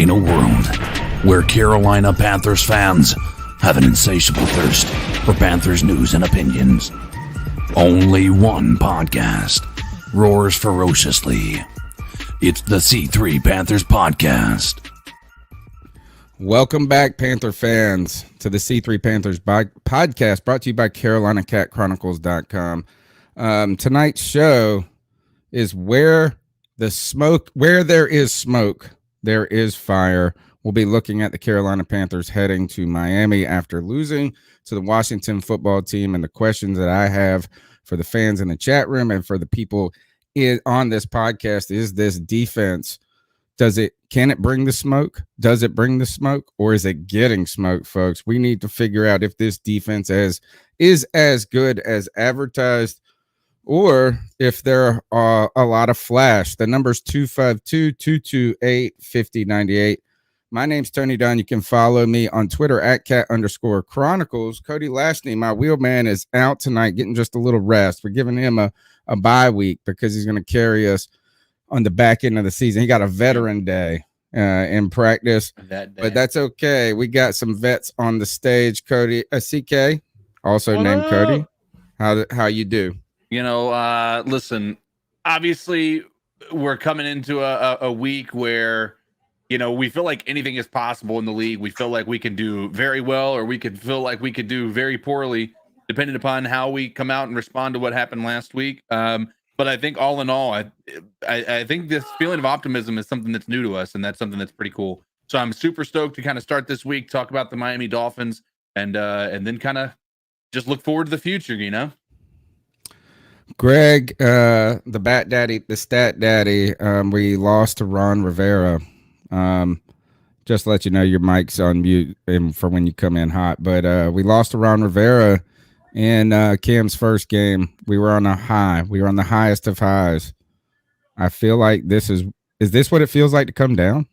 In a world where Carolina Panthers fans have an insatiable thirst for Panthers news and opinions, only one podcast roars ferociously. It's the C3 Panthers Podcast. Welcome back, Panther fans, to the C3 Panthers Podcast, brought to you by CarolinaCatChronicles.com. Tonight's show is where there is smoke, there is fire. We'll be looking at the Carolina Panthers heading to Miami after losing to the Washington football team, and the questions that I have for the fans in the chat room and for the people on this podcast is this defense. Can it bring the smoke? Does it bring the smoke, or is it getting smoke, folks? We need to figure out if this defense is as good as advertised, or if there are a lot of flash. The number's 252-228-5098. My name's Tony Dunn. You can follow me on Twitter at @cat_chronicles. Cody Lashney, my wheelman, is out tonight, getting just a little rest. We're giving him a bye week because he's going to carry us on the back end of the season. He got a veteran day in practice, but that's okay. We got some vets on the stage. Cody, CK, also named Cody. How you do? You know, listen, obviously we're coming into a week where, you know, we feel like anything is possible in the league. We feel like we can do very well, or we could feel like we could do very poorly, depending upon how we come out and respond to what happened last week. But I think all in all, I think this feeling of optimism is something that's new to us, and that's something that's pretty cool. So I'm super stoked to kind of start this week, talk about the Miami Dolphins, and then kind of just look forward to the future, you know? Greg, the Bat Daddy, the Stat Daddy, we lost to Ron Rivera. Just to let you know, your mic's on mute for when you come in hot. But we lost to Ron Rivera in Cam's first game. We were on a high. We were on the highest of highs. I feel like is this what it feels like to come down?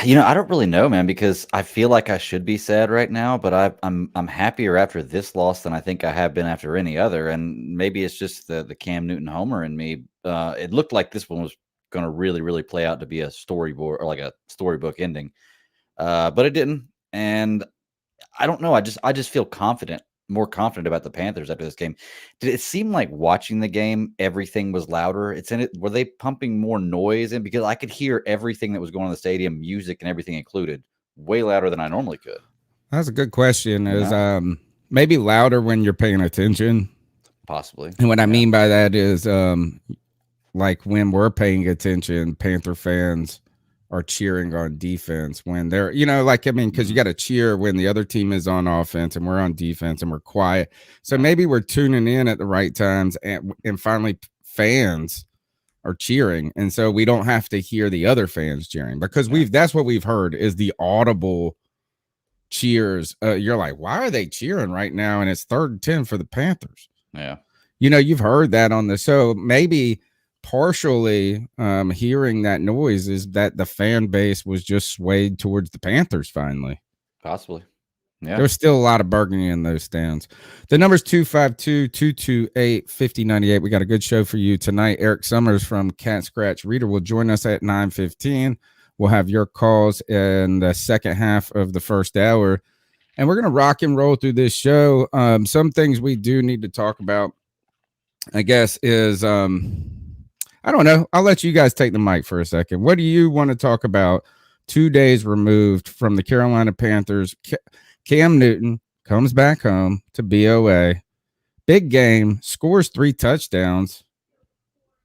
You know, I don't really know, man, because I feel like I should be sad right now, but I'm happier after this loss than I think I have been after any other. And maybe it's just the Cam Newton homer in me. It looked like this one was going to really, really play out to be a storyboard or like a storybook ending, but it didn't. And I don't know. I just feel more confident about the Panthers after this game. Did it seem like watching the game, everything was louder? Were they pumping more noise in? Because I could hear everything that was going on in the stadium, music and everything included, way louder than I normally could. That's a good question. Maybe louder when you're paying attention? Possibly. And what I mean by that is like when we're paying attention, Panther fans are cheering on defense when they're, because you got to cheer when the other team is on offense and we're on defense and we're quiet. So maybe we're tuning in at the right times, and finally fans are cheering. And so we don't have to hear the other fans cheering, because that's what we've heard is the audible cheers. You're like, why are they cheering right now? And it's 3rd and 10 for the Panthers. Yeah. You've heard that on the show. Maybe partially hearing that noise is that the fan base was just swayed towards the Panthers finally. Possibly. Yeah. There's still a lot of burgundy in those stands. The number's 252-228-5098. We got a good show for you tonight. Eric Summers from Cat Scratch Reader will join us at 9:15. We'll have your calls in the second half of the first hour, and we're going to rock and roll through this show. Some things we do need to talk about, I guess, is I don't know. I'll let you guys take the mic for a second. What do you want to talk about 2 days removed from the Carolina Panthers? Cam Newton comes back home to BOA. Big game, scores 3 touchdowns,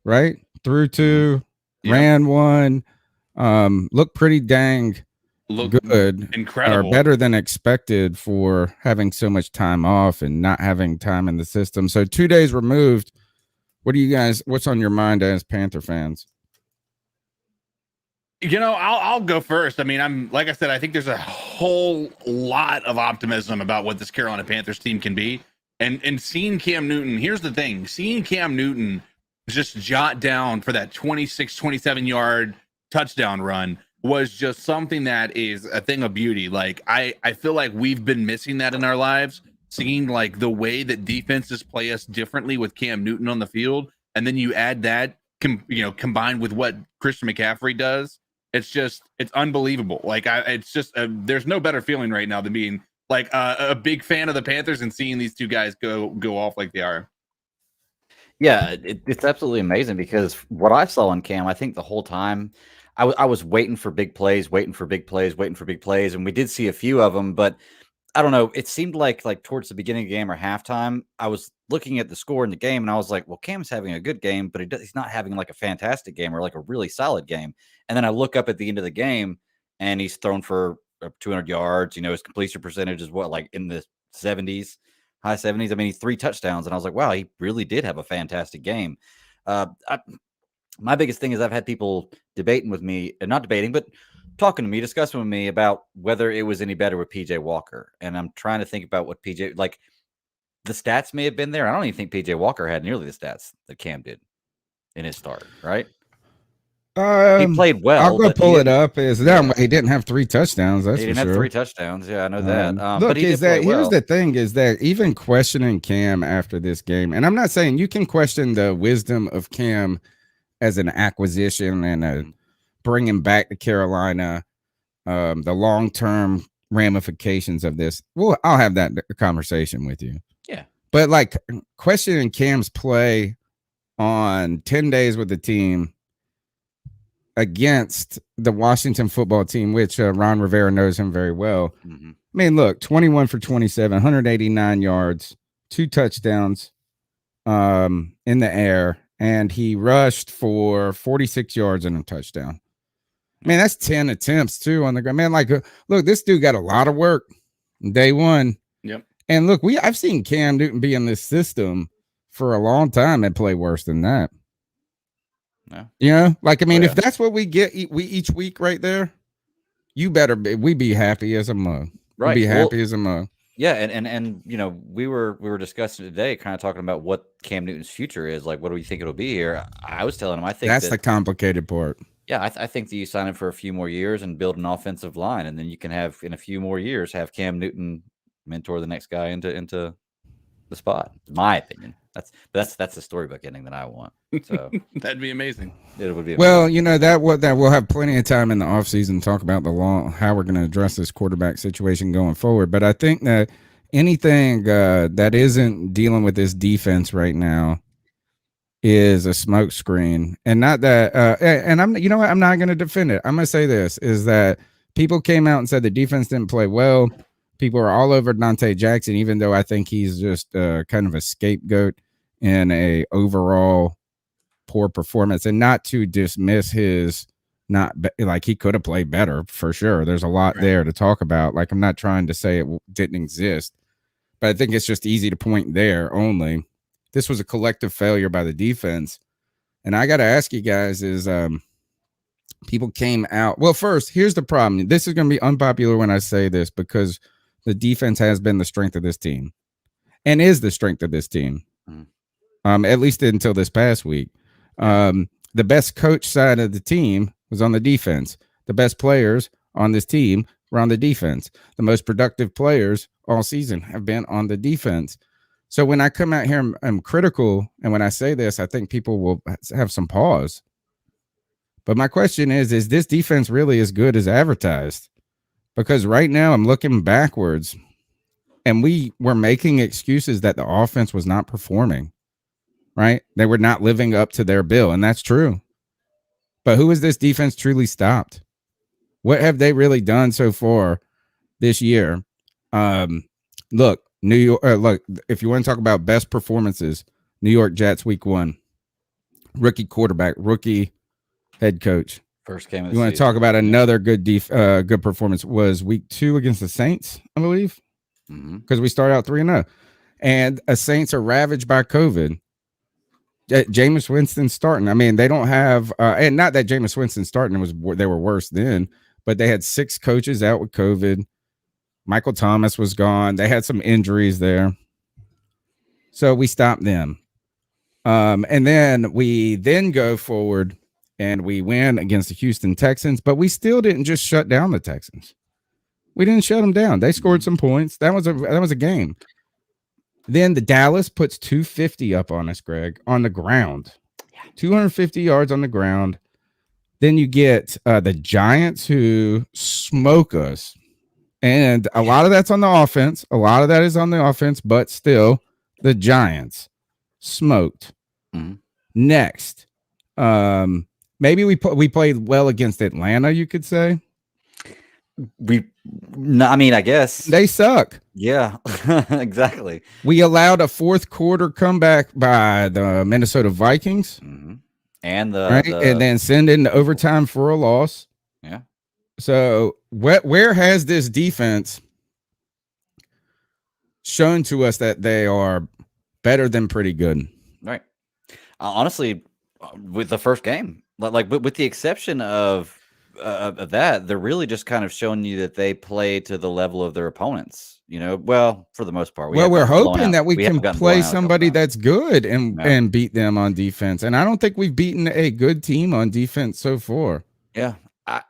right? Threw 2, ran 1, looked pretty dang good. Incredible. Or better than expected for having so much time off and not having time in the system. So 2 days removed. What's on your mind as Panther fans? You know, I'll go first. I mean, like I said, I think there's a whole lot of optimism about what this Carolina Panthers team can be. And seeing Cam Newton, here's the thing, seeing Cam Newton just jot down for that 26, 27-yard touchdown run was just something that is a thing of beauty. Like, I feel like we've been missing that in our lives. Seeing like the way that defenses play us differently with Cam Newton on the field, and then you add that, combined with what Christian McCaffrey does, It's unbelievable. Like there's no better feeling right now than being like a big fan of the Panthers and seeing these two guys go off like they are. Yeah, it's absolutely amazing because what I saw in Cam, I think the whole time I was waiting for big plays, and we did see a few of them, but I don't know. It seemed like towards the beginning of the game or halftime, I was looking at the score in the game and I was like, well, Cam's having a good game, but he's not having like a fantastic game or like a really solid game. And then I look up at the end of the game and he's thrown for 200 yards. You know, his completion percentage is what, like in the 70s, high 70s. I mean, 3 touchdowns. And I was like, wow, he really did have a fantastic game. My biggest thing is I've had people debating with me, and not debating, but talking to me, discussing with me about whether it was any better with PJ Walker. And I'm trying to think about what PJ, like the stats may have been there. I don't even think PJ Walker had nearly the stats that Cam did in his start, right? He played well. I'll go pull it up. He didn't have 3 touchdowns. That's he for didn't have sure. 3 touchdowns. Yeah, I know that. Look, but he is did play that well. Here's the thing: is that even questioning Cam after this game, and I'm not saying you can question the wisdom of Cam as an acquisition and bringing back to Carolina, the long-term ramifications of this. Well, I'll have that conversation with you. Yeah, but like questioning Cam's play on 10 days with the team against the Washington football team, which Ron Rivera knows him very well. Mm-hmm. I mean, look, 21 for 27, 189 yards, 2 touchdowns in the air, and he rushed for 46 yards and a touchdown. Man, that's 10 attempts too on the ground. Man, like, look, this dude got a lot of work day one. Yep. And look, I've seen Cam Newton be in this system for a long time and play worse than that. Yeah. You know, like, I mean, if that's what we get each week right there, you better be happy as a mug. Right. Be happy as a mug. Yeah, and you know, we were discussing today, kind of talking about what Cam Newton's future is. Like, what do we think it'll be here? I was telling him, I think that's the complicated part. Yeah, I think that you sign him for a few more years and build an offensive line, and then you can have, in a few more years, have Cam Newton mentor the next guy into the spot. In my opinion, that's the storybook ending that I want. So that'd be amazing. It would be amazing. Well, you know, that we'll have plenty of time in the offseason to talk about how we're going to address this quarterback situation going forward. But I think that anything that isn't dealing with this defense right now is a smokescreen, and not that. And I'm, you know what, I'm not going to defend it. I'm going to say this is that people came out and said the defense didn't play well. People are all over Dante Jackson, even though I think he's just kind of a scapegoat in a overall poor performance, and not to dismiss his like he could have played better for sure. There's a lot there to talk about. Like, I'm not trying to say it didn't exist, but I think it's just easy to point there only. This was a collective failure by the defense. And I got to ask you guys is people came out. Well, first, here's the problem. This is going to be unpopular when I say this because the defense has been the strength of this team and is the strength of this team, at least until this past week. The best coach side of the team was on the defense. The best players on this team were on the defense. The most productive players all season have been on the defense. So when I come out here, I'm critical. And when I say this, I think people will have some pause. But my question is this defense really as good as advertised? Because right now I'm looking backwards and we were making excuses that the offense was not performing, right? They were not living up to their bill. And that's true. But who has this defense truly stopped? What have they really done so far this year? Look, New York. Look, if you want to talk about best performances, New York Jets week 1, rookie quarterback, rookie head coach. First game of the You want to season. talk about another good good performance was week 2 against the Saints, I believe, because we started out 3-0, and the Saints are ravaged by COVID. Jameis Winston starting. I mean, they don't have, and not that Jameis Winston starting they were worse then, but they had 6 coaches out with COVID. Michael Thomas was gone. They had some injuries there. So we stopped them. And then we go forward and we win against the Houston Texans, but we still didn't just shut down the Texans. We didn't shut them down. They scored some points. That was a game. Then the Dallas puts 250 up on us, Greg, on the ground. 250 yards on the ground. Then you get the Giants, who smoke us. And a lot of that's on the offense. A lot of that is on the offense, but still, the Giants smoked. Mm-hmm. Next, maybe we played well against Atlanta, you could say. I mean, I guess They suck. Yeah, exactly. We allowed a fourth quarter comeback by the Minnesota Vikings. Mm-hmm. And and then send into overtime for a loss. Yeah. So where has this defense shown to us that they are better than pretty good? Right. Honestly, with the first game, like with the exception of that, they're really just kind of showing you that they play to the level of their opponents. Well, for the most part. We're hoping that we can play somebody that's good and beat them on defense. And I don't think we've beaten a good team on defense so far. Yeah.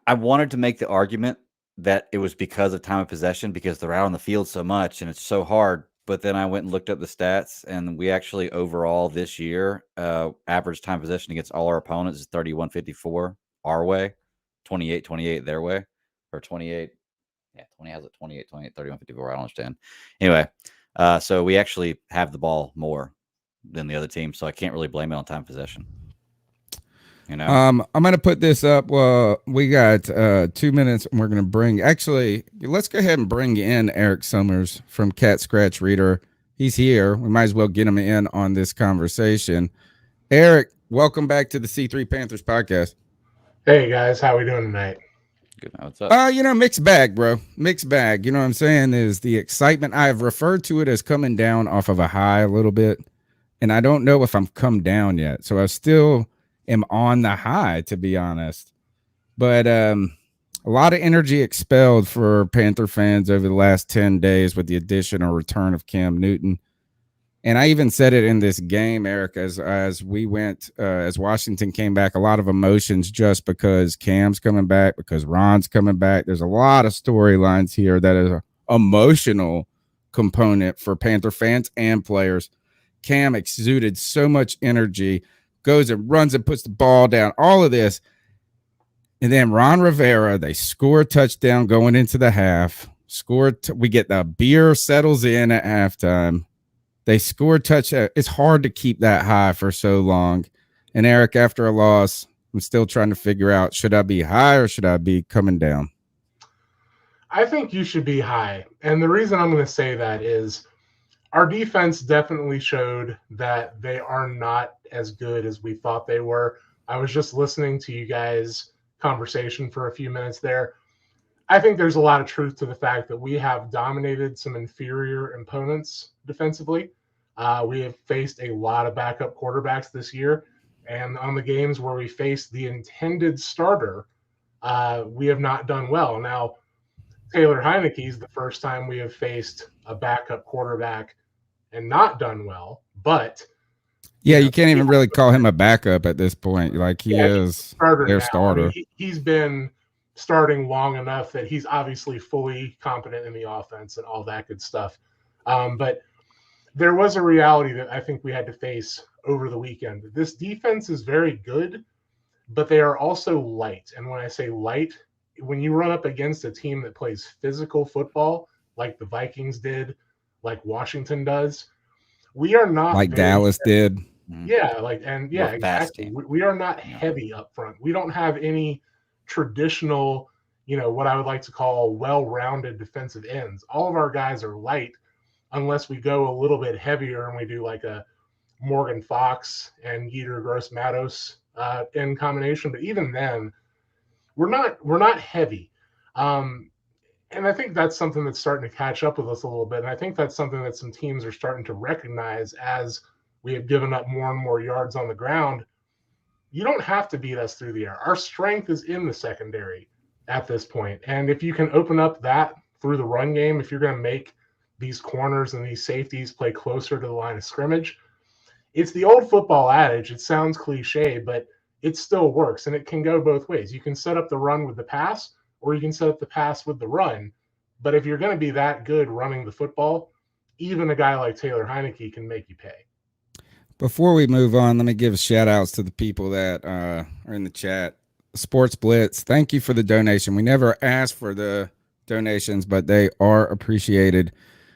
I wanted to make the argument that it was because of time of possession, because they're out on the field so much and it's so hard. But then I went and looked up the stats, and we actually overall this year, average time possession against all our opponents is 31-54 our way, 28-28 their way, or 28. Yeah, 20 has it 28, 31-54. I don't understand. Anyway, so we actually have the ball more than the other team, so I can't really blame it on time possession. I'm going to put this up. Well, we got 2 minutes, and we're going to let's go ahead and bring in Eric Summers from Cat Scratch Reader. He's here. We might as well get him in on this conversation. Eric, welcome back to the C3 Panthers podcast. Hey guys, how we doing tonight? Good. What's up? Mixed bag, bro. Mixed bag. You know what I'm saying? Is the excitement. I've referred to it as coming down off of a high a little bit, and I don't know if I'm come down yet. So I still am on the high, to be honest. But a lot of energy expelled for Panther fans over the last 10 days with the addition or return of Cam Newton. And I even said it in this game, Eric, as we went, as Washington came back, a lot of emotions just because Cam's coming back, because Ron's coming back. There's a lot of storylines here that is an emotional component for Panther fans and players. Cam exuded so much energy, goes and runs and puts the ball down, all of this. And then Ron Rivera, they score a touchdown going into the half. We get the beer settles in at halftime. They score a touchdown. It's hard to keep that high for so long. And Eric, after a loss, I'm still trying to figure out, should I be high or should I be coming down? I think you should be high. And the reason I'm going to say that is our defense definitely showed that they are not as good as we thought they were. I was just listening to you guys' conversation for a few minutes there. I think there's a lot of truth to the fact that we have dominated some inferior opponents defensively. We have faced a lot of backup quarterbacks this year. And on the games where we faced the intended starter, we have not done well. Now, Taylor Heineke's the first time we have faced a backup quarterback and not done well. But you can't even really call him a backup at this point. Like he is their starter. I mean, he's been starting long enough that he's obviously fully competent in the offense and all that good stuff. But there was a reality that I think we had to face over the weekend. This defense is very good, but they are also light. And when I say light, when you run up against a team that plays physical football, like the Vikings did, like Washington does, we are not like Dallas did. Yeah, exactly. We are not heavy up front. We don't have any traditional, what I would like to call well-rounded defensive ends. All of our guys are light unless we go a little bit heavier and we do like a Morgan Fox and Yetur Gross-Matos in combination. But even then, we're not heavy. And I think that's something that's starting to catch up with us a little bit. And I think that's something that some teams are starting to recognize as we have given up more and more yards on the ground. You don't have to beat us through the air. Our strength is in the secondary at this point. And if you can open up that through the run game, if you're going to make these corners and these safeties play closer to the line of scrimmage, it's the old football adage. It sounds cliche, but it still works. And it can go both ways. You can set up the run with the pass, or you can set up the pass with the run. But if you're going to be that good running the football, even a guy like Taylor Heineke can make you pay. Before we move on, let me give shout outs to the people that are in the chat. Sports Blitz, thank you for the donation. We never asked for the donations, but they are appreciated.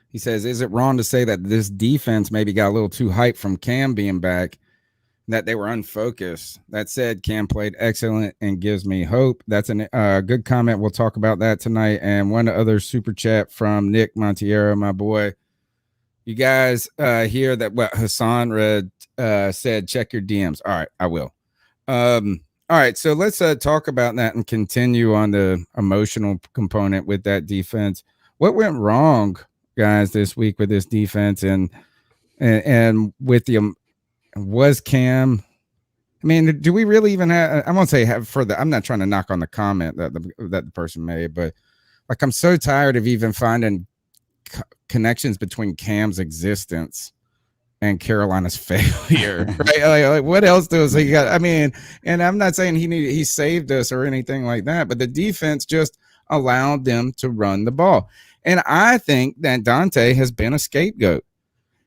He says, is it wrong to say that this defense maybe got a little too hyped from Cam being back, that they were unfocused? That said, Cam played excellent and gives me hope. That's a good comment. We'll talk about that tonight. And one other super chat from Nick Montiero, my boy. You guys hear that what Hassan read said, check your DMs. All right, I will. All right, so let's talk about that and continue on the emotional component with that defense. What went wrong, guys, this week with this defense and with the was Cam? I mean, do we really even have? I won't say have for the. I'm not trying to knock on the comment that the person made, but like I'm so tired of even finding connections between Cam's existence and Carolina's failure, right? Like what else does he got? I mean, and I'm not saying he saved us or anything like that, but the defense just allowed them to run the ball. And I think that Dante has been a scapegoat.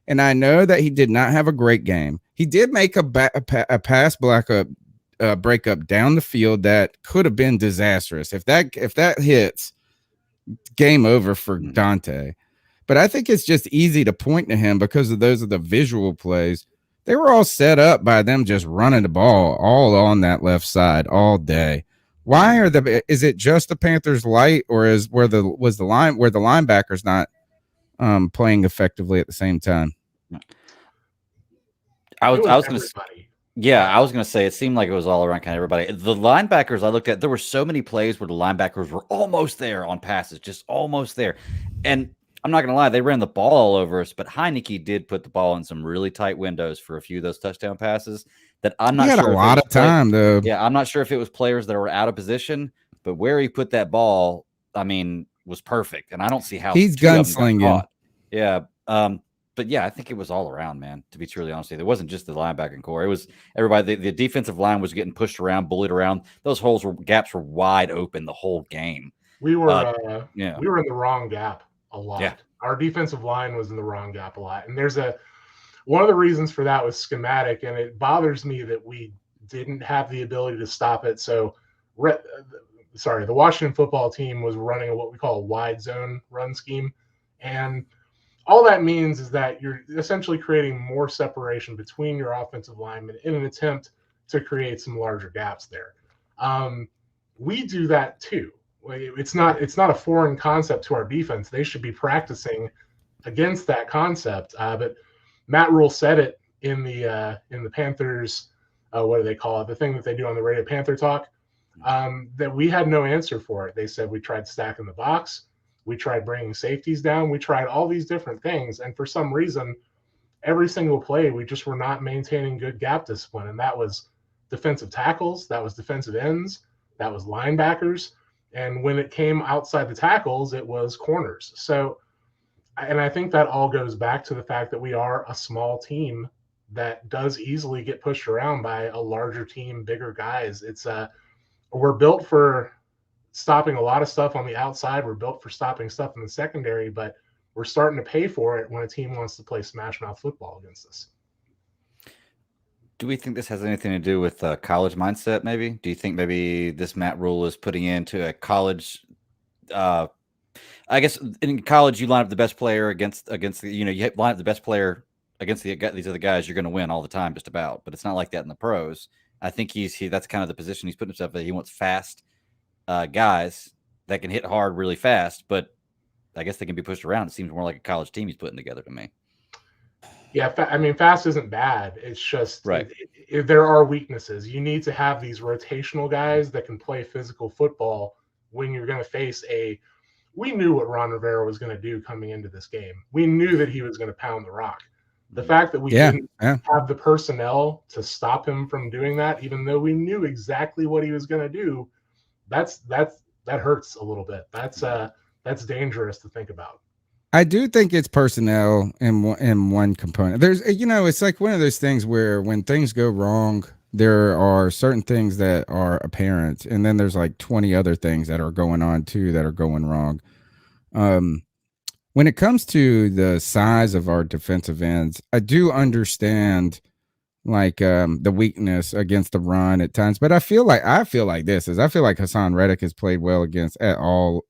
And I know that he did not have a great game. He did make a pass breakup down the field that could have been disastrous. If that hits, game over for Dante. But I think it's just easy to point to him because of those are the visual plays. They were all set up by them just running the ball all on that left side all day. Why is it just the Panthers light, or where the linebackers not playing effectively at the same time? I was going to say it seemed like it was all around kind of everybody. The linebackers I looked at, there were so many plays where the linebackers were almost there on passes, just almost there. And I'm not going to lie, they ran the ball all over us, but Heineke did put the ball in some really tight windows for a few of those touchdown passes that I'm not sure. He had a lot of time, though. Yeah, I'm not sure if it was players that were out of position, but where he put that ball, I mean, was perfect. And I don't see how he's gunslinging. Yeah. But yeah, I think it was all around, man, to be truly honest with you. It wasn't just the linebacking core. It was everybody. The defensive line was getting pushed around, bullied around. Those gaps were wide open the whole game. We were we were in the wrong gap a lot. Yeah. Our defensive line was in the wrong gap a lot. And one of the reasons for that was schematic, and it bothers me that we didn't have the ability to stop it. So the Washington football team was running what we call a wide zone run scheme. And all that means is that you're essentially creating more separation between your offensive linemen in an attempt to create some larger gaps there. We do that too. It's not a foreign concept to our defense. They should be practicing against that concept. But Matt Rhule said it in the Panthers. What do they call it? The thing that they do on the radio, Panther Talk. That we had no answer for it. They said we tried stacking the box. We tried bringing safeties down. We tried all these different things. And for some reason, every single play, we just were not maintaining good gap discipline. And that was defensive tackles. That was defensive ends. That was linebackers. And when it came outside the tackles, it was corners. So, and I think that all goes back to the fact that we are a small team that does easily get pushed around by a larger team, bigger guys. We're built for stopping a lot of stuff on the outside. We're built for stopping stuff in the secondary, but we're starting to pay for it when a team wants to play smash mouth football against us. Do we think this has anything to do with college mindset, maybe? Do you think maybe this Matt Rhule is putting into a college I guess in college you line up the best player against you line up the best player against these other guys, you're going to win all the time just about. But it's not like that in the pros. I think that's kind of the position he's putting himself in. He wants fast guys that can hit hard really fast, but I guess they can be pushed around. It seems more like a college team he's putting together to me. Yeah, I mean, fast isn't bad. It's just right. There are weaknesses. You need to have these rotational guys that can play physical football when you're going to face we knew what Ron Rivera was going to do coming into this game. We knew that he was going to pound the rock. The fact that we didn't have the personnel to stop him from doing that, even though we knew exactly what he was going to do, that hurts a little bit. That's dangerous to think about. I do think it's personnel in one component. There's, it's like one of those things where when things go wrong, there are certain things that are apparent, and then there's like 20 other things that are going on too that are going wrong. When it comes to the size of our defensive ends, I do understand the weakness against the run at times. But I feel like Hassan Reddick has played well against at all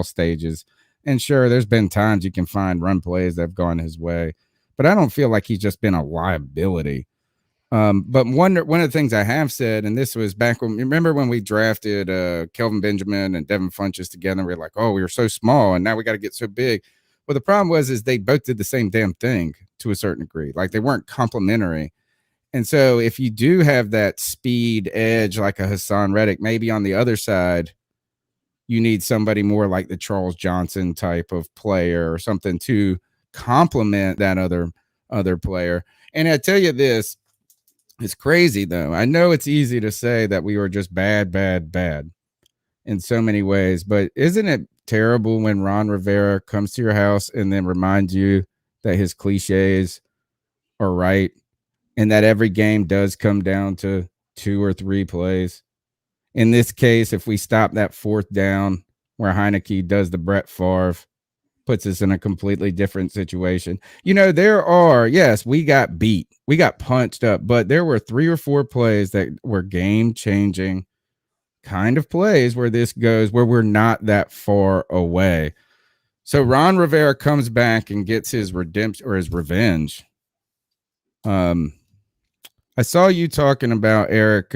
stages. And sure, there's been times you can find run plays that have gone his way, but I don't feel like he's just been a liability. But one of the things I have said, and this was back when, remember when we drafted Kelvin Benjamin and Devin Funchess together, and we were like, oh, we were so small and now we got to get so big. Well, the problem is they both did the same damn thing to a certain degree. Like they weren't complementary. And so if you do have that speed edge, like a Hassan Reddick, maybe on the other side, you need somebody more like the Charles Johnson type of player or something to complement that other player. And I tell you this, it's crazy though. I know it's easy to say that we were just bad in so many ways, but isn't it terrible when Ron Rivera comes to your house and then reminds you that his cliches are right and that every game does come down to 2 or 3 plays? In this case, if we stop that 4th down where Heineke does the Brett Favre, puts us in a completely different situation. You know, we got beat. We got punched up, but there were 3 or 4 plays that were game-changing kind of plays where we're not that far away. So Ron Rivera comes back and gets his redemption or his revenge. I saw you talking about Derrick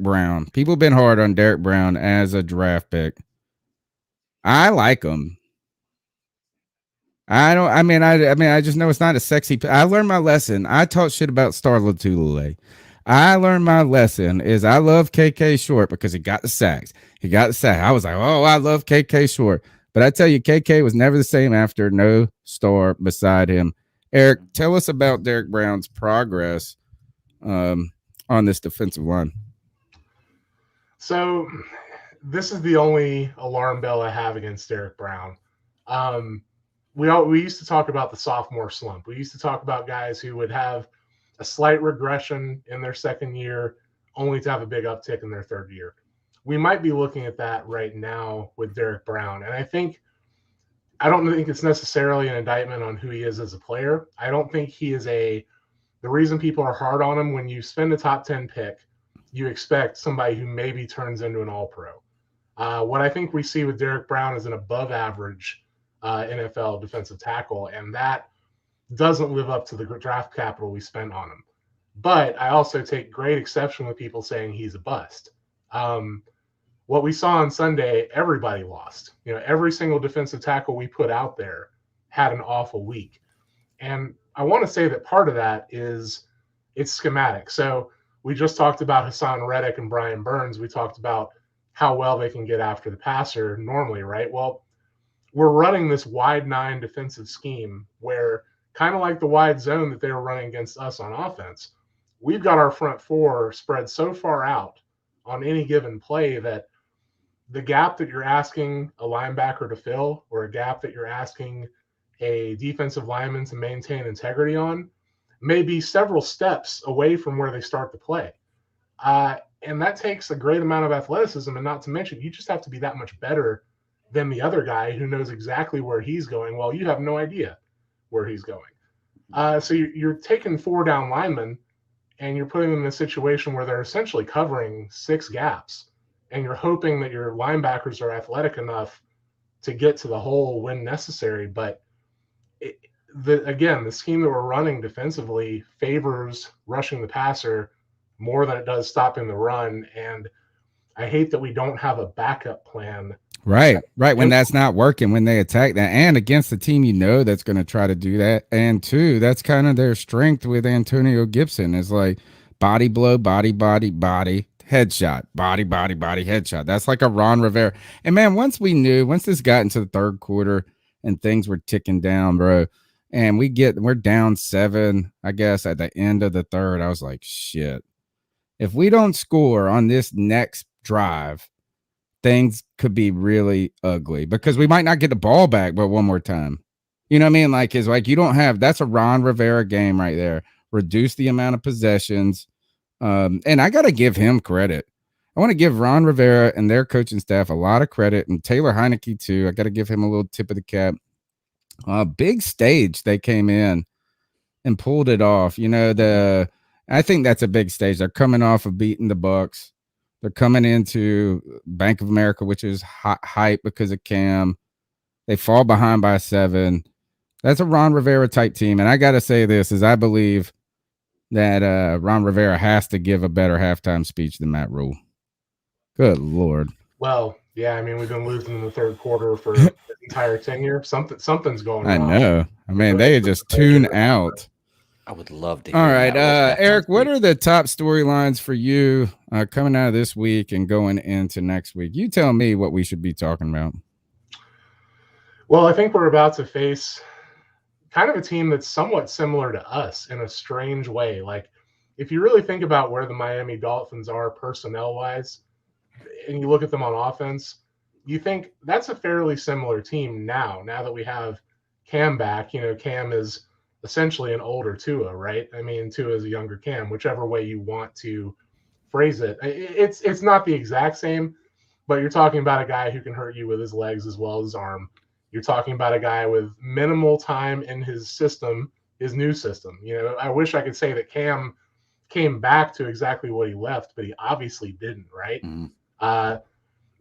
Brown. People have been hard on Derrick Brown as a draft pick. I like him. I just know it's not a sexy. I learned my lesson. I talked shit about Star Lotulelei. I learned my lesson is I love KK Short because he got the sacks. I was like, oh, I love KK Short. But I tell you, KK was never the same after no star beside him. Eric, tell us about Derrick Brown's progress on this defensive line. So this is the only alarm bell I have against Derrick Brown. We used to talk about the sophomore slump. We used to talk about guys who would have a slight regression in their second year, only to have a big uptick in their third year. We might be looking at that right now with Derrick Brown. And I don't think it's necessarily an indictment on who he is as a player. I don't think he is the reason people are hard on him, when you spend a top 10 pick, you expect somebody who maybe turns into an all-pro. What I think we see with Derrick Brown is an above average NFL defensive tackle, and that doesn't live up to the draft capital we spent on him. But I also take great exception with people saying he's a bust. What we saw on Sunday, everybody lost. You know, every single defensive tackle we put out there had an awful week. And I want to say that part of that is it's schematic. So we just talked about Hassan Reddick and Brian Burns. We talked about how well they can get after the passer normally, right? Well, we're running this wide 9 defensive scheme where, kind of like the wide zone that they were running against us on offense, we've got our front 4 spread so far out on any given play that the gap that you're asking a linebacker to fill, or a gap that you're asking a defensive lineman to maintain integrity on, may be several steps away from where they start the play. And that takes a great amount of athleticism, and not to mention, you just have to be that much better than the other guy who knows exactly where he's going. Well, you have no idea where he's going. So you're taking 4 down linemen, and you're putting them in a situation where they're essentially covering 6 gaps, and you're hoping that your linebackers are athletic enough to get to the hole when necessary. But the scheme that we're running defensively favors rushing the passer more than it does stopping the run. And I hate that we don't have a backup plan. Right. When that's not working, when they attack that, and against the team, that's going to try to do that. And 2, that's kind of their strength with Antonio Gibson, is like body blow, body, headshot, body, headshot. That's like a Ron Rivera. And man, once this got into the third quarter and things were ticking down, bro, and we're down 7, I guess, at the end of the third, I was like, shit, if we don't score on this next drive, things could be really ugly, because we might not get the ball back, but one more time. You know what I mean? Like, it's like, you don't have, that's a Ron Rivera game right there. Reduce the amount of possessions. And I got to give him credit. I want to give Ron Rivera and their coaching staff a lot of credit, and Taylor Heineke too. I got to give him a little tip of the cap. Big stage they came in and pulled it off. I think that's a big stage. They're coming off of beating the Bucks. They're coming into Bank of America, which is hype because of Cam. They fall behind by 7. That's a Ron Rivera type team. And I got to say this is I believe that Ron Rivera has to give a better halftime speech than Matt Rhule. Good Lord. Well, yeah, I mean, we've been losing in the third quarter for the entire tenure. Something's going wrong. I know. I mean, they just tune out. I would love to hear. All right, Eric, what are the top storylines for you coming out of this week and going into next week? You tell me what we should be talking about. Well, I think we're about to face kind of a team that's somewhat similar to us in a strange way. Like, if you really think about where the Miami Dolphins are personnel-wise, and you look at them on offense, you think that's a fairly similar team now that we have Cam back. Cam is essentially an older Tua, right? I mean, Tua is a younger Cam, whichever way you want to phrase it. It's not the exact same, but you're talking about a guy who can hurt you with his legs as well as his arm. You're talking about a guy with minimal time in his system, his new system. I wish I could say that Cam came back to exactly what he left, but he obviously didn't, right? Mm-hmm.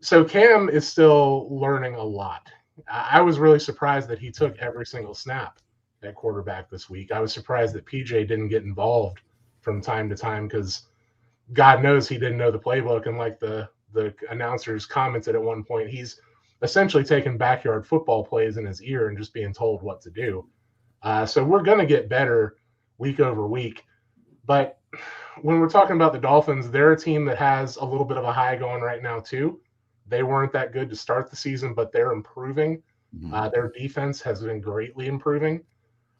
So Cam is still learning a lot. I was really surprised that he took every single snap at quarterback this week. I was surprised that PJ didn't get involved from time to time because God knows he didn't know the playbook. And like the announcers commented at one point, he's essentially taking backyard football plays in his ear and just being told what to do. So we're going to get better week over week. But when we're talking about the Dolphins, they're a team that has a little bit of a high going right now too. They weren't that good to start the season, but they're improving. Mm-hmm. Their defense has been greatly improving.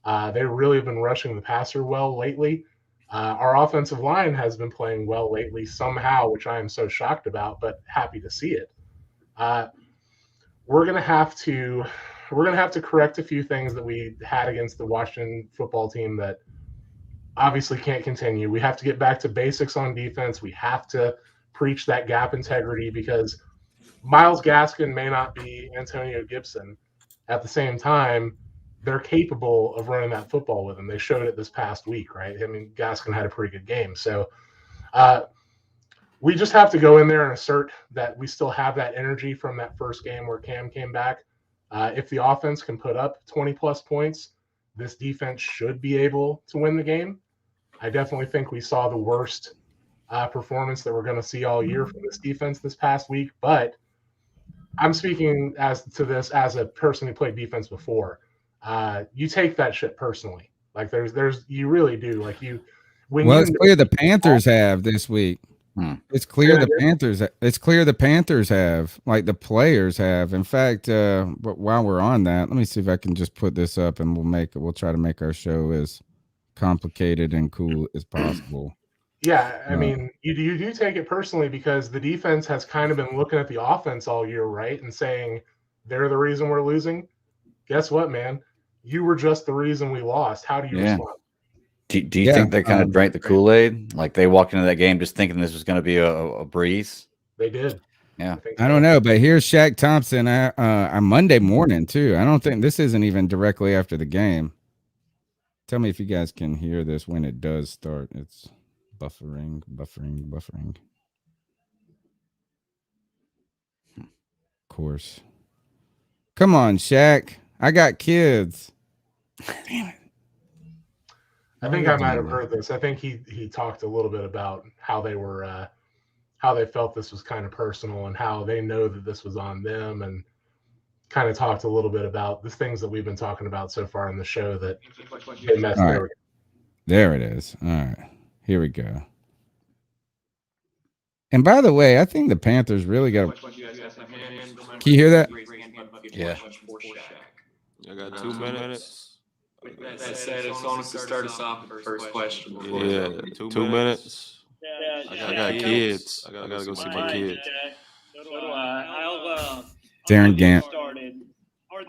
They really have been rushing the passer well lately. Our offensive line has been playing well lately somehow, which I am so shocked about, but happy to see it. We're gonna have to correct a few things that we had against the Washington football team that obviously can't continue. We have to get back to basics on defense. We have to preach that gap integrity because Myles Gaskin may not be Antonio Gibson. At the same time, they're capable of running that football with him. They showed it this past week, right? I mean, Gaskin had a pretty good game. So we just have to go in there and assert that we still have that energy from that first game where Cam came back. If the offense can put up 20-plus points, this defense should be able to win the game. I definitely think we saw the worst performance that we're going to see all year from this defense this past week, but I'm speaking as a person who played defense before. You take that shit personally. Like you really do. Like it's clear the Panthers have this week. It's clear the Panthers. It's clear the Panthers have, like the players have. In fact, but while we're on that, let me see if I can just put this up, and we'll try to make our show as complicated and cool as possible. Yeah, I mean, you do take it personally because the defense has kind of been looking at the offense all year, right, and saying they're the reason we're losing. Guess what, man? You were just the reason we lost. How do you respond? Do you think they kind of drank the Kool-Aid? Like they walked into that game just thinking this was going to be a breeze? They did. Yeah. I don't know, but here's Shaq Thompson on Monday morning, too. I don't think this isn't even directly after the game. Tell me if you guys can hear this when it does start. It's buffering. Of course. Come on, Shaq. I got kids. Damn it. I think I might have heard this. I think he talked a little bit about how they were how they felt this was kind of personal and how they know that this was on them, and kind of talked a little bit about the things that we've been talking about so far in the show that they messed up. Right. There it is. All right. Here we go. And by the way, I think the Panthers really got Can you hear that? Yeah. I got 2 minutes. That said, as long as to start us off with the first question. Yeah, 2 minutes. I got kids. I gotta go see my kids. So do I. Darren Gant.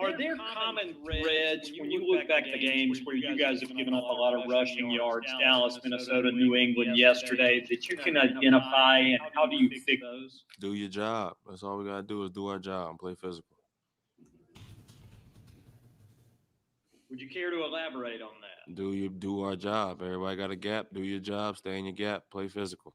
Are there common threads when you look back at the games where you guys have given up a lot of rushing yards, Dallas, Minnesota, New England yesterday, that you can identify, and how do you fix those? Do your job. That's all we gotta do is do our job and play physical. Would you care to elaborate on that? Do our job. Everybody got a gap. Do your job. Stay in your gap. Play physical.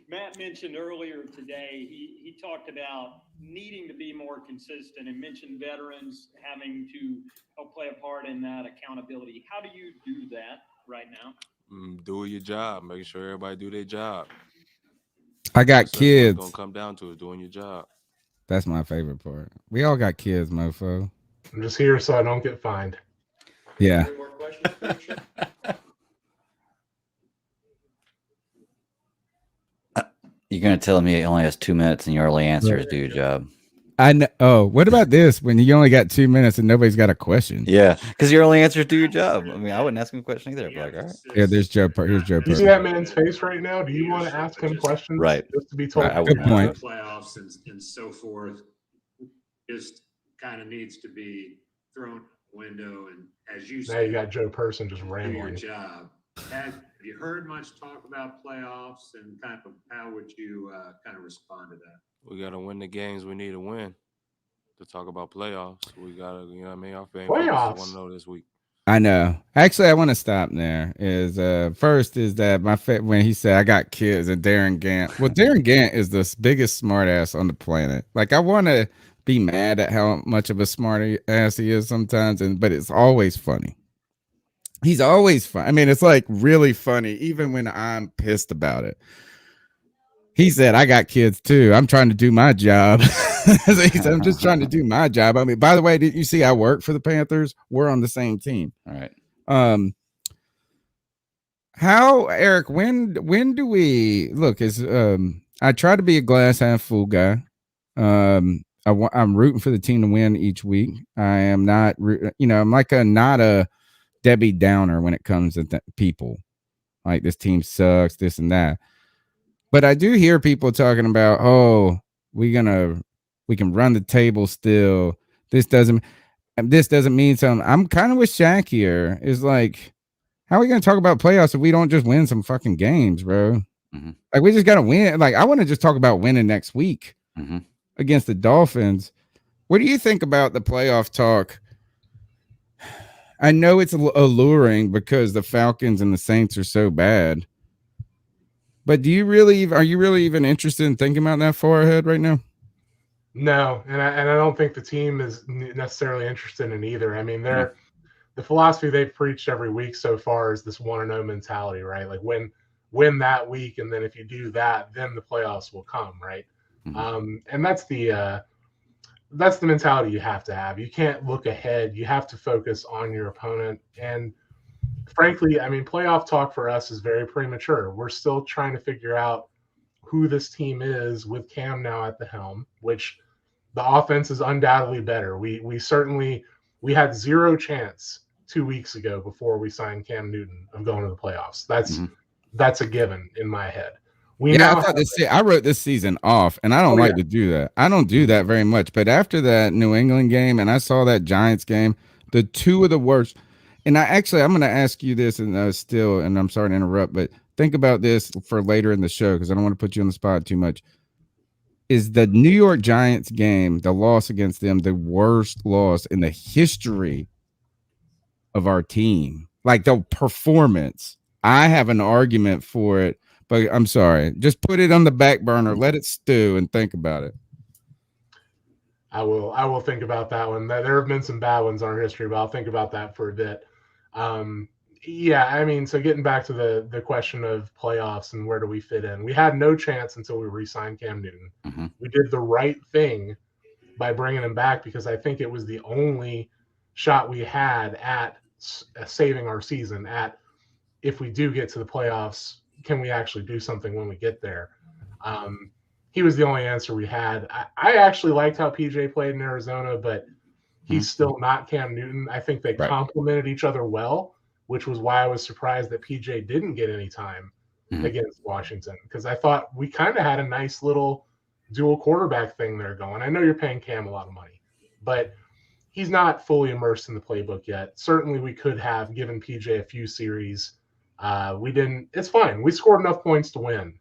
Matt mentioned earlier today, he talked about needing to be more consistent and mentioned veterans having to help play a part in that accountability. How do you do that right now? Do your job. Making sure everybody do their job. I got kids. It's going to come down to it, doing your job. That's my favorite part. We all got kids, mofo. I'm just here so I don't get fined. Yeah. Any more questions? You're going to tell me it only has 2 minutes and your only answer is do your job. I know. Oh, what about this? When you only got 2 minutes and nobody's got a question. Yeah, because your only answer is do your job. I mean, I wouldn't ask him a question either. I'd be like, all right. Yeah, there's Joe. Here's Joe. You see that man's face right now? Do you want to ask him questions? Right. Just to be told. Right, good point. Playoffs and so forth just kind of needs to be thrown out the window. And as you now said, you got Joe Person just do your rambling. job. Have you heard much talk about playoffs, and kind of how would you kind of respond to that? We got to win the games we need to win to talk about playoffs. We got to, you know what I mean? Our fan Playoffs. want to know this week. I know. Actually, I want to stop there. Is first is that when he said I got kids and Darren Gant. Well, Darren Gant is the biggest smartass on the planet. Like I want to be mad at how much of a smart ass he is sometimes, but it's always funny. He's always fun. I mean, it's like really funny, even when I'm pissed about it. He said, I got kids too. I'm trying to do my job. He said, I'm just trying to do my job. I mean, by the way, did you see I work for the Panthers? We're on the same team. All right. How, Eric, when do we look? I try to be a glass half full guy. I'm rooting for the team to win each week. I am not, I'm like not a Debbie Downer when it comes to people. Like this team sucks, this and that. But I do hear people talking about, oh, we can run the table still. This doesn't mean something. I'm kind of with Shaq here. Is like, how are we going to talk about playoffs if we don't just win some fucking games, bro? Mm-hmm. Like we just got to win. Like I want to just talk about winning next week against the Dolphins. What do you think about the playoff talk? I know it's alluring because the Falcons and the Saints are so bad. But are you really even interested in thinking about that far ahead right now? No, and I don't think the team is necessarily interested in either. I mean, the philosophy they've preached every week so far is this 1-0 mentality, right? Like win that week, and then if you do that, then the playoffs will come, right? Mm-hmm. And that's the mentality you have to have. You can't look ahead. You have to focus on your opponent. And frankly, I mean, playoff talk for us is very premature. We're still trying to figure out who this team is with Cam now at the helm, which the offense is undoubtedly better. We had zero chance 2 weeks ago before we signed Cam Newton of going to the playoffs. That's a given in my head. I wrote this season off, and I don't like to do that. I don't do that very much. But after that New England game, and I saw that Giants game, the two of the worst. And I'm going to ask you this, and and I'm sorry to interrupt, but think about this for later in the show because I don't want to put you on the spot too much. Is the New York Giants game, the loss against them, the worst loss in the history of our team? Like the performance. I have an argument for it. But I'm sorry. Just put it on the back burner. Let it stew and think about it. I will think about that one. There have been some bad ones in our history, but I'll think about that for a bit. Yeah, I mean, so getting back to the question of playoffs and where do we fit in, we had no chance until we re-signed Cam Newton. Mm-hmm. We did the right thing by bringing him back because I think it was the only shot we had at saving our season. At if we do get to the playoffs, can we actually do something when we get there? He was the only answer we had. I actually liked how PJ played in Arizona, but he's still not Cam Newton. I think they complemented each other well, which was why I was surprised that PJ didn't get any time against Washington, because I thought we kind of had a nice little dual quarterback thing there going. I know you're paying Cam a lot of money, but he's not fully immersed in the playbook yet. Certainly we could have given PJ a few series. We didn't. It's fine. We scored enough points to win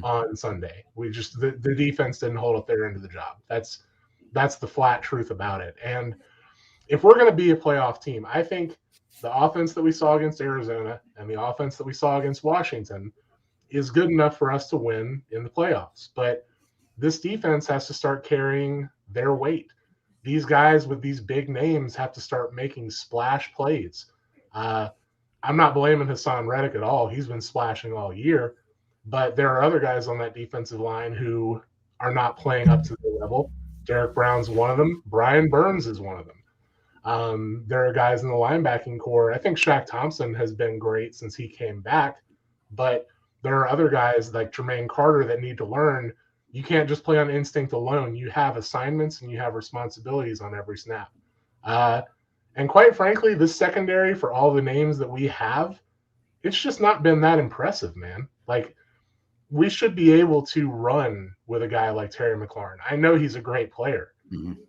on Sunday. We just the defense didn't hold up their end of the job. That's the flat truth about it. And if we're going to be a playoff team, I think the offense that we saw against Arizona and the offense that we saw against Washington is good enough for us to win in the playoffs. But this defense has to start carrying their weight. These guys with these big names have to start making splash plays. I'm not blaming Hassan Reddick at all. He's been splashing all year. But there are other guys on that defensive line who are not playing up to their level. Derrick Brown's one of them. Brian Burns is one of them. There are guys in the linebacking core. I think Shaq Thompson has been great since he came back. But there are other guys like Jermaine Carter that need to learn. You can't just play on instinct alone. You have assignments and you have responsibilities on every snap. And quite frankly, this secondary, for all the names that we have, it's just not been that impressive, man. Like, we should be able to run with a guy like Terry McLaurin. I know he's a great player,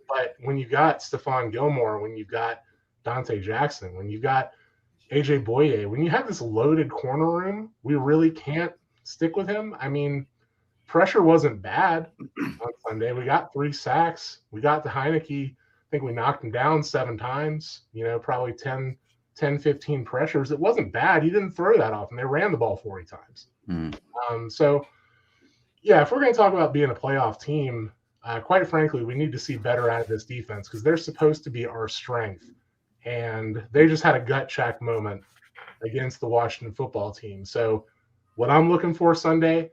but when you got Stephon Gilmore, when you've got Dante Jackson, when you've got AJ Boye, when you have this loaded corner room, we really can't stick with him. I mean, pressure wasn't bad on Sunday. We got 3 sacks. We got to Heineke. I think we knocked him down 7 times, probably 10, 15 pressures. It wasn't bad. He didn't throw that often. They ran the ball 40 times. So, yeah, if we're going to talk about being a playoff team, quite frankly, we need to see better out of this defense because they're supposed to be our strength. And they just had a gut check moment against the Washington football team. So what I'm looking for Sunday,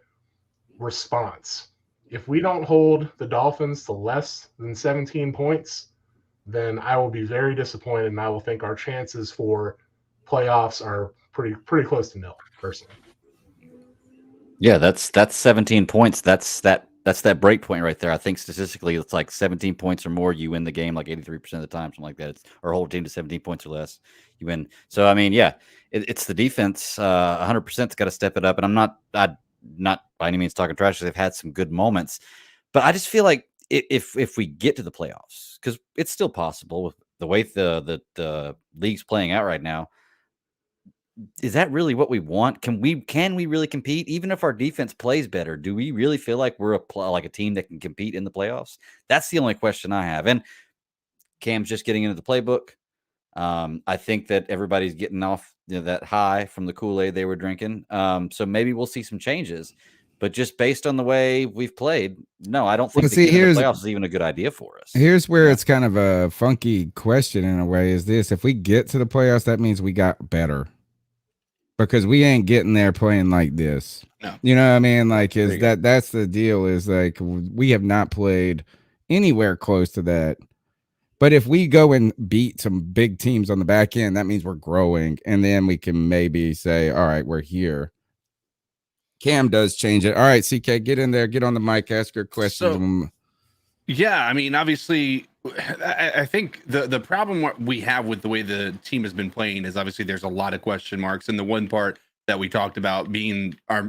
response. If we don't hold the Dolphins to less than 17 points, then I will be very disappointed, and I will think our chances for playoffs are pretty close to nil, personally. Yeah, that's 17 points. That's that break point right there. I think statistically it's like 17 points or more, you win the game like 83% of the time, something like that. Or hold team to 17 points or less, you win. So I mean, yeah, it's the defense. 100%'s got to step it up. And I'm not by any means talking trash. They've had some good moments, but I just feel like if we get to the playoffs, because it's still possible with the way the league's playing out right now. Is that really what we want? Can we really compete? Even if our defense plays better, do we really feel like we're a team that can compete in the playoffs? That's the only question I have. And Cam's just getting into the playbook. I think that everybody's getting off that high from the Kool-Aid they were drinking. So maybe we'll see some changes. But just based on the way we've played, no, I don't think the playoffs is even a good idea for us. Here's where it's kind of a funky question in a way is this. If we get to the playoffs, that means we got better. Because we ain't getting there playing like this. No. You know what I mean? Like, that's the deal is like, we have not played anywhere close to that. But if we go and beat some big teams on the back end, that means we're growing. And then we can maybe say, all right, we're here. Cam does change it. All right, CK, get in there, get on the mic, ask your questions. Yeah, I mean, obviously, I think the problem we have with the way the team has been playing is obviously there's a lot of question marks, and the one part that we talked about being our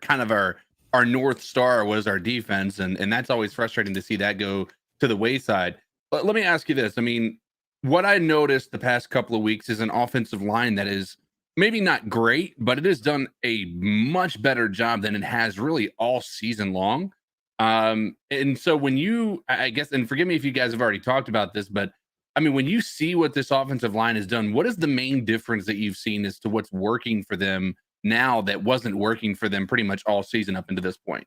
kind of our North Star was our defense, and that's always frustrating to see that go to the wayside. But let me ask you this: I mean, what I noticed the past couple of weeks is an offensive line that is maybe not great, but it has done a much better job than it has really all season long. And so when I guess, and forgive me if you guys have already talked about this, but I mean, when you see what this offensive line has done, what is the main difference that you've seen as to what's working for them now that wasn't working for them pretty much all season up into this point?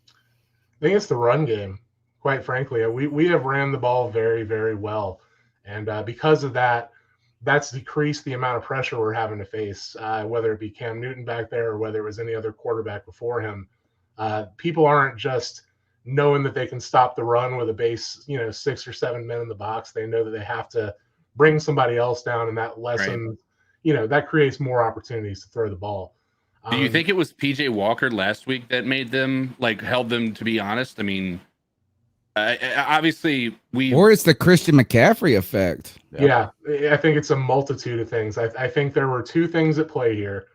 I think it's the run game, quite frankly. We have ran the ball very, very well. And because of that, that's decreased the amount of pressure we're having to face, whether it be Cam Newton back there or whether it was any other quarterback before him. People aren't just knowing that they can stop the run with a base, 6 or 7 men in the box. They know that they have to bring somebody else down, and that lessens, that creates more opportunities to throw the ball. Do you think it was PJ Walker last week that made them held them to be honest? I mean, obviously or it's the Christian McCaffrey effect. Yeah, I think it's a multitude of things. I think there were 2 things at play here.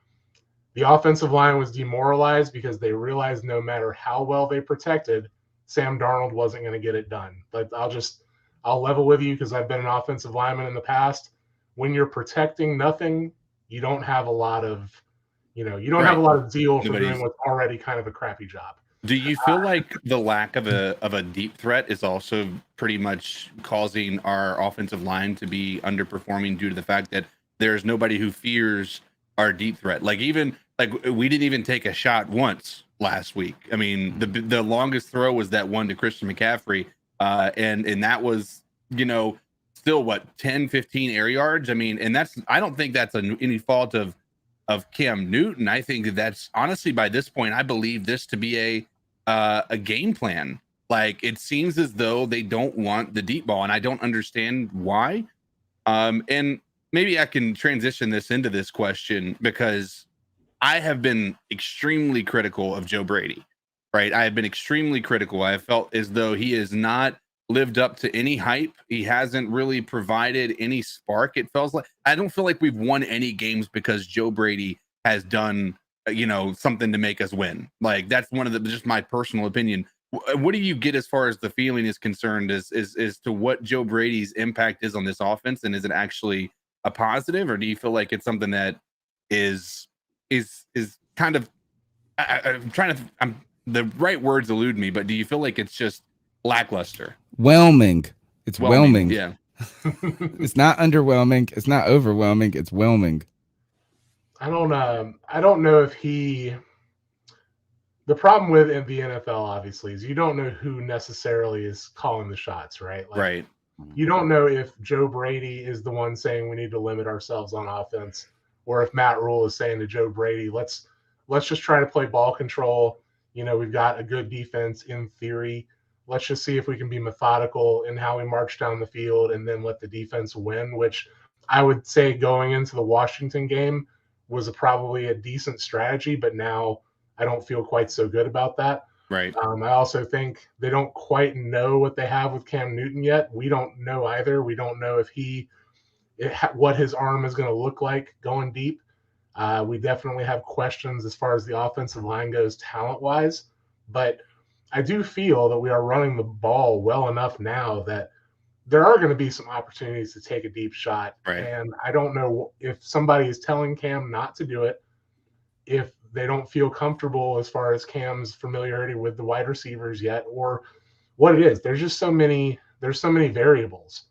The offensive line was demoralized because they realized no matter how well they protected, Sam Darnold wasn't going to get it done. But I'll level with you because I've been an offensive lineman in the past. When you're protecting nothing, you don't have a lot of, have a lot of zeal for doing what's already kind of a crappy job. Do you feel like the lack of a deep threat is also pretty much causing our offensive line to be underperforming due to the fact that there's nobody who fears our deep threat? Like even like we didn't even take a shot once last week. I mean, the longest throw was that one to Christian McCaffrey, and that was, you know, still what, 10, 15 air yards. I mean, and I don't think that's any fault of Cam Newton. I think that's honestly, by this point, I believe this to be a game plan. Like, it seems as though they don't want the deep ball, and I don't understand why. And maybe I can transition this into this question, because I have been extremely critical of Joe Brady, right? I have been extremely critical. I have felt as though he has not lived up to any hype. He hasn't really provided any spark. It feels like, I don't feel like we've won any games because Joe Brady has done, you know, something to make us win. Like, that's one of the, just my personal opinion. What do you get as far as the feeling is concerned as to what Joe Brady's impact is on this offense? And is it actually a positive, or do you feel like it's something that is kind of, I'm trying to, the right words elude me, but do you feel like it's just lackluster? Whelming. It's whelming. Yeah. It's not underwhelming. It's not overwhelming. It's whelming. I don't know if the problem with the NFL, obviously, is you don't know who necessarily is calling the shots, right? Like, right. You don't know if Joe Brady is the one saying we need to limit ourselves on offense, or if Matt Rhule is saying to Joe Brady, let's just try to play ball control. You know, we've got a good defense in theory. Let's just see if we can be methodical in how we march down the field and then let the defense win, which I would say going into the Washington game was probably a decent strategy, but now I don't feel quite so good about that. Right. I also think they don't quite know what they have with Cam Newton yet. We don't know either. We don't know what his arm is going to look like going deep. We definitely have questions as far as the offensive line goes talent-wise, but I do feel that we are running the ball well enough now that there are going to be some opportunities to take a deep shot. Right. And I don't know if somebody is telling Cam not to do it, if they don't feel comfortable as far as Cam's familiarity with the wide receivers yet, or what it is. There's so many variables.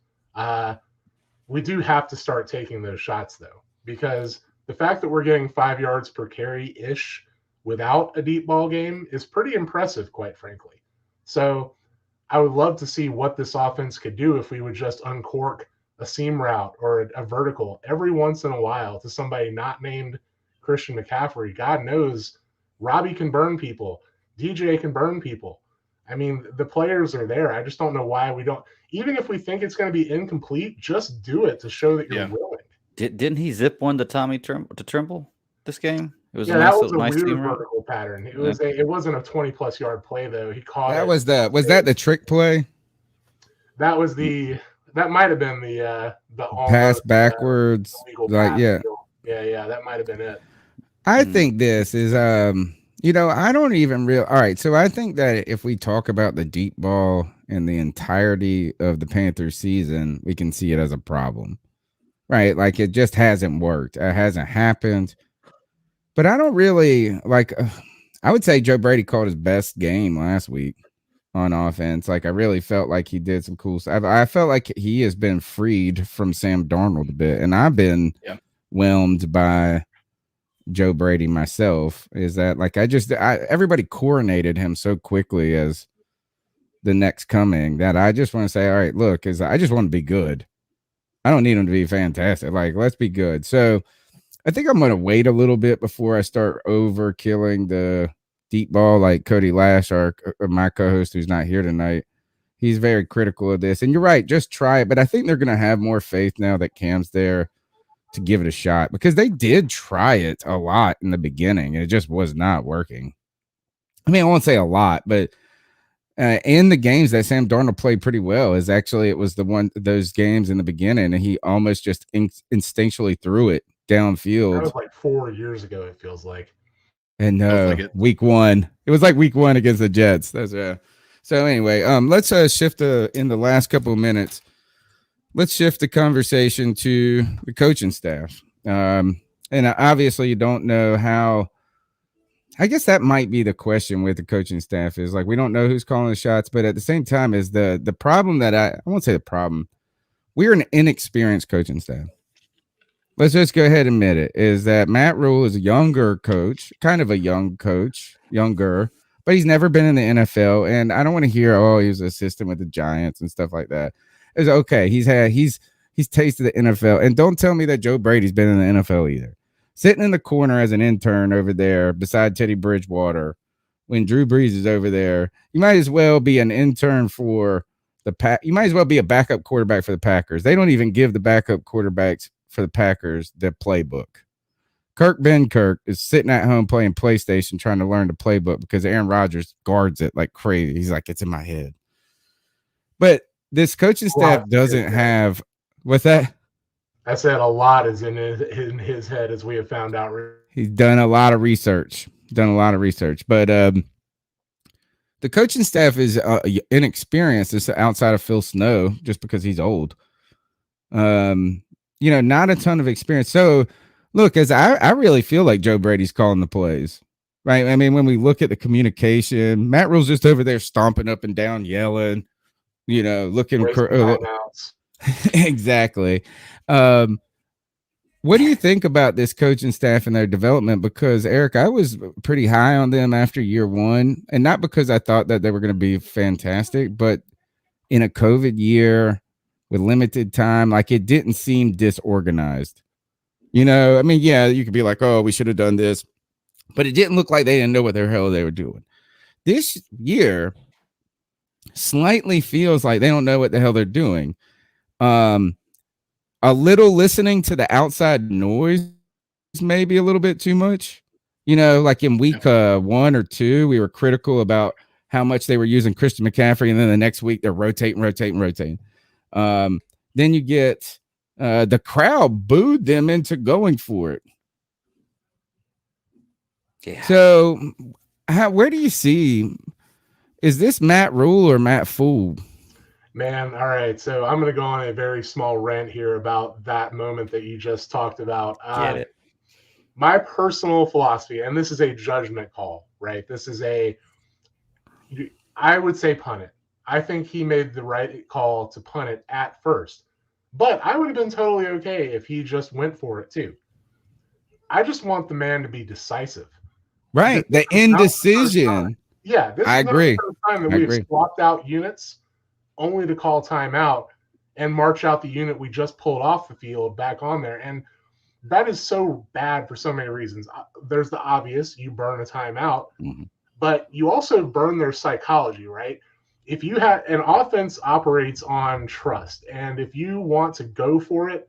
We do have to start taking those shots, though, because the fact that we're getting 5 yards per carry-ish without a deep ball game is pretty impressive, quite frankly. So I would love to see what this offense could do if we would just uncork a seam route or a vertical every once in a while to somebody not named Christian McCaffrey. God knows Robbie can burn people. DJ can burn people. I mean, the players are there. I just don't know why we don't. Even if we think it's going to be incomplete, just do it to show that you're willing. Didn't he zip one to Tommy Trimble this game? It was that was a weird vertical pattern. It wasn't a 20+ yard play though. He caught that. Was that the trick play? That might have been the pass backwards. Like yeah, that might have been it. I think this is I don't even all right. So I think that if we talk about the deep ball in the entirety of the Panthers season, we can see it as a problem, right? Like, it just hasn't worked. It hasn't happened. But I don't really I would say Joe Brady called his best game last week on offense. Like, I really felt like he did some cool stuff. I felt like he has been freed from Sam Darnold a bit, and I've been whelmed by Joe Brady myself. Is that like everybody coronated him so quickly as the next coming that I just want to say, all right, look, I just want to be good. I don't need him to be fantastic. Like, let's be good. So I think I'm going to wait a little bit before I start overkilling the deep ball. Like Cody Lash, my co-host who's not here tonight, he's very critical of this. And you're right, just try it. But I think they're going to have more faith now that Cam's there to give it a shot, because they did try it a lot in the beginning. It just was not working. I mean, I won't say a lot, but in the games that Sam Darnold played pretty well, it was those games in the beginning, and he almost just instinctually threw it downfield. That was like 4 years ago, it feels like. And week one. It was like week one against the Jets. So anyway, let's shift in the last couple of minutes. Let's shift the conversation to the coaching staff. And obviously you don't know how I guess that might be the question with the coaching staff is like, we don't know who's calling the shots, but at the same time is the problem that I won't say the problem. We're an inexperienced coaching staff. Let's just go ahead and admit it, is that Matt Rhule is a younger coach, kind of a young coach, younger, but he's never been in the NFL. And I don't want to hear, oh, he was an assistant with the Giants and stuff like that. It's okay. He's tasted the NFL. And don't tell me that Joe Brady's been in the NFL either. Sitting in the corner as an intern over there beside Teddy Bridgewater when Drew Brees is over there, you might as well be an intern for the Pack. You might as well be a backup quarterback for the Packers. They don't even give the backup quarterbacks for the Packers the playbook. Kirk is sitting at home playing PlayStation trying to learn the playbook because Aaron Rodgers guards it like crazy. He's like, it's in my head. But this coaching staff doesn't have with that. I said a lot is in his head, as we have found out. He's done a lot of research. But the coaching staff is inexperienced. It's outside of Phil Snow just because he's old. Not a ton of experience. So, look, as I really feel like Joe Brady's calling the plays, right? I mean, when we look at the communication, Matt Rhule's just over there stomping up and down, yelling, looking. Exactly. What do you think about this coaching staff and their development? Because, Eric, I was pretty high on them after year one, and not because I thought that they were going to be fantastic, but in a COVID year with limited time, like it didn't seem disorganized. I mean, yeah, you could be like, oh, we should have done this, but it didn't look like they didn't know what the hell they were doing. This year slightly feels like they don't know what the hell they're doing. A little listening to the outside noise, maybe a little bit too much. Like in week 1 or 2, we were critical about how much they were using Christian McCaffrey, and then the next week they're rotating. Then you get the crowd booed them into going for it. Yeah. So, where do you see? Is this Matt Rhule or Matt Fool? Man, all right. So I'm going to go on a very small rant here about that moment that you just talked about. Get it. My personal philosophy, and this is a judgment call, right? I would say punt it. I think he made the right call to punt it at first. But I would have been totally okay if he just went for it too. I just want the man to be decisive. Right. The indecision. Yeah. This I is agree. Not the first time that we've swapped out units only to call timeout and march out the unit we just pulled off the field back on there. And that is so bad for so many reasons. There's the obvious, you burn a timeout, but you also burn their psychology, right? If you have an offense operates on trust, and if you want to go for it,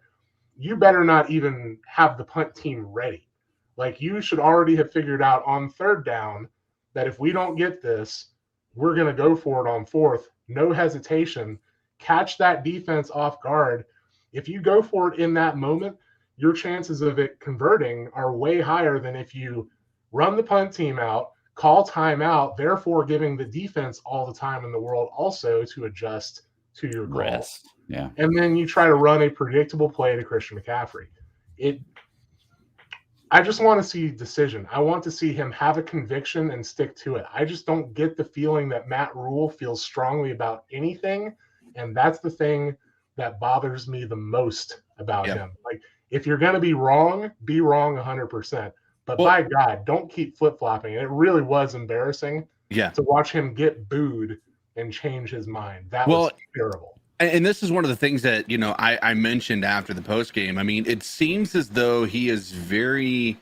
you better not even have the punt team ready. Like, you should already have figured out on third down that if we don't get this, we're going to go for it on fourth. No hesitation. Catch that defense off guard. If you go for it in that moment, your chances of it converting are way higher than if you run the punt team out, call timeout, therefore giving the defense all the time in the world also to adjust to your call. Rest. Yeah. And then you try to run a predictable play to Christian McCaffrey. I just want to see decision. I want to see him have a conviction and stick to it. I just don't get the feeling that Matt Rhule feels strongly about anything, and that's the thing that bothers me the most about him. Like, if you're going to be wrong 100%. But by God, don't keep flip-flopping. It really was embarrassing to watch him get booed and change his mind. That was terrible. And this is one of the things that, I mentioned after the post game. I mean, it seems as though he is very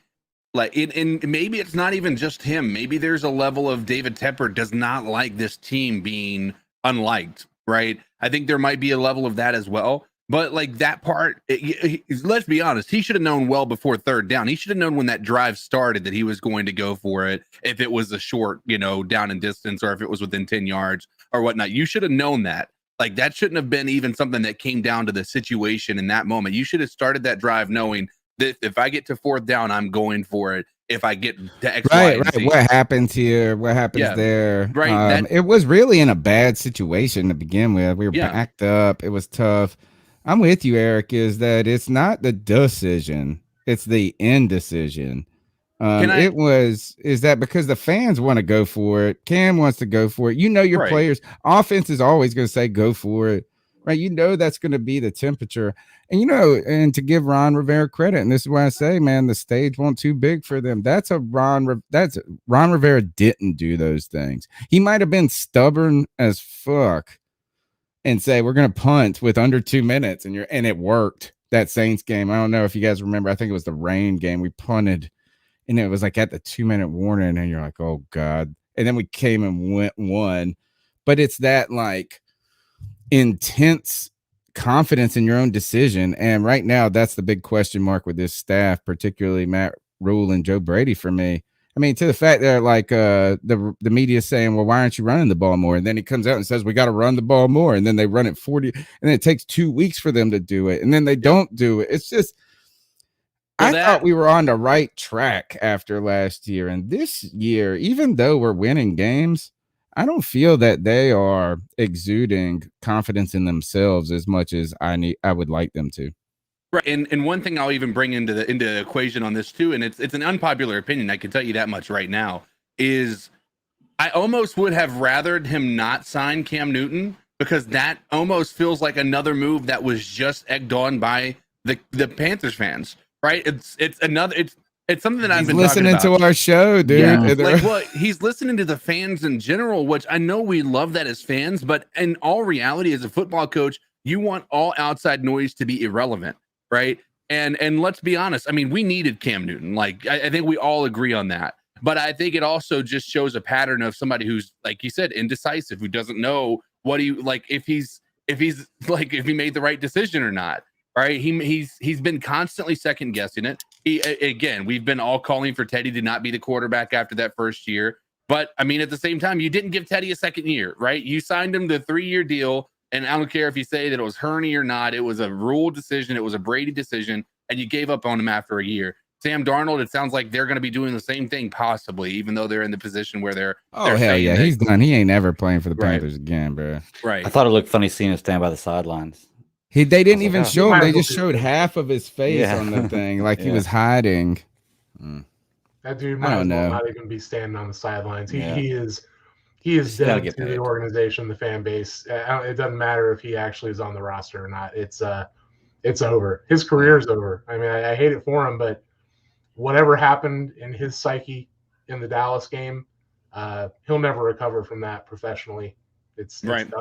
and maybe it's not even just him. Maybe there's a level of David Tepper does not like this team being unliked, right? I think there might be a level of that as well. But like that part, let's be honest, he should have known well before third down. He should have known when that drive started that he was going to go for it. If it was a short, down in distance, or if it was within 10 yards or whatnot, you should have known that. Like, that shouldn't have been even something that came down to the situation in that moment. You should have started that drive knowing that if I get to fourth down, I'm going for it. If I get to X, right. What happens here? What happens there? Right. It was really in a bad situation to begin with. We were backed up. It was tough. I'm with you, Eric, is that it's not the decision. It's the indecision. Is that because the fans want to go for it? Cam wants to go for it. You know, your Right. players, offense is always going to say go for it, right? You know, that's going to be the temperature. And, you know, and to give Ron Rivera credit, and this is why I say, man, the stage wasn't too big for them. Ron Rivera didn't do those things. He might have been stubborn as fuck and say, we're going to punt with under 2 minutes. And it worked. That Saints game. I don't know if you guys remember. I think it was the rain game. We punted. And it was like at the 2-minute warning, and you're like, oh, God. And then we came and won. But it's that like intense confidence in your own decision. And right now, that's the big question mark with this staff, particularly Matt Rhule and Joe Brady for me. I mean, to the fact that like the media is saying, well, why aren't you running the ball more? And then he comes out and says, we got to run the ball more. And then they run it 40. And then it takes 2 weeks for them to do it. And then they don't do it. It's just. I thought we were on the right track after last year. And this year, even though we're winning games, I don't feel that they are exuding confidence in themselves as much as I would like them to. Right. And one thing I'll even bring into the equation on this too, and it's an unpopular opinion, I can tell you that much right now, is I almost would have rathered him not sign Cam Newton, because that almost feels like another move that was just egged on by the Panthers fans. Right, it's something that I've been listening to our show, dude. Yeah. He's listening to the fans in general, which I know we love that as fans, but in all reality, as a football coach, you want all outside noise to be irrelevant, right? And let's be honest, I mean, we needed Cam Newton. Like I think we all agree on that, but I think it also just shows a pattern of somebody who's, like you said, indecisive, who doesn't know what he like if he made the right decision or not. Right, he's been constantly second guessing it. We've been all calling for Teddy to not be the quarterback after that first year. But I mean, at the same time, you didn't give Teddy a second year, right? You signed him to a 3-year deal, and I don't care if you say that it was Hurney or not. It was a Rhule decision. It was a Brady decision, and you gave up on him after a year. Sam Darnold, it sounds like they're going to be doing the same thing, possibly, even though they're in the position where they're. Oh hell yeah, he's done. He ain't ever playing for the Panthers again, bro. Right. I thought it looked funny seeing him stand by the sidelines. They didn't even show him. They just showed half of his face on the thing, like he was hiding. That dude might as well not even be standing on the sidelines. He is dead to the organization, the fan base. It doesn't matter if he actually is on the roster or not. It's over. His career's over. I mean, I hate it for him, but whatever happened in his psyche in the Dallas game, he'll never recover from that professionally. It's done.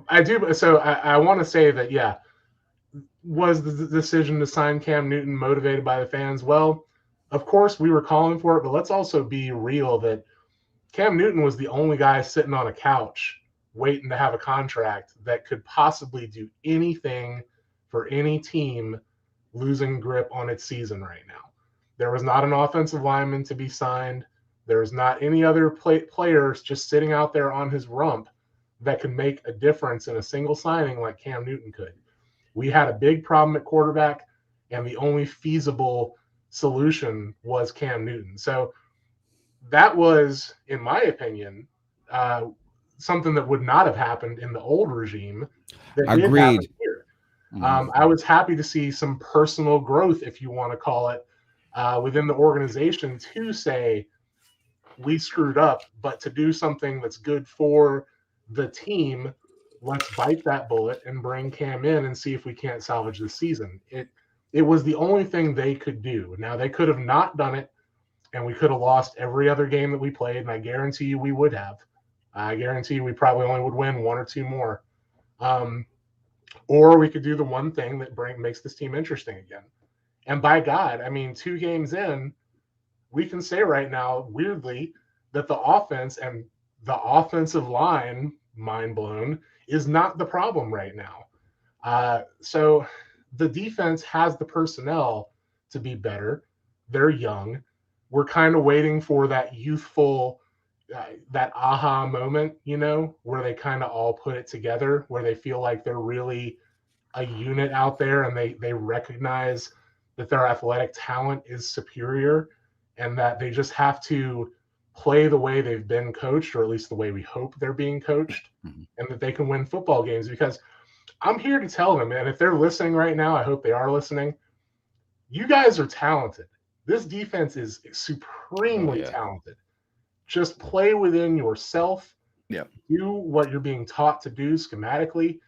I do. So I want to say that, yeah, was the decision to sign Cam Newton motivated by the fans? Well, of course we were calling for it, but let's also be real that Cam Newton was the only guy sitting on a couch waiting to have a contract that could possibly do anything for any team losing grip on its season right now. There was not an offensive lineman to be signed. There was not any other players just sitting out there on his rump that could make a difference in a single signing like Cam Newton could. We had a big problem at quarterback, and the only feasible solution was Cam Newton. So that was, in my opinion, something that would not have happened in the old regime. That did happen here. I was happy to see some personal growth, if you want to call it, within the organization to say, we screwed up, but to do something that's good for the team, let's bite that bullet and bring Cam in and see if we can't salvage the season. It was the only thing they could do. Now, they could have not done it, and we could have lost every other game that we played, and I guarantee you we would have. I guarantee you we probably only would win 1 or 2 more. Or we could do the one thing that makes this team interesting again. And by God, I mean, 2 games in, we can say right now, weirdly, that the offense and the offensive line, mind blown, is not the problem right now. So the defense has the personnel to be better. They're young. We're kind of waiting for that youthful, that aha moment, you know, where they kind of all put it together, where they feel like they're really a unit out there, and they recognize that their athletic talent is superior, and that they just have to play the way they've been coached, or at least the way we hope they're being coached, and that they can win football games. Because I'm here to tell them, and if they're listening right now, I hope they are listening, you guys are talented. This defense is supremely talented. Just play within yourself. Yeah. Do what you're being taught to do schematically.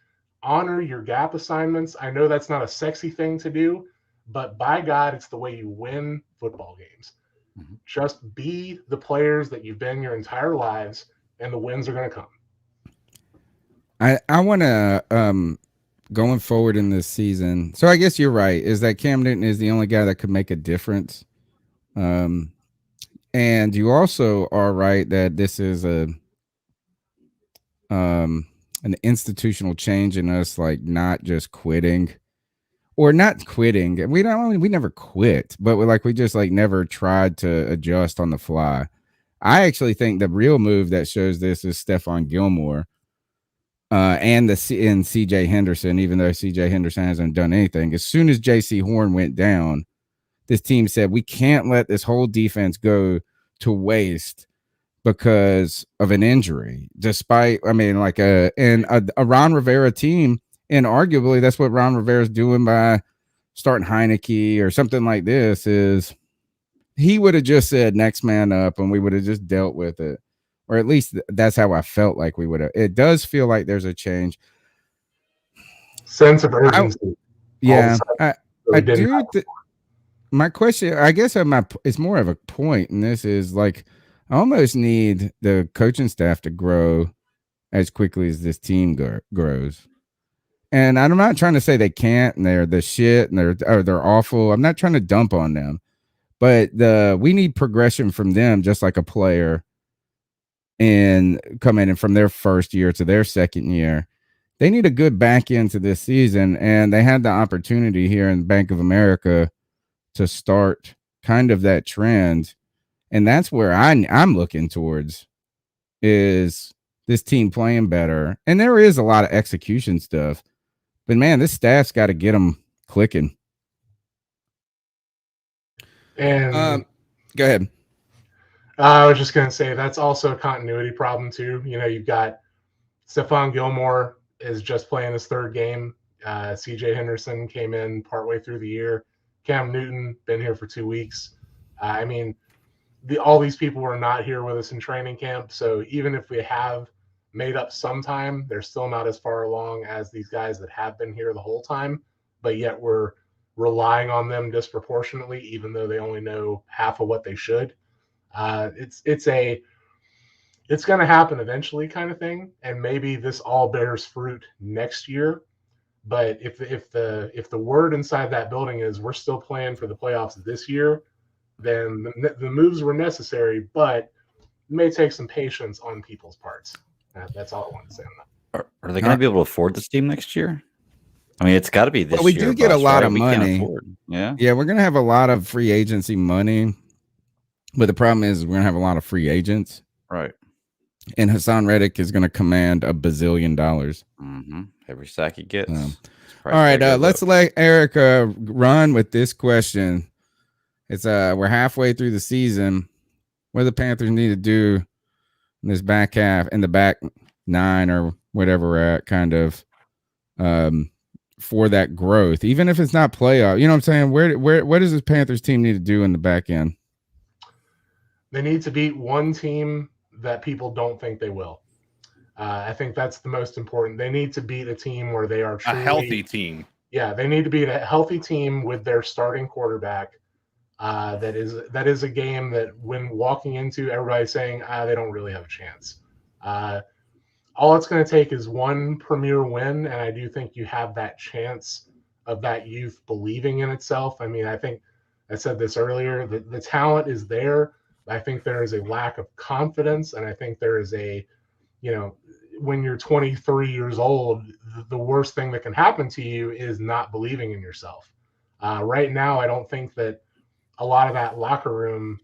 Honor your gap assignments. I know that's not a sexy thing to do, but by God, it's the way you win football games. Mm-hmm. Just be the players that you've been your entire lives, and the wins are going to come. I want to going forward in this season. So I guess you're right. Is that Cam Newton is the only guy that could make a difference. And you also are right that this is an institutional change in us, like not just quitting or not quitting. We never quit, but we just like never tried to adjust on the fly. I actually think the real move that shows this is Stephon Gilmore. And CJ Henderson, even though CJ Henderson hasn't done anything. As soon as JC Horn went down, this team said, we can't let this whole defense go to waste because of an injury. Despite, I mean, like a Ron Rivera team, and arguably that's what Ron Rivera's doing by starting Heineke or something like this, is he would have just said next man up and we would have just dealt with it. Or at least that's how I felt like we would have. It does feel like there's a change. Sense of urgency. I do. My question, I guess, it's more of a point, and this is like, I almost need the coaching staff to grow as quickly as this team grows. And I'm not trying to say they can't, and they're the shit, and they're awful. I'm not trying to dump on them, but we need progression from them, just like a player. And coming in from their first year to their second year, they need a good back end to this season. And they had the opportunity here in Bank of America to start kind of that trend. And that's where I'm looking towards, is this team playing better. And there is a lot of execution stuff, but man, this staff's got to get them clicking. And go ahead. I was just going to say that's also a continuity problem too. You know, you've got Stephon Gilmore is just playing his third game. CJ Henderson came in partway through the year. Cam Newton been here for 2 weeks. I mean, all these people were not here with us in training camp. So even if we have made up some time, they're still not as far along as these guys that have been here the whole time. But yet we're relying on them disproportionately, even though they only know half of what they should. It's going to happen eventually, kind of thing, and maybe this all bears fruit next year. But if the word inside that building is we're still playing for the playoffs this year, then the moves were necessary, but it may take some patience on people's parts. That's all I want to say on that. Are they going to be able to afford this team next year? I mean, it's got to be this year. We do get a lot of money. Yeah, we're going to have a lot of free agency money. But the problem is we're going to have a lot of free agents. Right. And Hassan Reddick is going to command $1 bazillion. Mm-hmm. Every sack he gets. All right. Let's let Eric run with this question. It's we're halfway through the season. What do the Panthers need to do in this back half, in the back 9 or whatever we're at, kind of for that growth, even if it's not playoff? You know what I'm saying? What does this Panthers team need to do in the back end? They need to beat one team that people don't think they will. I think that's the most important. They need to beat a team where they are truly a healthy team. Yeah, they need to beat a healthy team with their starting quarterback. That is a game that when walking into, everybody's saying they don't really have a chance. All it's going to take is one premier win, and I do think you have that chance of that youth believing in itself. I mean, I think I said this earlier, the talent is there. I think there is a lack of confidence, and I think there is when you're 23 years old, the worst thing that can happen to you is not believing in yourself. Right now, I don't think that a lot of that locker room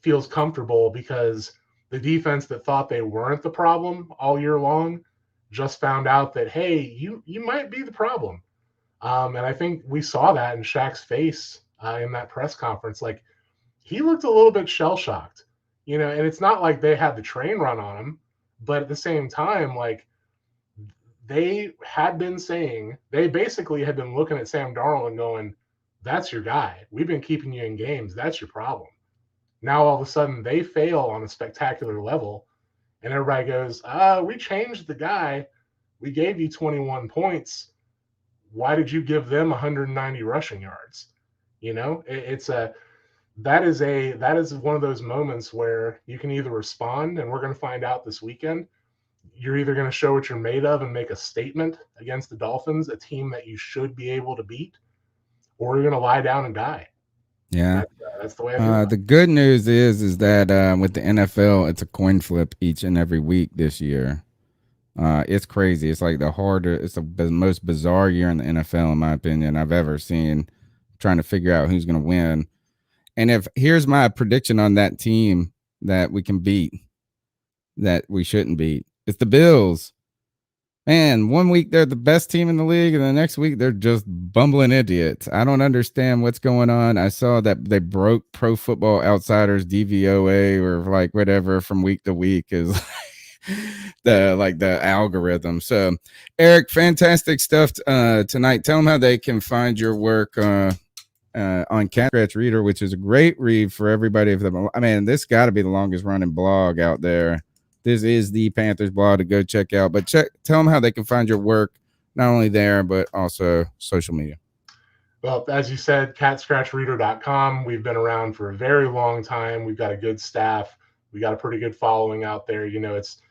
feels comfortable because the defense that thought they weren't the problem all year long just found out that, hey, you might be the problem. And I think we saw that in Shaq's face in that press conference. Like, he looked a little bit shell-shocked, and it's not like they had the train run on him, but at the same time, like, they basically had been looking at Sam Darnold and going, That's your guy. We've been keeping you in games. That's your problem. Now all of a sudden they fail on a spectacular level, and everybody goes, we changed the guy. We gave you 21 points. Why did you give them 190 rushing yards? You know, that is one of those moments where you can either respond, and we're going to find out this weekend. You're either going to show what you're made of and make a statement against the Dolphins, a team that you should be able to beat, or you're going to lie down and die. Yeah. That's the way I feel. The good news is that with the NFL, it's a coin flip each and every week this year. It's crazy. It's like it's the most bizarre year in the NFL, in my opinion, I've ever seen, trying to figure out who's going to win. And here's my prediction on that team that we can beat, that we shouldn't beat. It's the Bills. Man, 1 week they're the best team in the league, and the next week they're just bumbling idiots. I don't understand what's going on. I saw that they broke Pro Football Outsiders DVOA or like whatever from week to week is the algorithm. So, Eric, fantastic stuff tonight. Tell them how they can find your work on Cat Scratch Reader, which is a great read for everybody. I mean, this got to be the longest running blog out there. This is the Panthers blog to go check out. But tell them how they can find your work, not only there, but also social media. Well, as you said, catscratchreader.com. We've been around for a very long time. We've got a good staff. We got a pretty good following out there. You know, it's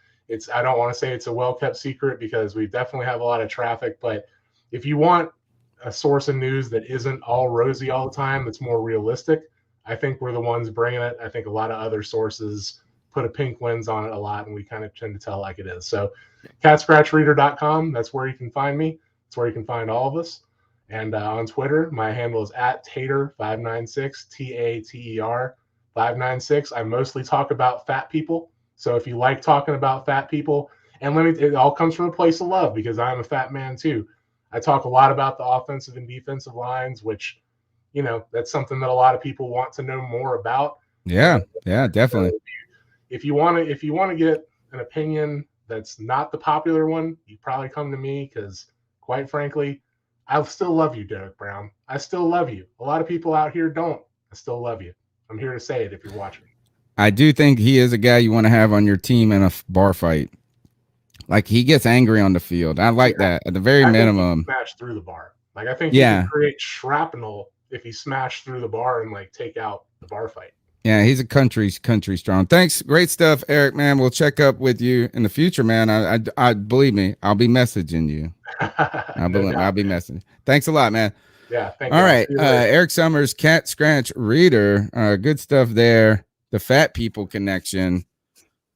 I don't want to say it's a well-kept secret because we definitely have a lot of traffic. But if you want a source of news that isn't all rosy all the time, that's more realistic, I think we're the ones bringing it. I think a lot of other sources put a pink lens on it a lot, and we kind of tend to tell like it is. So catscratchreader.com, that's where you can find me. That's where you can find all of us. And on Twitter, my handle is @Tater596, TATER 596. I mostly talk about fat people. So if you like talking about fat people, and it all comes from a place of love because I'm a fat man too. I talk a lot about the offensive and defensive lines, which, you know, that's something that a lot of people want to know more about. Yeah, definitely. So if you want to get an opinion that's not the popular one, you probably come to me because, quite frankly, I still love you, Derrick Brown. I still love you. A lot of people out here don't. I still love you. I'm here to say it if you're watching. I do think he is a guy you want to have on your team in a bar fight. Like, he gets angry on the field. I like that at the very minimum. Smash through the bar. Like, I think he can create shrapnel if he smashed through the bar and like take out the bar fight. Yeah, he's a country strong. Thanks, great stuff, Eric. Man, we'll check up with you in the future, man. I believe me, I'll be messaging you. I'll be messaging. Thanks a lot, man. Yeah. Thank you. All right, Eric Summers, Cat Scratch Reader. Good stuff there. The fat people connection.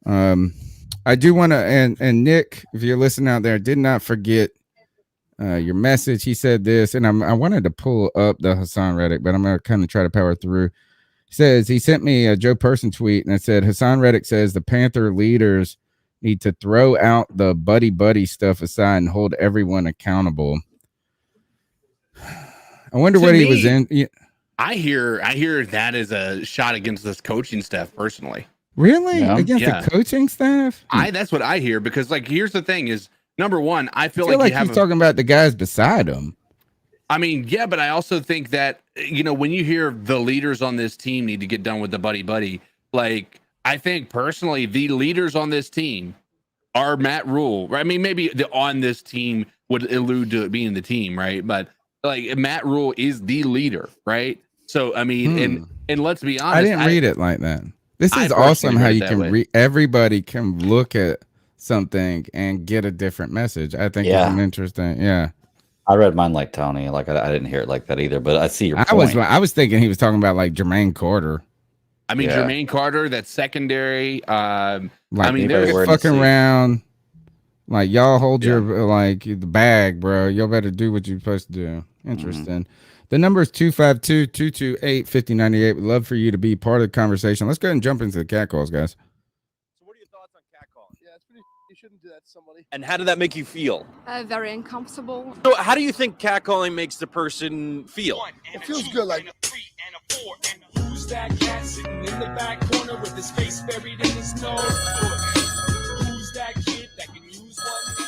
I do want to, and Nick, if you're listening out there, did not forget your message. He said this, and I wanted to pull up the Hassan Reddick, but I'm going to kind of try to power through. He says he sent me a Joe Person tweet, and it said Hassan Reddick says the Panther leaders need to throw out the buddy stuff aside and hold everyone accountable. I wonder what he was in. Yeah. I hear that as a shot against this coaching staff personally. Really? Yeah. Against the coaching staff? That's what I hear, because like here's the thing is, number one, I feel like he's talking about the guys beside him. I mean, yeah, but I also think that, you know, when you hear the leaders on this team need to get done with the buddy, like I think personally the leaders on this team are Matt Rhule. Right? I mean, maybe the on this team would allude to it being the team, right? But like Matt Rhule is the leader, right? So I mean, and let's be honest, I didn't read it like that. This is awesome how you can read. Everybody can look at something and get a different message. I think it's interesting. Yeah. I read mine like Tony. Like I didn't hear it like that either, but I see your point. I was thinking he was talking about like Jermaine Carter. I mean, Jermaine Carter, that's secondary. I mean, they're fucking around. Like, y'all hold your the bag, bro. Y'all better do what you're supposed to do. Interesting. The number is 252-228-5098. We'd love for you to be part of the conversation. Let's go ahead and jump into the cat calls, guys. So what are your thoughts on cat calling? Yeah, it's pretty. You shouldn't do that to somebody. And how did that make you feel? Very uncomfortable. So how do you think catcalling makes the person feel? It feels good, like. Who's that cat sitting in the back corner with his face buried in his nose? Who's that kid that can use one?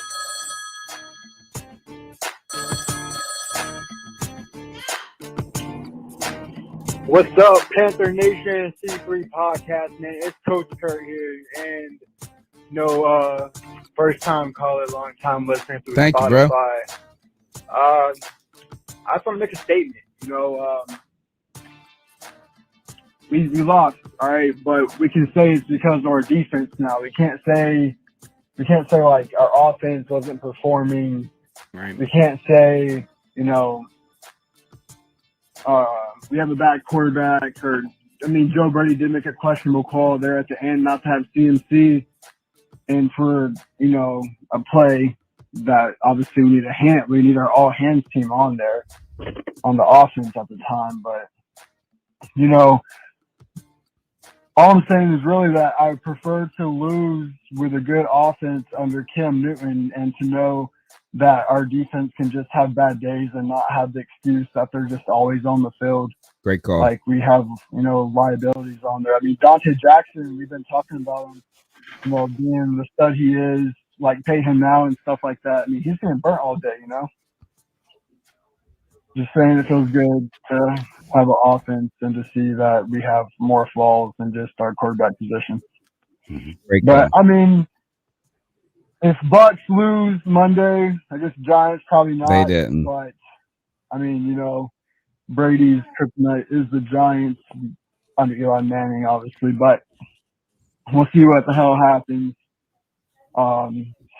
What's up, Panther Nation C3 podcast, man? It's Coach Kurt here, and first time caller, long time listener through Thank Spotify. You, bro. I just want to make a statement. We lost, all right, but we can say it's because of our defense now. We can't say like our offense wasn't performing. Right. We can't say we have a bad quarterback, Joe Brady did make a questionable call there at the end not to have CMC, and for a play that obviously we need our all hands team on there on the offense at the time. But all I'm saying is really that I prefer to lose with a good offense under Cam Newton and to know that our defense can just have bad days and not have the excuse that they're just always on the field. Great call. Like we have, liabilities on there. I mean, Dante Jackson, we've been talking about him, being the stud he is, like pay him now and stuff like that. I mean, he's getting burnt all day, Just saying it feels good to have an offense and to see that we have more flaws than just our quarterback position. Great but, call. I mean, if Bucks lose Monday, I guess Giants probably not. They didn't. But, I mean, Brady's kryptonite is the Giants under Eli Manning, obviously. But we'll see what the hell happens.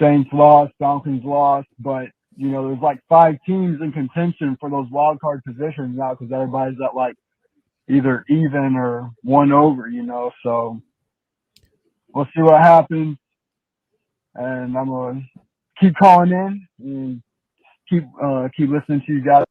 Saints lost, Falcons lost, but there's like 5 teams in contention for those wild card positions now because everybody's at like either even or one over, So we'll see what happens, and I'm gonna keep calling in and keep listening to you guys.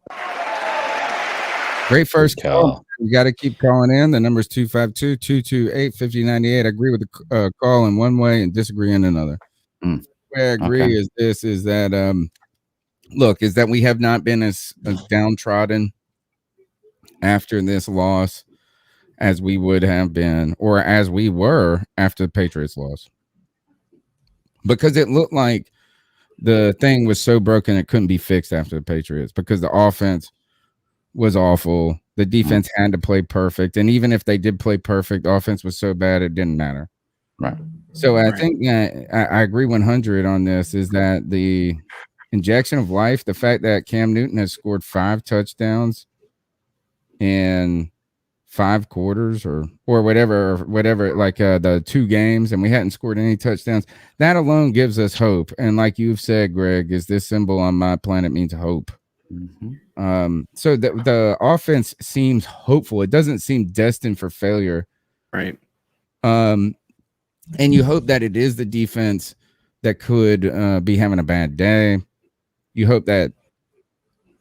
Great first call. You got to keep calling in. The number is 252-228-5098. I agree with the call in one way and disagree in another. The way I agree is that is that we have not been as downtrodden after this loss as we would have been, or as we were after the Patriots loss, because it looked like the thing was so broken it couldn't be fixed after the Patriots because the offense was awful. The defense had to play perfect. And even if they did play perfect, offense was so bad it didn't matter. Right. So I think I agree 100 on this, is that the injection of life, the fact that Cam Newton has scored 5 touchdowns in 5 quarters or whatever, like the 2 games, and we hadn't scored any touchdowns, that alone gives us hope. And like you've said, Greg, is this symbol on my planet means hope. So the offense seems hopeful. It doesn't seem destined for failure. Right. And you hope that it is the defense that could be having a bad day. You hope that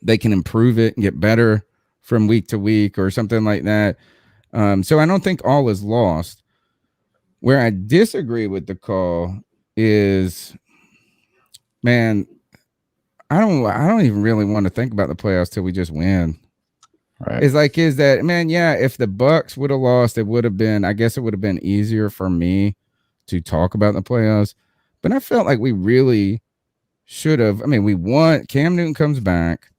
they can improve it and get better from week to week or something like that. So I don't think all is lost. Where I disagree with the call is, man, I don't even really want to think about the playoffs till we just win. Right. Is that, man, yeah, if the Bucks would have lost, it would have been easier for me to talk about the playoffs. But I felt like we really should have. I mean, we won. Cam Newton comes back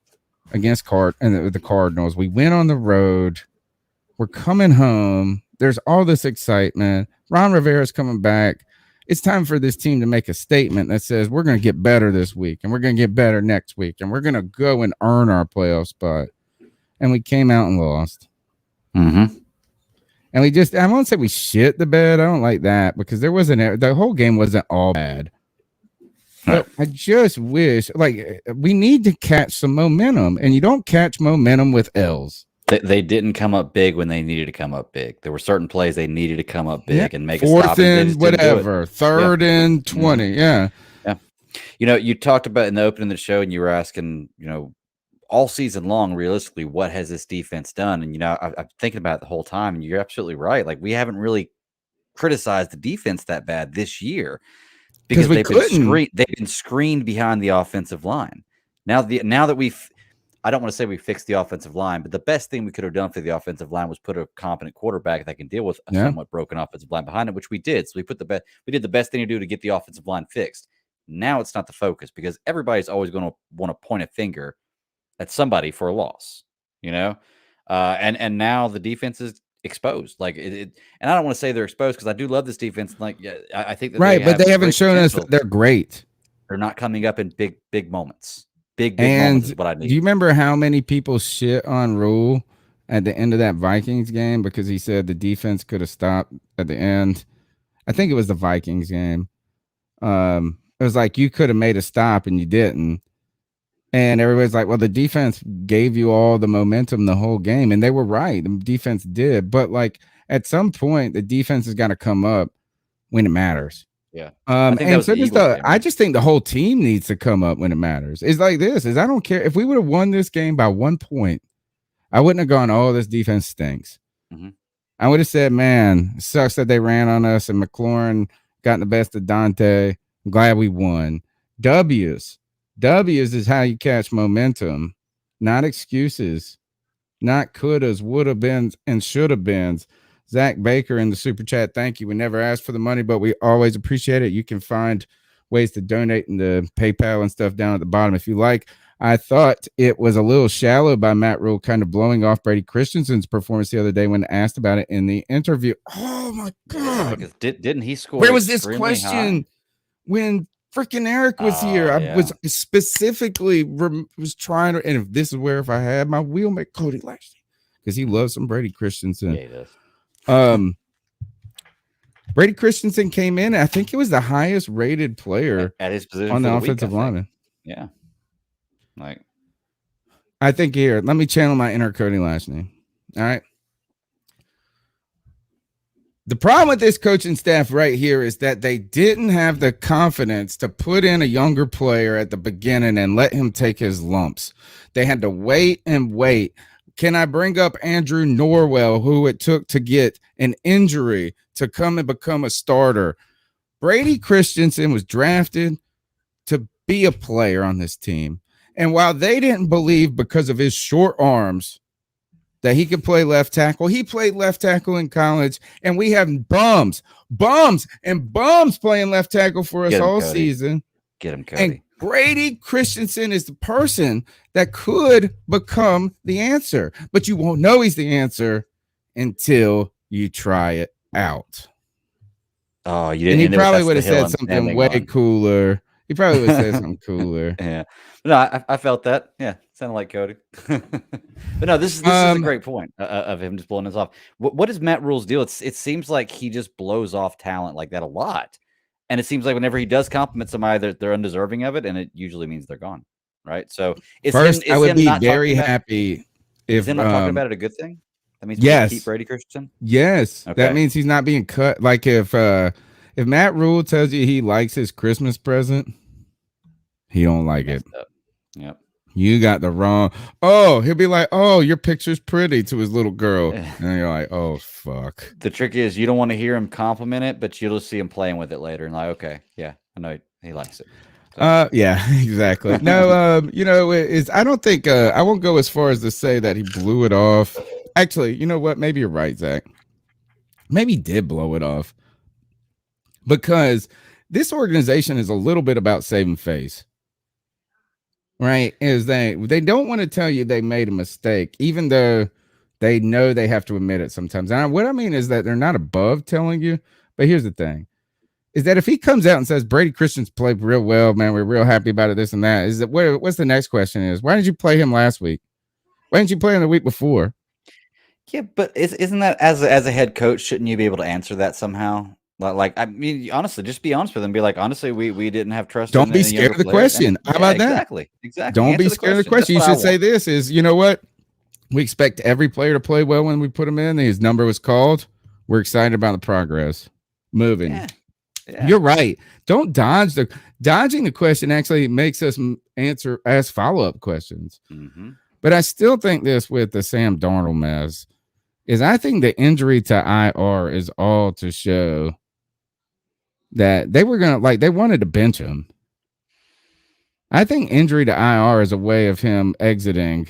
against the Cardinals. We went on the road. We're coming home. There's all this excitement. Ron Rivera's coming back. It's time for this team to make a statement that says we're going to get better this week and we're going to get better next week and we're going to go and earn our playoff spot. And we came out and lost. Mm-hmm. And I won't say we shit the bed. I don't like that because the whole game wasn't all bad. But I just wish, we need to catch some momentum, and you don't catch momentum with L's. They didn't come up big when they needed to come up big. There were certain plays they needed to come up big and make a stop. 4th and whatever, 3rd and 20. Yeah. You talked about in the opening of the show, and you were asking, all season long, realistically, what has this defense done? And, I'm thinking about it the whole time, and you're absolutely right. Like, we haven't really criticized the defense that bad this year because they've been screened behind the offensive line. Now that I don't want to say we fixed the offensive line, but the best thing we could have done for the offensive line was put a competent quarterback that can deal with a somewhat broken offensive line behind it, which we did. So we did the best thing to do to get the offensive line fixed. Now it's not the focus because everybody's always going to want to point a finger at somebody for a loss, And now the defense is exposed. Like and I don't want to say they're exposed because I do love this defense. Like, yeah, I think that but they haven't shown us that they're great. They're not coming up in big moments. Big and moments is what I need. Do you remember how many people shit on Rhule at the end of that Vikings game because he said the defense could have stopped at the end? I think it was the Vikings game. It was like you could have made a stop and you didn't. And everybody's like, well, the defense gave you all the momentum the whole game. And they were right. The defense did. But like at some point, the defense has got to come up when it matters. Yeah. And so I just think the whole team needs to come up when it matters. It's like this is I don't care if we would have won this game by 1 point. I wouldn't have gone, oh, this defense stinks. Mm-hmm. I would have said, man, it sucks that they ran on us and McLaurin got the best of Dante. I'm glad we won. W's is how you catch momentum, not excuses, not couldas, would have beens, and should have beens. Zach Baker in the super chat. Thank you. We never asked for the money, but we always appreciate it. You can find ways to donate in the PayPal and stuff down at the bottom if you like. I thought it was a little shallow by Matt Rhule kind of blowing off Brady Christensen's performance the other day when asked about it in the interview. Oh my God. Didn't he score? Where was this question when freaking Eric was here? I was specifically was trying to, and if this is where if I had my wheel, make Cody Lashley because he loves some Brady Christensen. Yeah, he does. Brady Christensen came in. I think he was the highest rated player at his position on the offensive line. Yeah. Like, I think here, let me channel my inner Cody Lashley. All right. The problem with this coaching staff right here is that they didn't have the confidence to put in a younger player at the beginning and let him take his lumps. They had to wait and wait. Can I bring up Andrew Norwell, who it took to get an injury to come and become a starter? Brady Christensen was drafted to be a player on this team. And while they didn't believe because of his short arms that he could play left tackle, he played left tackle in college. And we have bums playing left tackle for us all season. Get him, Cody. And Brady Christensen is the person that could become the answer, but you won't know he's the answer until you try it out. Oh, you didn't. And he probably would have said something way cooler. He probably would have said something cooler. Yeah. No, I felt that. Yeah. Sounded like Cody. But no, this is a great point of him just blowing us off. What is Matt Rhule's deal? It seems like he just blows off talent like that a lot. And it seems like whenever he does compliment somebody, they're undeserving of it, and it usually means they're gone, right? So I would be very happy if him not talking about it a good thing. That means yes, keep Brady Christensen. Yes, okay. That means he's not being cut. Like if Matt Rhule tells you he likes his Christmas present, he don't like it. Yep. You got the wrong. Oh, he'll be like, "Oh, your picture's pretty" to his little girl, and you're like, "Oh, fuck." The trick is you don't want to hear him compliment it, but you'll just see him playing with it later, and like, okay, yeah, I know he likes it. So. Yeah, exactly. No, I don't think I won't go as far as to say that he blew it off. Actually, you know what? Maybe you're right, Zach. Maybe he did blow it off because this organization is a little bit about saving face. Right, is they don't want to tell you they made a mistake, even though they know they have to admit it sometimes. And what I mean is that they're not above telling you. But here's the thing: is that if he comes out and says Brady Christensen played real well, man, we're real happy about it, this and that. Is that what's the next question? Is why didn't you play him last week? Why didn't you play him the week before? Yeah, but isn't that as a head coach? Shouldn't you be able to answer that somehow? Like, I mean, honestly, just be honest with them. Be like, honestly, we didn't have trust. Don't be scared of the question. How about that? Exactly. Don't be scared of the question. You should say this is, you know what? We expect every player to play well when we put him in. His number was called. We're excited about the progress. Moving. Yeah. You're right. Don't dodging the question actually makes us ask follow-up questions. Mm-hmm. But I still think this with the Sam Darnold mess is I think the injury to IR is all to show that they were they wanted to bench him. I think injury to IR is a way of him exiting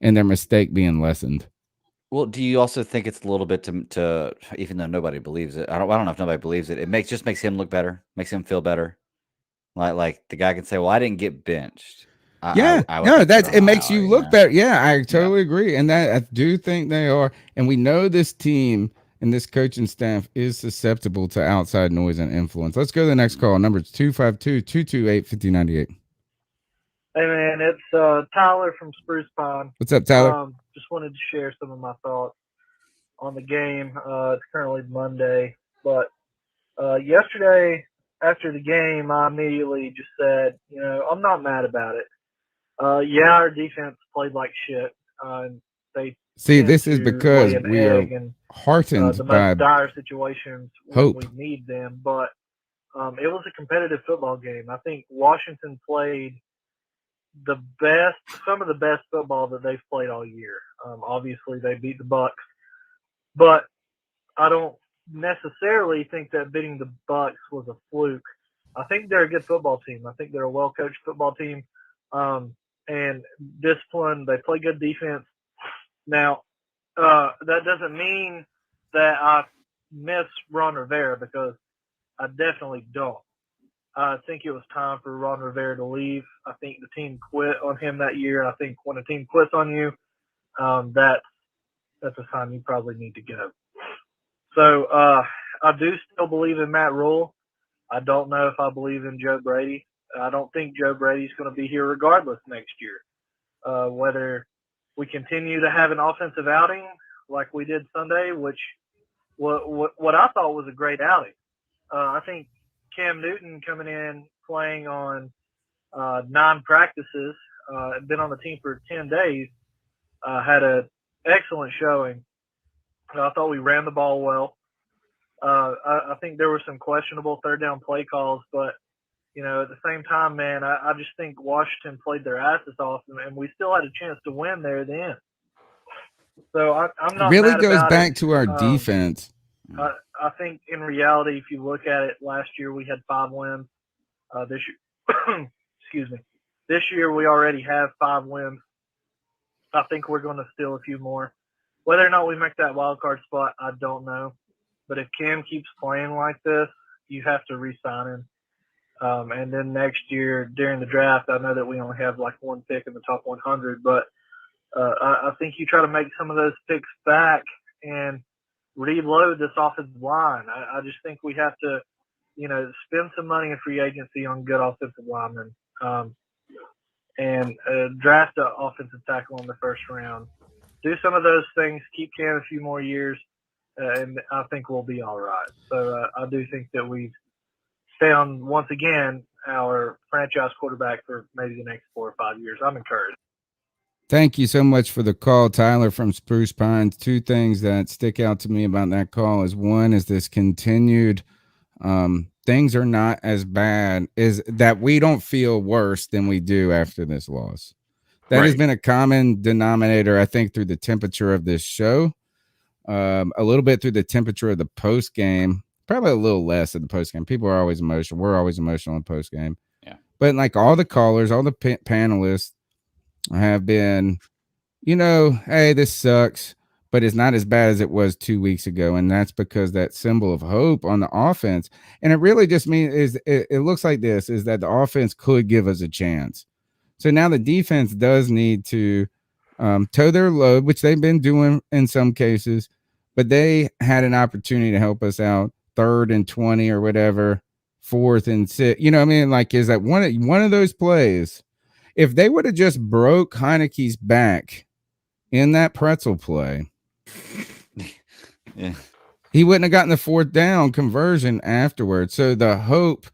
and their mistake being lessened. Well, do you also think it's a little bit to even though nobody believes it? I don't know if nobody believes it. It just makes him look better, makes him feel better. Like the guy can say, "Well, I didn't get benched." It makes you look better. Yeah, I totally agree. And that I do think they are. And we know this team and this coaching staff is susceptible to outside noise and influence. Let's go to the next call. Number 252-228-5098. Hey, man, it's Tyler from Spruce Pine. What's up, Tyler? Just wanted to share some of my thoughts on the game. It's currently Monday, but yesterday after the game, I immediately just said, I'm not mad about it. Our defense played like shit. This is because we are heartened the by most dire situations hope. When we need them. But it was a competitive football game. I think Washington played some of the best football that they've played all year. Obviously, they beat the Bucs, but I don't necessarily think that beating the Bucs was a fluke. I think they're a good football team. I think they're a well-coached football team, and disciplined. They play good defense. Now, that doesn't mean that I miss Ron Rivera, because I definitely don't. I think it was time for Ron Rivera to leave. I think the team quit on him that year. I think when a team quits on you, that's a sign you probably need to go. So I do still believe in Matt Rhule. I don't know if I believe in Joe Brady. I don't think Joe Brady's going to be here regardless next year. Whether we continue to have an offensive outing like we did Sunday, which what I thought was a great outing. I think Cam Newton coming in, playing on 9 practices, been on the team for 10 days, had an excellent showing. I thought we ran the ball well. I think there were some questionable third down play calls, but at the same time, man, I just think Washington played their asses off, and we still had a chance to win there at the end. So I'm not really mad goes about back it. to our defense. I think in reality, if you look at it, last year we had 5 wins. This year, excuse me. This year we already have 5 wins. I think we're going to steal a few more. Whether or not we make that wild card spot, I don't know. But if Cam keeps playing like this, you have to re-sign him. And then next year during the draft, I know that we only have like 1 pick in the top 100, but I think you try to make some of those picks back and reload this offensive line. I just think we have to, spend some money in free agency on good offensive linemen, and draft an offensive tackle in the first round. Do some of those things, keep Cam a few more years, and I think we'll be all right. So I do think that we've found, once again, our franchise quarterback for maybe the next 4 or 5 years. I'm encouraged. Thank you so much for the call, Tyler from Spruce Pines. 2 things that stick out to me about that call is, one is this continued things are not as bad, is that we don't feel worse than we do after this loss. That has been a common denominator, I think, through the temperature of this show, a little bit through the temperature of the post game, probably a little less of the post game. People are always emotional. We're always emotional in post game. Yeah. But like all the callers, all the panelists have been, hey, this sucks, but it's not as bad as it was 2 weeks ago. And that's because that symbol of hope on the offense. And it really just means it looks like this, is that the offense could give us a chance. So now the defense does need to toe their load, which they've been doing in some cases, but they had an opportunity to help us out 3rd and 20 or whatever, 4th and 6. You know what I mean? Like, is that one of those plays? If they would have just broke Heineke's back in that pretzel play, he wouldn't have gotten the 4th down conversion afterwards. So the hope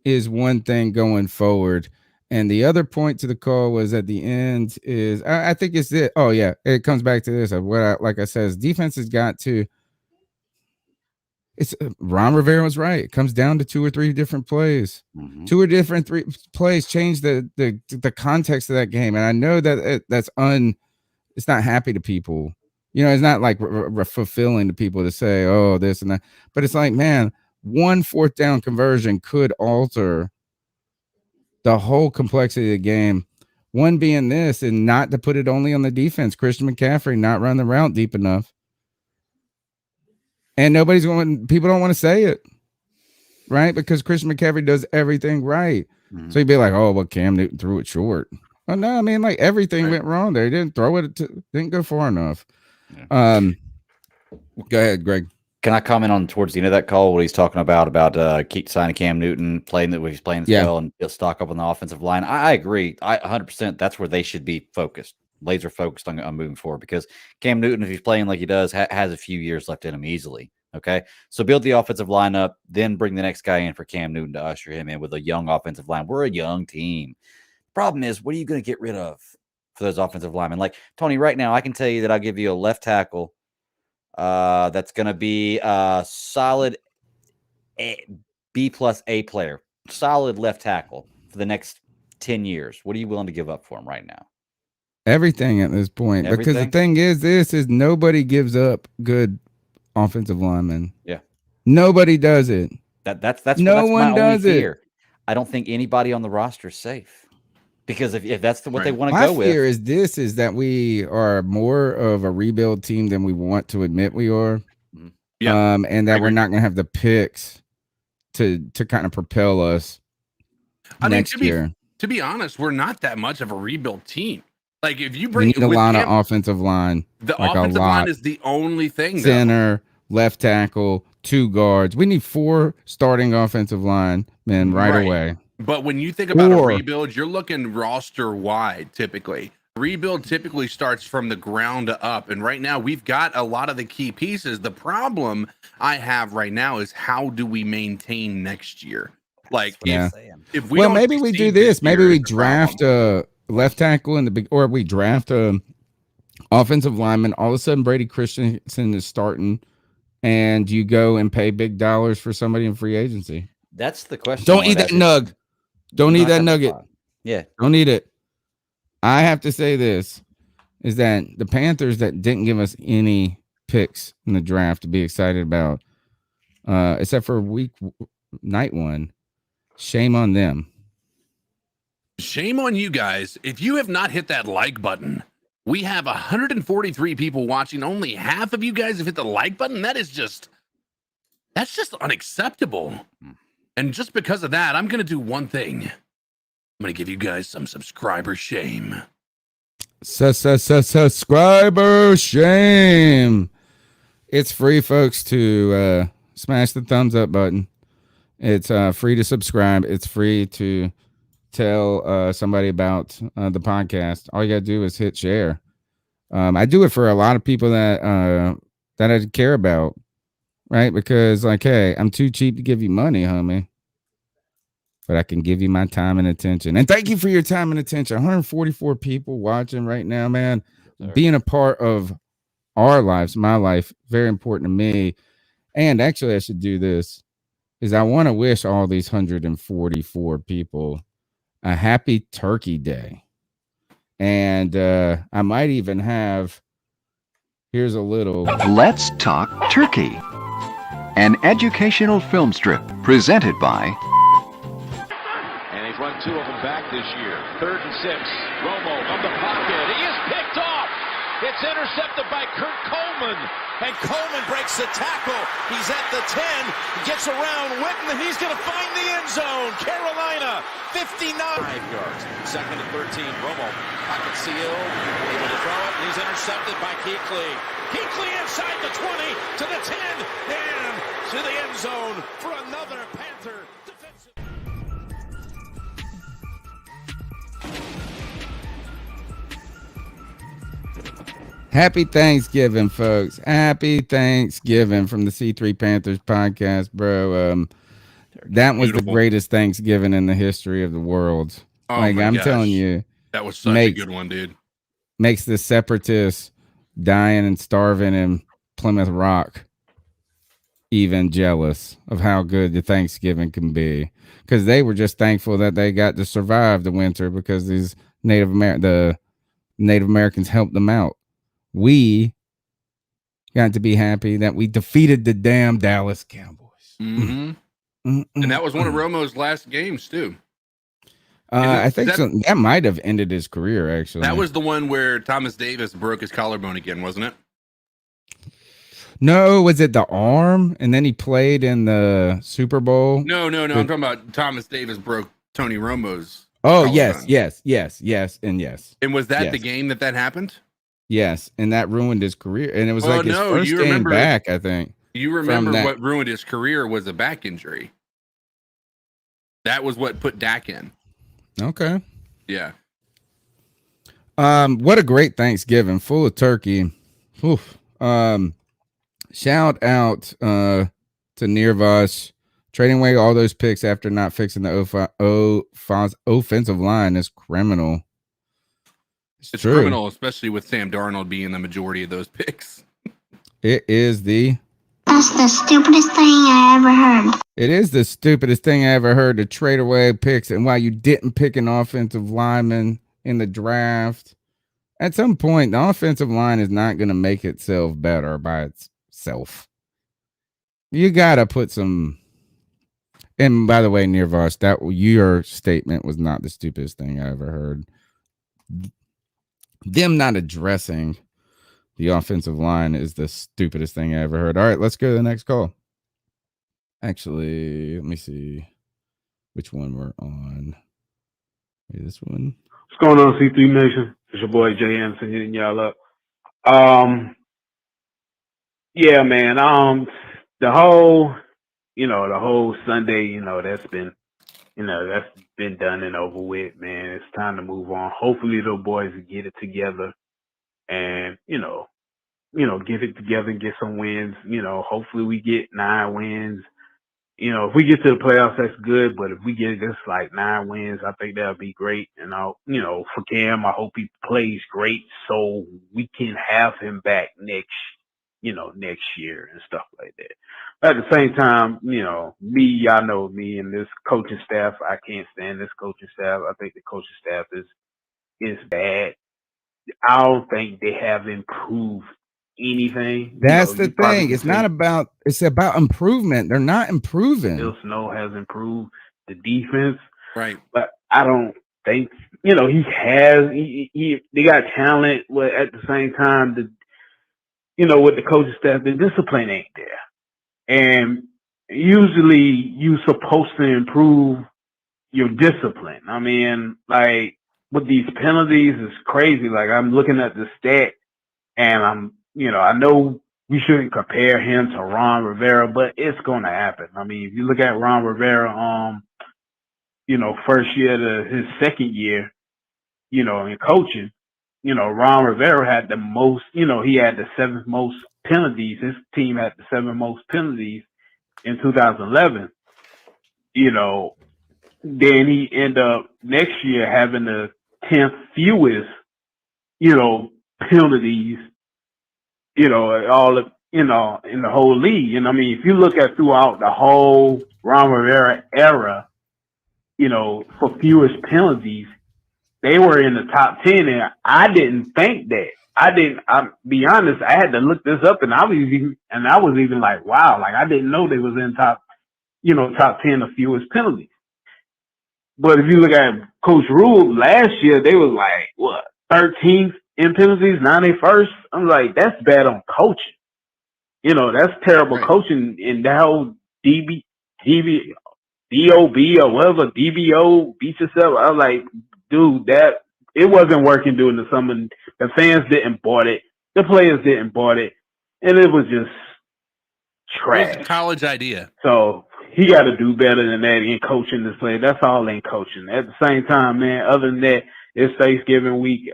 is one thing going forward. And the other point to the call was at the end is, I think it's it. Oh yeah, it comes back to this. Like I said, defense has got to. It's Ron Rivera was right. It comes down to 2 or 3 different plays. Mm-hmm. 2 or different 3 plays change the context of that game. And I know that it's not happy to people. It's not like fulfilling to people to say, oh, this and that. But it's like, man, 1 4th down conversion could alter the whole complexity of the game. One being this, and not to put it only on the defense, Christian McCaffrey not run the route deep enough. And people don't want to say it, right? Because Christian McCaffrey does everything right. Mm-hmm. So you'd be like, oh, well, Cam Newton threw it short. Oh no, I mean like everything went wrong there. He didn't throw it, didn't go far enough. Yeah. Go ahead, Greg. Can I comment on towards the end of that call what he's talking about keep signing Cam Newton, playing that he's playing as well, and he'll stock up on the offensive line? I agree. 100%. That's where they should be focused, laser focused on moving forward, because Cam Newton, if he's playing like he does, has a few years left in him easily. Okay, so build the offensive line up, then bring the next guy in for Cam Newton to usher him in with a young offensive line. We're a young team. Problem is, what are you going to get rid of for those offensive linemen? Like Tony, right now, I can tell you that I'll give you a left tackle. That's going to be a solid B+ A player, solid left tackle for the next 10 years. What are you willing to give up for him right now? Everything at this point. Everything? Because the thing is nobody gives up good offensive linemen. Yeah. Nobody does it. That's no one does it. I don't think anybody on the roster is safe. Because if that's what they want to go with. My fear is that we are more of a rebuild team than we want to admit we are. Yeah. And that we're not going to have the picks to kind of propel us next year. To be honest, we're not that much of a rebuild team. Like if you we bring need a lot of offensive line. The offensive line is the only thing. Center, left tackle, 2 guards. We need 4 starting offensive linemen right away. But when you think about a rebuild, you're looking roster wide typically. Rebuild typically starts from the ground up. And right now we've got a lot of the key pieces. The problem I have right now is how do we maintain next year? Like if we maybe we do this. Maybe we draft a left tackle in the big, or we draft a offensive lineman. All of a sudden Brady Christensen is starting and you go and pay big dollars for somebody in free agency. That's the question. Don't eat that nug. Don't need that nugget. Yeah. Don't need it. I have to say this is that the Panthers that didn't give us any picks in the draft to be excited about, except for night 1, shame on them. Shame on you guys. If you have not hit that like button, we have 143 people watching. Only half of you guys have hit the like button. That's just unacceptable. And just because of that, I'm going to do one thing. I'm going to give you guys some subscriber shame. Subscriber shame. It's free, folks, to smash the thumbs up button. It's free to subscribe. It's free to tell somebody about the podcast. All you got to do is hit share. I do it for a lot of people that I care about. Right? Because, like, hey, I'm too cheap to give you money, homie. But I can give you my time and attention. And thank you for your time and attention. 144 people watching right now, man. Sorry. Being a part of our lives, my life, very important to me. And actually, I should do this, is I want to wish all these 144 people a happy Turkey Day. And I might even have, here's a little. Let's Talk Turkey. An educational film strip presented by. And they've run 2 of them back this year. 3rd and 6. Romo from the pocket. He is picked off. It's intercepted by Kurt Coleman. And Coleman breaks the tackle. He's at the 10. He gets around Witten, and he's going to find the end zone. Carolina, 59 yards. 2nd and 13. Romo, pocket sealed. Able to throw it, and he's intercepted by Kuechly. Kuechly inside the 20 to the 10 and to the end zone for another Panther defensive. Happy Thanksgiving, folks. Happy Thanksgiving from the C3 Panthers podcast, bro. That was the greatest Thanksgiving in the history of the world. Oh, I'm telling you. That was such a good one, dude. Makes the separatists dying and starving in Plymouth Rock even jealous of how good the Thanksgiving can be, because they were just thankful that they got to survive the winter because these Native Americans helped them out. We got to be happy that we defeated the damn Dallas Cowboys. Mm-hmm. And that was one of Romo's last games too. I think that might have ended his career, actually. That was the one where Thomas Davis broke his collarbone again, wasn't it? No, was it the arm? And then he played in the Super Bowl? No. I'm talking about Thomas Davis broke Tony Romo's. Oh, all the yes, time. yes, and yes. And was that Yes. the game that happened? Yes, and that ruined his career. And it was like his first you game remember, back, I think. You remember what ruined his career was a back injury. That was what put Dak in. Okay. Yeah. What a great Thanksgiving, full of turkey. Oof. Shout out to Nirvash. Trading away all those picks after not fixing the offensive line is criminal. It's true. Criminal, especially with Sam Darnold being the majority of those picks. That's the stupidest thing I ever heard. It is the stupidest thing I ever heard to trade away picks, and why you didn't pick an offensive lineman in the draft. At some point, the offensive line is not going to make itself better by itself. You got to put some. And by the way, Nirvash, that your statement was not the stupidest thing I ever heard. Them not addressing the offensive line is the stupidest thing I ever heard. All right, let's go to the next call. Actually, let me see which one we're on. Maybe this one. What's going on, C3 Nation? It's your boy Jay Anderson hitting y'all up. Yeah, man. The whole Sunday, that's been done and over with, man. It's time to move on. Hopefully, the boys get it together and get it together and get some wins. Hopefully we get 9 wins. If we get to the playoffs, that's good. But if we get just like 9 wins, I think that'll be great. And for Cam, I hope he plays great so we can have him back next year and stuff like that. But at the same time, y'all know me and this coaching staff. I can't stand this coaching staff. I think the coaching staff is bad. I don't think they have improved anything. That's the thing. It's about improvement. They're not improving. Bill Snow has improved the defense, right? But I don't think he has. They got talent, but at the same time, with the coaching staff, the discipline ain't there. And usually, you're supposed to improve your discipline. I mean, like with these penalties, it's crazy. Like I'm looking at the stat, and I know we shouldn't compare him to Ron Rivera, but it's going to happen. I mean, if you look at Ron Rivera, first year to his second year, in coaching, Ron Rivera had the most, he had the 7th most penalties. His team had the 7th most penalties in 2011. Then he ended up next year having the 10th fewest, penalties, all of, in the whole league. And I mean, if you look at throughout the whole Ron Rivera era, for fewest penalties, they were in the top 10. And I didn't think that. I'll be honest, I had to look this up, and I was even like, wow, like I didn't know they was in top 10 of fewest penalties. But if you look at Coach Rhule last year, they was like, what, 13th in penalties, 91st? I'm like, that's bad on coaching. That's terrible coaching. And that whole DOB or whatever, DBO, beat yourself. I was like, dude, that it wasn't working during the summer. The fans didn't bought it. The players didn't bought it. And it was just trash. It was a college idea. So he got to do better than that in coaching this play. That's all in coaching. At the same time, man, other than that, it's Thanksgiving week.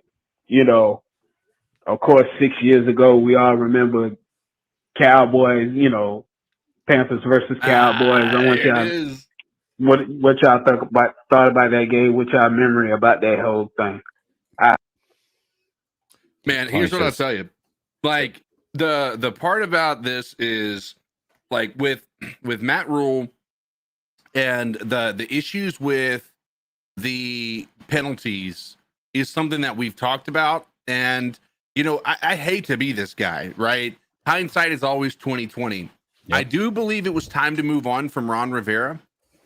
Of course, 6 years ago, we all remember Cowboys, Panthers versus Cowboys. I want y'all, what y'all thought about that game? What's y'all memory about that whole thing? Man, here's what I'll tell you. Like the part about this is like with Matt Rhule and the issues with the penalties is something that we've talked about. And I hate to be this guy, right? Hindsight is always 20/20. Yep. I do believe it was time to move on from Ron Rivera,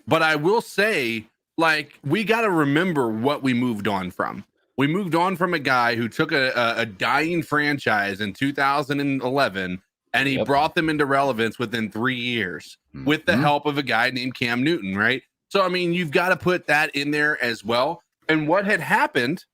but I will say, like, we got to remember what we moved on from. We moved on from a guy who took a dying franchise in 2011 and he brought them into relevance within 3 years with the help of a guy named Cam Newton, right? So, I mean, you've got to put that in there as well. And what had happened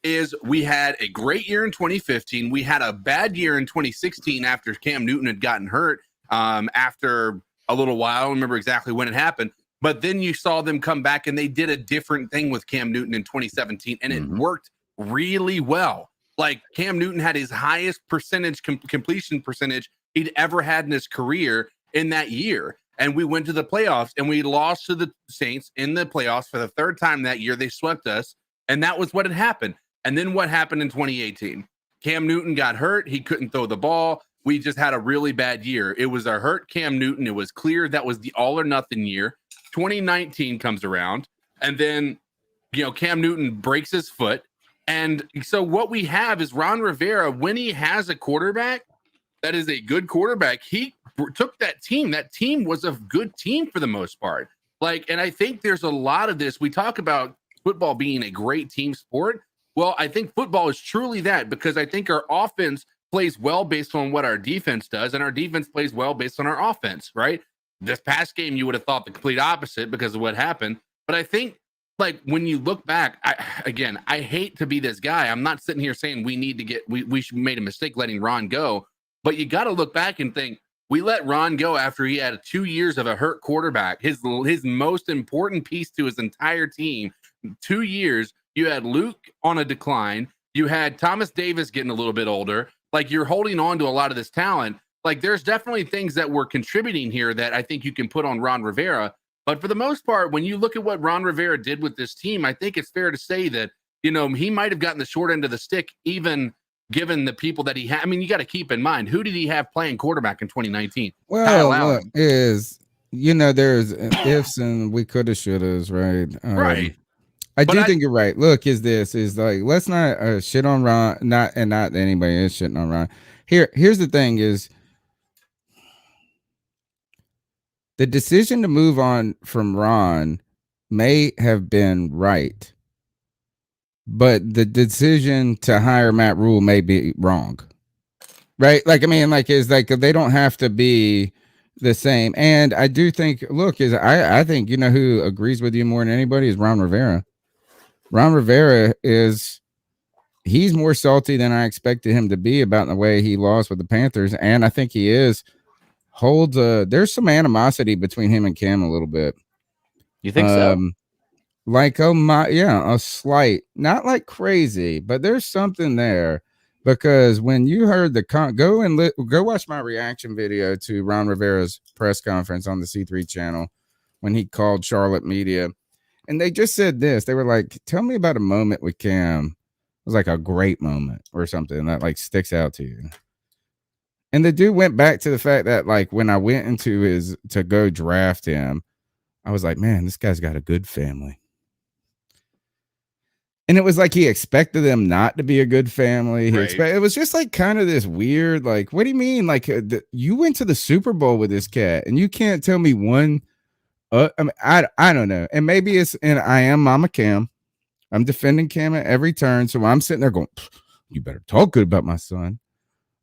is we had a great year in 2015. We had a bad year in 2016 after Cam Newton had gotten hurt after a little while. I don't remember exactly when it happened. But then you saw them come back and they did a different thing with Cam Newton in 2017, and it worked really well. Like Cam Newton had his highest percentage completion percentage he'd ever had in his career in that year. And we went to the playoffs and we lost to the Saints in the playoffs for the third time that year. They swept us. And that was what had happened. And then what happened in 2018? Cam Newton got hurt. He couldn't throw the ball. We just had a really bad year. It was a hurt Cam Newton. It was clear that was the all or nothing year. 2019 comes around, and then, Cam Newton breaks his foot. And so what we have is Ron Rivera, when he has a quarterback that is a good quarterback, he took that team. That team was a good team for the most part. And I think there's a lot of this. We talk about football being a great team sport. Well, I think football is truly that, because I think our offense plays well based on what our defense does, and our defense plays well based on our offense, right? This past game, you would have thought the complete opposite because of what happened. But I think, when you look back, I hate to be this guy. I'm not sitting here saying we made a mistake letting Ron go. But you got to look back and think, we let Ron go after he had 2 years of a hurt quarterback. His most important piece to his entire team, 2 years. You had Luke on a decline. You had Thomas Davis getting a little bit older. You're holding on to a lot of this talent. There's definitely things that were contributing here that I think you can put on Ron Rivera. But for the most part, when you look at what Ron Rivera did with this team, I think it's fair to say that, he might have gotten the short end of the stick, even given the people that he had. I mean, you got to keep in mind, who did he have playing quarterback in 2019? Well, look, there's ifs and we coulda, shouldas, right? Right. I think you're right. Look, let's not shit on Ron, not anybody is shitting on Ron. Here's the thing is, the decision to move on from Ron may have been right, but the decision to hire Matt Rhule may be wrong, right? They don't have to be the same. And I do think, I think, who agrees with you more than anybody is Ron Rivera. Ron Rivera he's more salty than I expected him to be about the way he lost with the Panthers. And I think he there's some animosity between him and Cam a little bit. You think so? A slight, not like crazy, but there's something there, because when you heard go watch my reaction video to Ron Rivera's press conference on the C3 channel when he called Charlotte media, and they just said this. They were like, tell me about a moment with Cam. It was like a great moment or something that sticks out to you. And the dude went back to the fact that when I went into to go draft him, I was like, man, this guy's got a good family. And it was like he expected them not to be a good family. It was just kind of this weird, what do you mean? You went to the Super Bowl with this cat and you can't tell me one. I don't know. And maybe I am Mama Cam. I'm defending Cam at every turn. So I'm sitting there going, you better talk good about my son.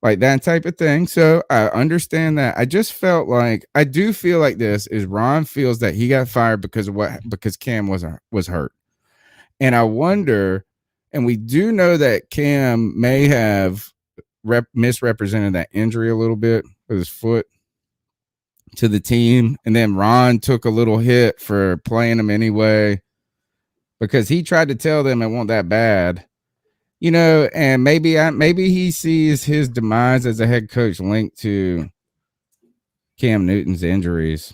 That type of thing. So I understand that. I just felt I do feel like this is Ron feels that he got fired because Cam was hurt. And I wonder, and we do know that Cam may have misrepresented that injury a little bit with his foot to the team. And then Ron took a little hit for playing him anyway, because he tried to tell them it wasn't that bad. And maybe he sees his demise as a head coach linked to Cam Newton's injuries.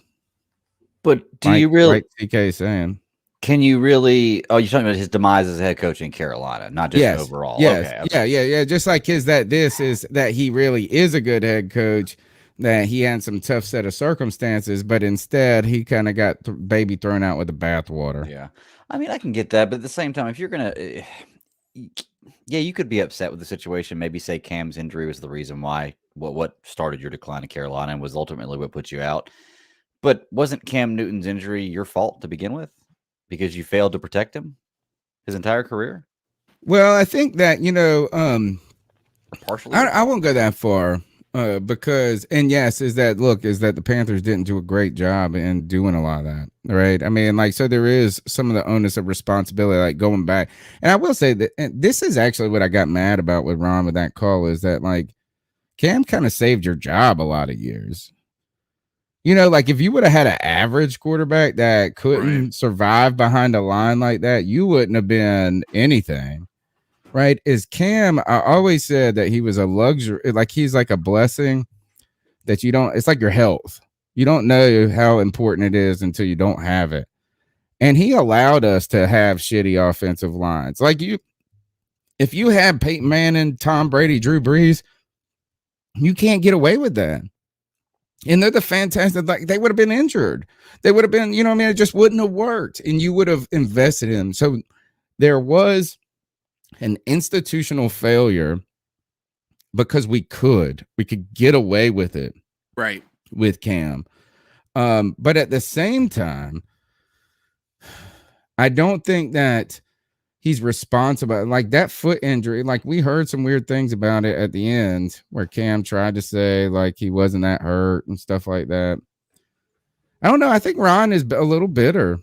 But do you really, like TK saying, can you really? Oh, you're talking about his demise as a head coach in Carolina, not just overall. Yes, okay. Yeah. Just like that he really is a good head coach. That he had some tough set of circumstances, but instead he kind of got baby thrown out with the bathwater. Yeah, I mean, I can get that, but at the same time, if you're gonna. You could be upset with the situation. Maybe say Cam's injury was the reason why what started your decline in Carolina and was ultimately what put you out. But wasn't Cam Newton's injury your fault to begin with, because you failed to protect him his entire career? Well, I think that partially. I won't go that far. Because is that the Panthers didn't do a great job in doing a lot of that, right? I mean, like, so there is some of the onus of responsibility, like going back. And I will say that, and this is actually what I got mad about with Ron with that call, is that like Cam kind of saved your job a lot of years. You know, like if you would have had an average quarterback that couldn't survive behind a line like that, you wouldn't have been anything. Right? Is Cam, I always said that he was a luxury, like he's like a blessing that you don't, it's like your health. You don't know how important it is until you don't have it. And he allowed us to have shitty offensive lines. Like if you had Peyton Manning, Tom Brady, Drew Brees, you can't get away with that. And they're the fantastic, like they would have been injured. They would have been, you know what I mean? It just wouldn't have worked. And you would have invested in them. So there was an institutional failure because we could get away with it, right, with Cam. But at the same time, I don't think that he's responsible. Like that foot injury, like we heard some weird things about it at the end where Cam tried to say like he wasn't that hurt and stuff like that. I don't know. I think Ron is a little bitter.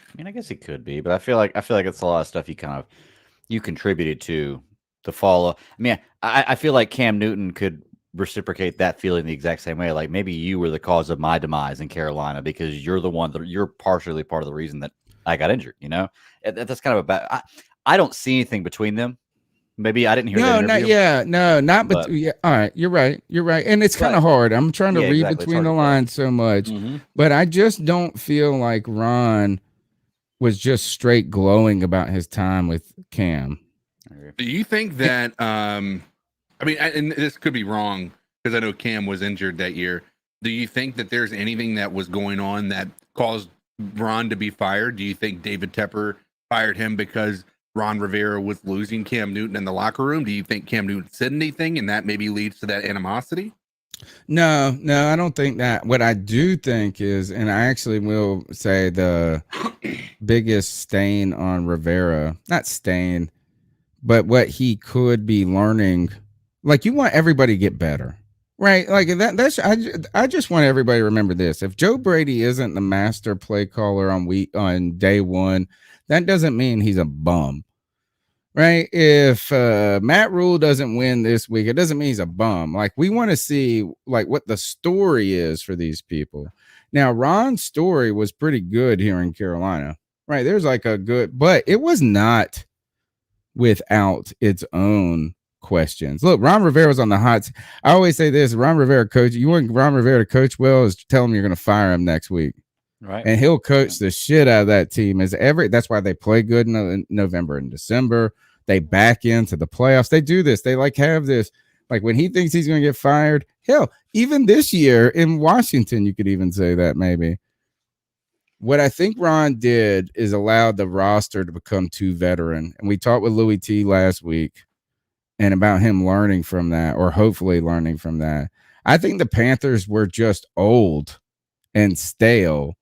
I mean, I guess it could be, but I feel like it's a lot of stuff you contributed to the fall. I mean, I feel like Cam Newton could reciprocate that feeling the exact same way. Like maybe you were the cause of my demise in Carolina because you're the one that you're partially part of the reason that I got injured. You know, that's kind of a bad. I don't see anything between them. Maybe I didn't hear that interview. But yeah. All right, you're right, and it's kind of hard. I'm trying to read between the lines so much, but I just don't feel like Ron was just straight glowing about his time with Cam. Do you think that I mean, and this could be wrong because I know Cam was injured that year. Do you think that there's anything that was going on that caused Ron to be fired? Do you think David Tepper fired him because Ron Rivera was losing Cam Newton in the locker room? Do you think Cam Newton said anything and that maybe leads to that animosity? No, I don't think that. What I do think is, and I actually will say the biggest stain on Rivera, not stain, but what he could be learning, like you want everybody to get better, right? Like I just want everybody to remember this. If Joe Brady isn't the master play caller on day one, that doesn't mean he's a bum. Right? If Matt Rhule doesn't win this week, it doesn't mean he's a bum. Like we want to see like what the story is for these people. Now, Ron's story was pretty good here in Carolina. Right? There's like a good, but it was not without its own questions. Look, Ron Rivera was on the hot. I always say this: Ron Rivera coach. You want Ron Rivera to coach well, is tell him you're going to fire him next week. Right. And he'll coach the shit out of that team. That's why they play good in November and December. They back into the playoffs. They do this. They like have this. Like when he thinks he's going to get fired, hell, even this year in Washington, you could even say that maybe. What I think Ron did is allowed the roster to become too veteran. And we talked with Louis T last week and about him learning from that, or hopefully learning from that. I think the Panthers were just old and stale.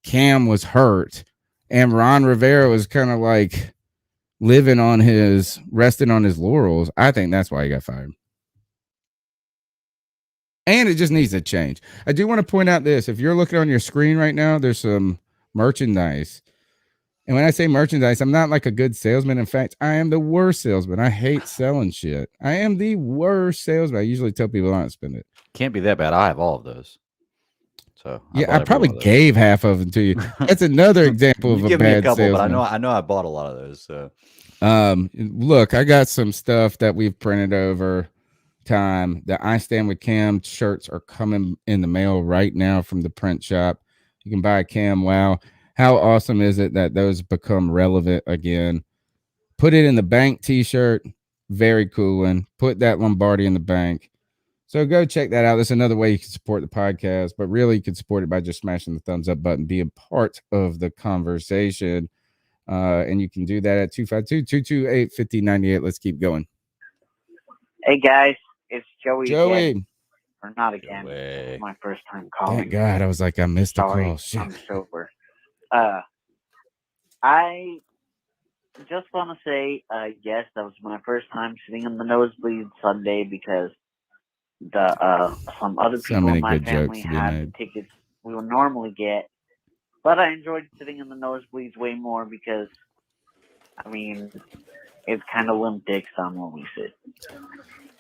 Cam was hurt, and Ron Rivera was kind of like resting on his laurels. I think that's why he got fired. And it just needs to change. I do want to point out this. If you're looking on your screen right now, there's some merchandise. And when I say merchandise, I'm not like a good salesman. In fact, I am the worst salesman. I hate selling shit. I am the worst salesman. I usually tell people not to spend it. Can't be that bad. I have all of those. So I probably gave half of them to you. That's another example of a give bad me a couple, salesman. but I know I bought a lot of those. So, look, I got some stuff that we've printed over time. The I Stand With Cam shirts are coming in the mail right now from the print shop. You can buy a Cam Wow. How awesome is it that those become relevant again? Put it in the bank t-shirt. Very cool one. Put that Lombardi in the bank. So go check that out. That's another way you can support the podcast, but really you can support it by just smashing the thumbs up button, being part of the conversation. And you can do that at 252-228-5098. Let's keep going. Hey guys, it's Joey. Joey. Or not again. This is my first time calling. Thank God. I was like, I missed a call. Shit. I'm sober. I just want to say, yes, that was my first time sitting in the nosebleed Sunday because some other people in my family had the tickets we would normally get. But I enjoyed sitting in the nosebleeds way more because, I mean, it's kind of limp dicks on where we sit.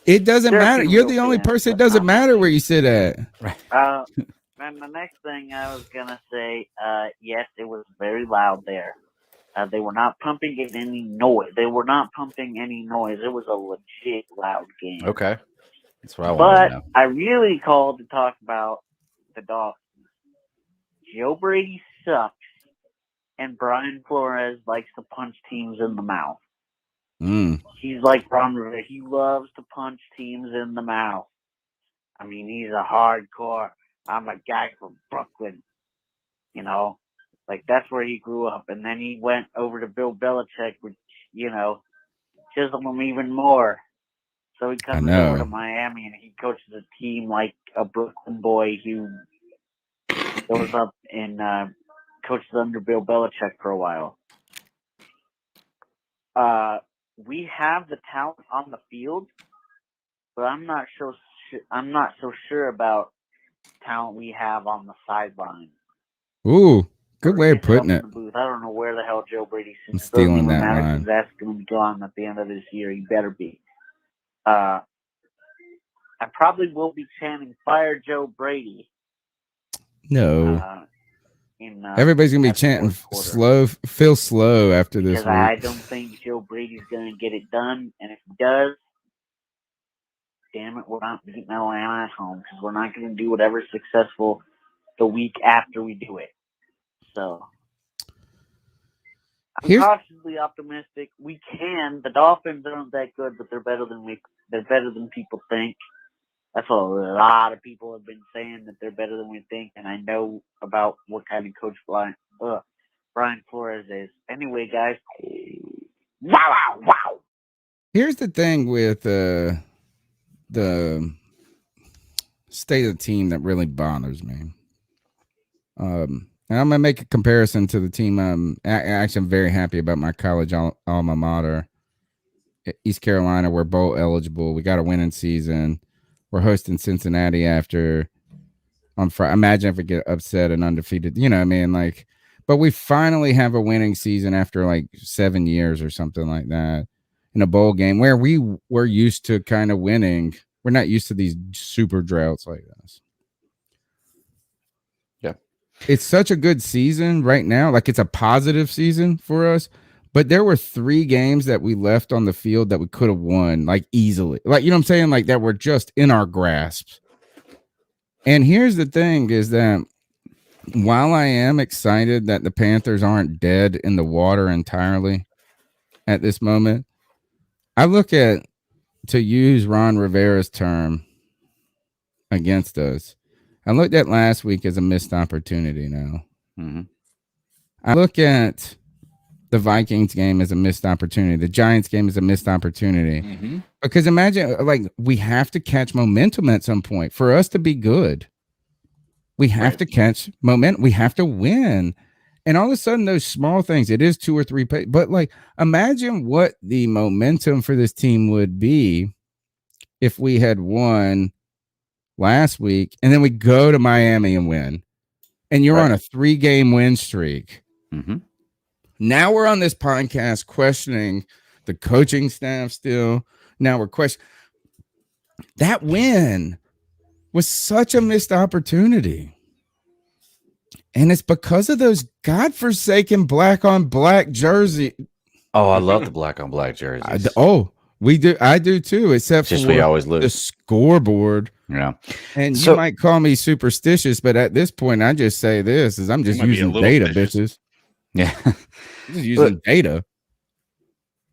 It doesn't matter. You're the only person. It doesn't matter where you sit at. And the next thing I was gonna say, yes, it was very loud there. They were not pumping any noise. It was a legit loud game. Okay, that's what I wanted to know. But I really called to talk about the Dolphins. Joe Brady sucks, and Brian Flores likes to punch teams in the mouth. He's like Ron Rivera. He loves to punch teams in the mouth. I mean, he's a hardcore. I'm a guy from Brooklyn. You know, like that's where he grew up. And then he went over to Bill Belichick, which, you know, chiseled him even more. So he comes over to Miami and he coaches a team like a Brooklyn boy who goes up and coaches under Bill Belichick for a while. We have the talent on the field, but I'm not so sure about talent we have on the sideline. Ooh, good way of putting it. I don't know where the hell Joe Brady sits. I'm stealing that line. That's going to be gone at the end of this year. He better be. I probably will be chanting "Fire Joe Brady." No. Everybody's gonna be chanting feel slow after this. Because I don't think Joe Brady's gonna get it done, and if he does, damn it, we're not beating Atlanta at home because we're not gonna do whatever's successful the week after we do it. So I'm cautiously optimistic. We can. The Dolphins aren't that good, but they're better than people think. That's what a lot of people have been saying, that they're better than we think, and I know about what kind of coach Brian Flores is. Anyway, guys, wow. Here's the thing with the state of the team that really bothers me. And I'm gonna make a comparison to the team. I'm very happy about my college alma mater, East Carolina. We're bowl eligible. We got a winning season. We're hosting Cincinnati on Friday. Imagine if we get upset and undefeated. You know what I mean? Like, but we finally have a winning season after like 7 years or something like that in a bowl game where we were used to kind of winning. We're not used to these super droughts like this. Yeah. It's such a good season right now. Like, it's a positive season for us. But there were 3 games that we left on the field that we could have won, like, easily. Like, you know what I'm saying? Like, that were just in our grasp. And here's the thing is that while I am excited that the Panthers aren't dead in the water entirely at this moment, I look at, to use Ron Rivera's term against us, I looked at last week as a missed opportunity now. Mm-hmm. I look at the Vikings game is a missed opportunity. The Giants game is a missed opportunity. Mm-hmm. Because imagine, like, we have to catch momentum at some point for us to be good. We have to catch momentum. We have to win. And all of a sudden, those small things, it is 2 or 3 but like, imagine what the momentum for this team would be if we had won last week and then we go to Miami and win. And you're on a 3-game win streak. Mm-hmm. Now we're on this podcast questioning the coaching staff still. Now we're questioning. That win was such a missed opportunity. And it's because of those godforsaken black-on-black jersey. Oh, I love the black-on-black jerseys. We do. I do too, except just for we always lose. The scoreboard. Yeah. And you might call me superstitious, but at this point, I just say this is I'm just using data, bitches. Yeah. Just using data.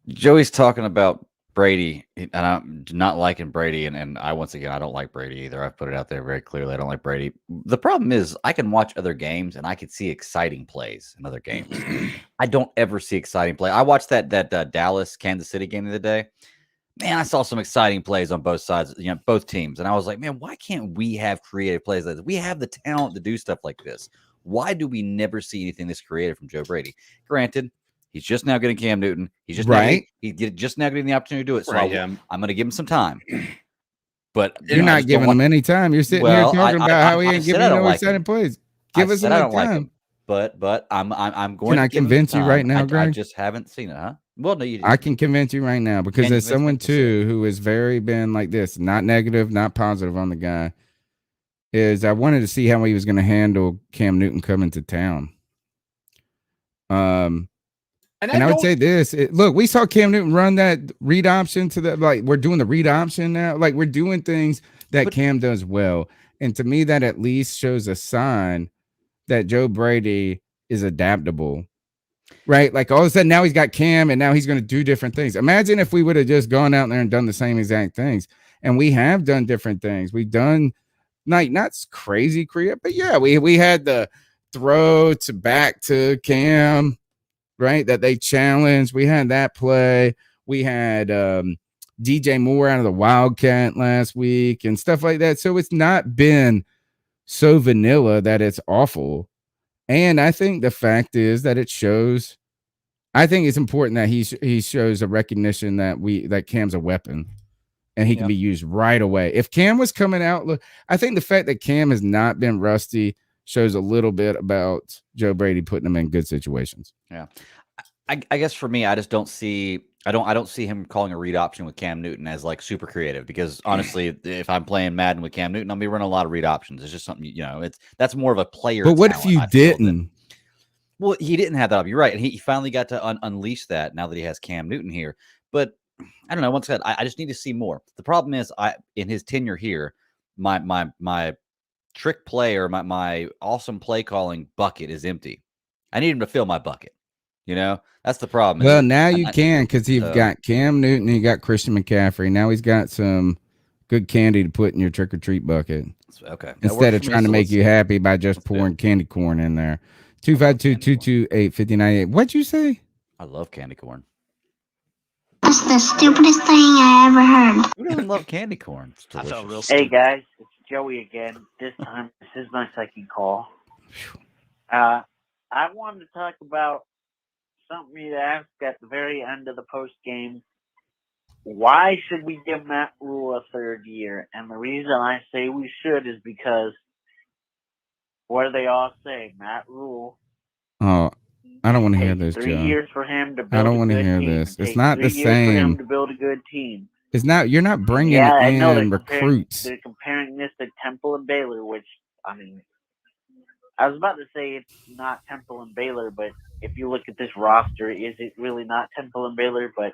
Joey's talking about Brady, and I'm not liking Brady. And I, once again, I don't like Brady either. I've put it out there very clearly. I don't like Brady. The problem is I can watch other games and I can see exciting plays in other games. I don't ever see exciting play. I watched that Dallas Kansas City game the other day. Man, I saw some exciting plays on both sides, both teams. And I was like, man, why can't we have creative plays like this? We have the talent to do stuff like this. Why do we never see anything this creative from Joe Brady? Granted, he's just now getting Cam Newton. He's just just now getting the opportunity to do it. So I'm going to give him some time. But you're not giving him any time. You're sitting here talking about how he ain't giving you no exciting plays. Give us some time. Like him, but I'm going. Can I convince you right now, Greg? I just haven't seen it, huh? Well, no, I can convince you right now because as someone too who has very been like this, not negative, not positive on the guy, is I wanted to see how he was going to handle Cam Newton coming to town. And I would say this: look, we saw Cam Newton run that read option to the we're doing the read option now. Like we're doing things that Cam does well, and to me, that at least shows a sign that Joe Brady is adaptable. Right, like all of a sudden now he's got Cam, and now he's going to do different things. Imagine if we would have just gone out there and done the same exact things. And we have done different things. We've done not crazy creative, but yeah, we had the throw to back to Cam, right? That they challenged. We had that play. We had DJ Moore out of the Wildcat last week and stuff like that. So it's not been so vanilla that it's awful. And I think the fact is that it shows. I think it's important that he shows a recognition that Cam's a weapon, and he can be used right away. If Cam was coming out, look, I think the fact that Cam has not been rusty shows a little bit about Joe Brady putting him in good situations. Yeah, I guess for me, I just don't see. I don't see him calling a read option with Cam Newton as like super creative, because honestly, if I'm playing Madden with Cam Newton, I'll be running a lot of read options. It's just something, that's more of a player. But what if you didn't? Well, he didn't have that. You're right. And he finally got to unleash that now that he has Cam Newton here. But I don't know. Once again, I just need to see more. The problem is in his tenure here, my trick play or my awesome play calling bucket is empty. I need him to fill my bucket. That's the problem. Well, now you can, because you've got Cam Newton and you got Christian McCaffrey. Now he's got some good candy to put in your trick or treat bucket. Okay. Instead of trying to make you happy by just pouring candy corn in there. 252-228-5098. What'd you say? I love candy corn. That's the stupidest thing I ever heard. Who doesn't love candy corn? It's delicious. I felt real stupid. Hey guys, it's Joey again. This time, this is my second call. I wanted to talk about something you asked at the very end of the post game. Why should we give Matt Rhule a third year? And the reason I say we should is because what do they all say? Matt Rhule. Oh, I don't want to hear this, 3 Joe. years for him to build I don't want to hear this. It's not the same. For him to build a good team. It's not. You're not bringing in recruits. They're comparing this to Temple and Baylor, which I mean, I was about to say it's not Temple and Baylor, but if you look at this roster, is it really not Temple and Baylor? But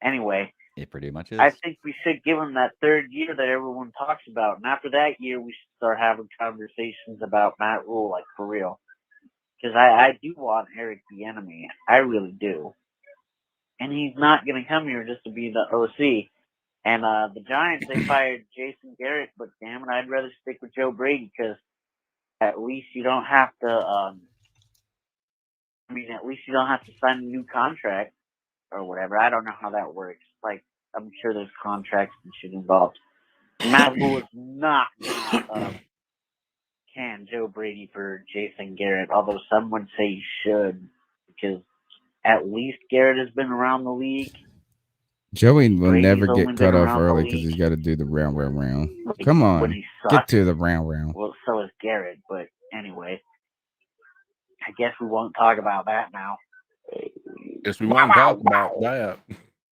anyway, it pretty much is. I think we should give him that third year that everyone talks about, and after that year, we should start having conversations about Matt Rhule, like for real. Because I do want Eric Bieniemy, I really do, and he's not going to come here just to be the OC. And the Giants, they fired Jason Garrett, but damn it, I'd rather stick with Joe Brady because at least you don't have to. At least you don't have to sign a new contract or whatever. I don't know how that works. Like, I'm sure there's contracts and shit involved. Matt Rhule is not can Joe Brady for Jason Garrett, although some would say he should, because at least Garrett has been around the league. Joey will never get cut off early because he's got to do the round. Come on, get to the round. Well, so is Garrett, but anyway. I guess we won't talk about that now. Guess we won't talk about that.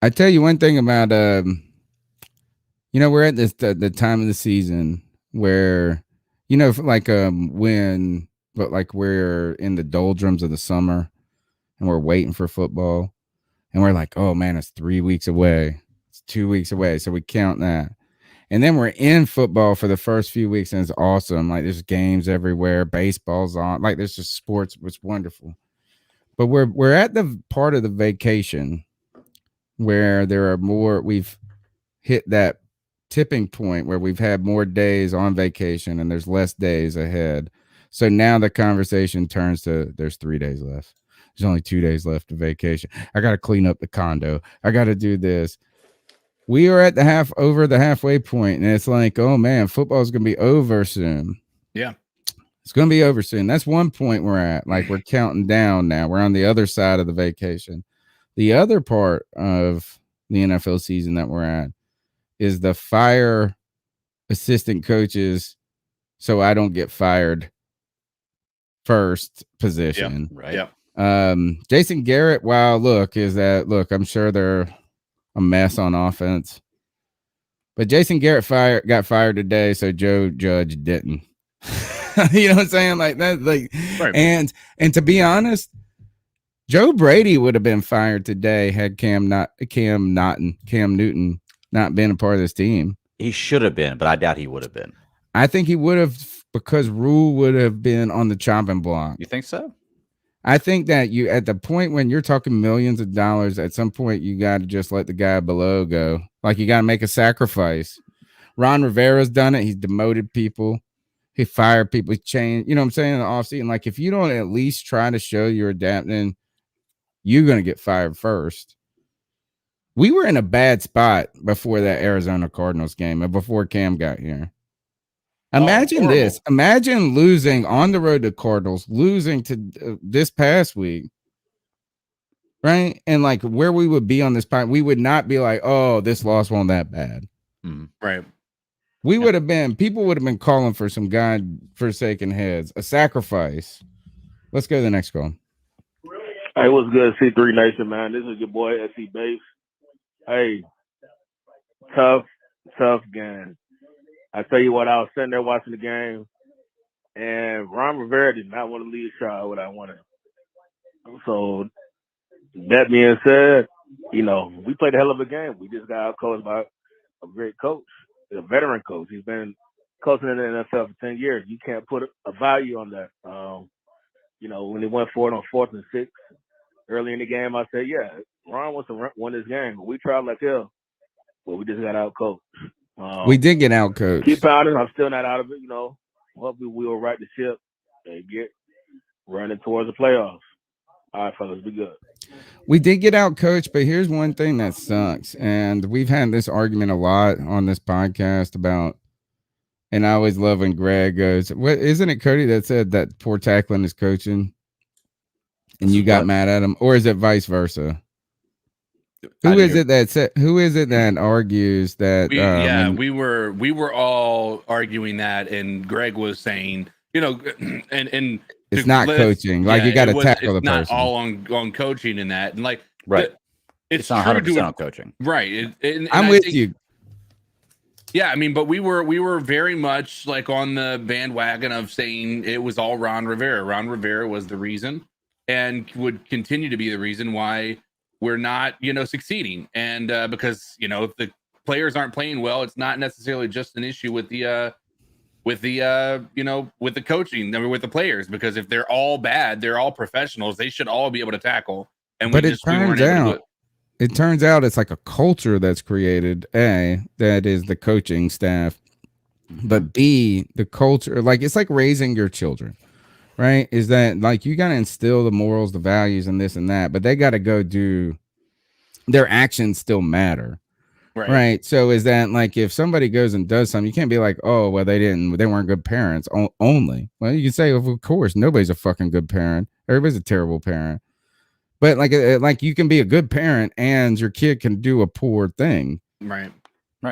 I tell you one thing about we're at this the time of the season where we're in the doldrums of the summer and we're waiting for football and we're like, oh man, it's 3 weeks away, it's 2 weeks away, so we count that. And then we're in football for the first few weeks, and it's awesome. Like, there's games everywhere, baseball's on. Like, there's just sports. It's wonderful. But we're at the part of the vacation where there are more. We've hit that tipping point where we've had more days on vacation, and there's less days ahead. So now the conversation turns to there's 3 days left. There's only 2 days left of vacation. I got to clean up the condo. I got to do this. We are at over the halfway point, and it's like, oh man, football is going to be over soon. Yeah, it's going to be over soon. That's one point we're at. Like, we're counting down now. We're on the other side of the vacation. The other part of the NFL season that we're at is the fire assistant coaches so I don't get fired first position. Yep. Right. Jason Garrett, wow, look, I'm sure they're a mess on offense. But Jason Garrett got fired today, so Joe Judge didn't. You know what I'm saying? Like that, like right. And to be honest, Joe Brady would have been fired today had Cam Newton not been a part of this team. He should have been, but I doubt he would have been. I think he would have, because Rhule would have been on the chopping block. You think so? I think that you, at the point when you're talking millions of dollars, at some point you got to just let the guy below go. Like, you got to make a sacrifice. Ron Rivera's done it. He's demoted people. He fired people. He changed. You know what I'm saying? In the offseason, like, if you don't at least try to show you're adapting, you're going to get fired first. We were in a bad spot before that Arizona Cardinals game and before Cam got here. Imagine this. Imagine losing on the road to Cardinals, losing to this past week, right? And like where we would be on this point, we would not be like, oh, this loss wasn't that bad. Right. We would have been, people would have been calling for some God-forsaken heads, a sacrifice. Let's go to the next call. Hey, what's good, C3 Nation, man? This is your boy, SC Base. Hey, tough game. I tell you what, I was sitting there watching the game, and Ron Rivera did not want to lead a shot what I wanted. So, that being said, you know, we played a hell of a game. We just got outcoached by a great coach, a veteran coach. He's been coaching in the NFL for 10 years. You can't put a value on that. You know, when he went for it on 4th and 6 early in the game, I said, yeah, Ron wants to win this game. But we tried like hell, but we just got outcoached. We did get out coached. Keep pounding. I'm still not out of it, you know. Hopefully we will right the ship and get running towards the playoffs. All right, fellas, be good. We did get out coached, but here's one thing that sucks. And we've had this argument a lot on this podcast about, and I always love when Greg goes, "What isn't it Cody that said that poor tackling is coaching?" And you got mad at him, or is it vice versa? Who is it that argues that? We were all arguing that, and Greg was saying, you know, and it's not coaching. Like, you got to tackle the person. It's not all on coaching and that, and like, right. It's not 100% on coaching, right? And I'm with you. Yeah, I mean, but we were very much like on the bandwagon of saying it was all Ron Rivera. Ron Rivera was the reason, and would continue to be the reason why we're not, you know, succeeding. And because, you know, if the players aren't playing well, it's not necessarily just an issue with the you know, with the coaching, I mean, with the players, because if they're all bad, they're all professionals, they should all be able to tackle. And but it turns out it's like a culture that's created, A, that is the coaching staff, but B, the culture, like, it's like raising your children. Right? Is that like you got to instill the morals, the values, and this and that, but they got to go do their actions still matter. Right. So is that like if somebody goes and does something, you can't be like, oh, well, they weren't good parents only. Well, you can say, of course, nobody's a fucking good parent. Everybody's a terrible parent. But like you can be a good parent and your kid can do a poor thing. Right.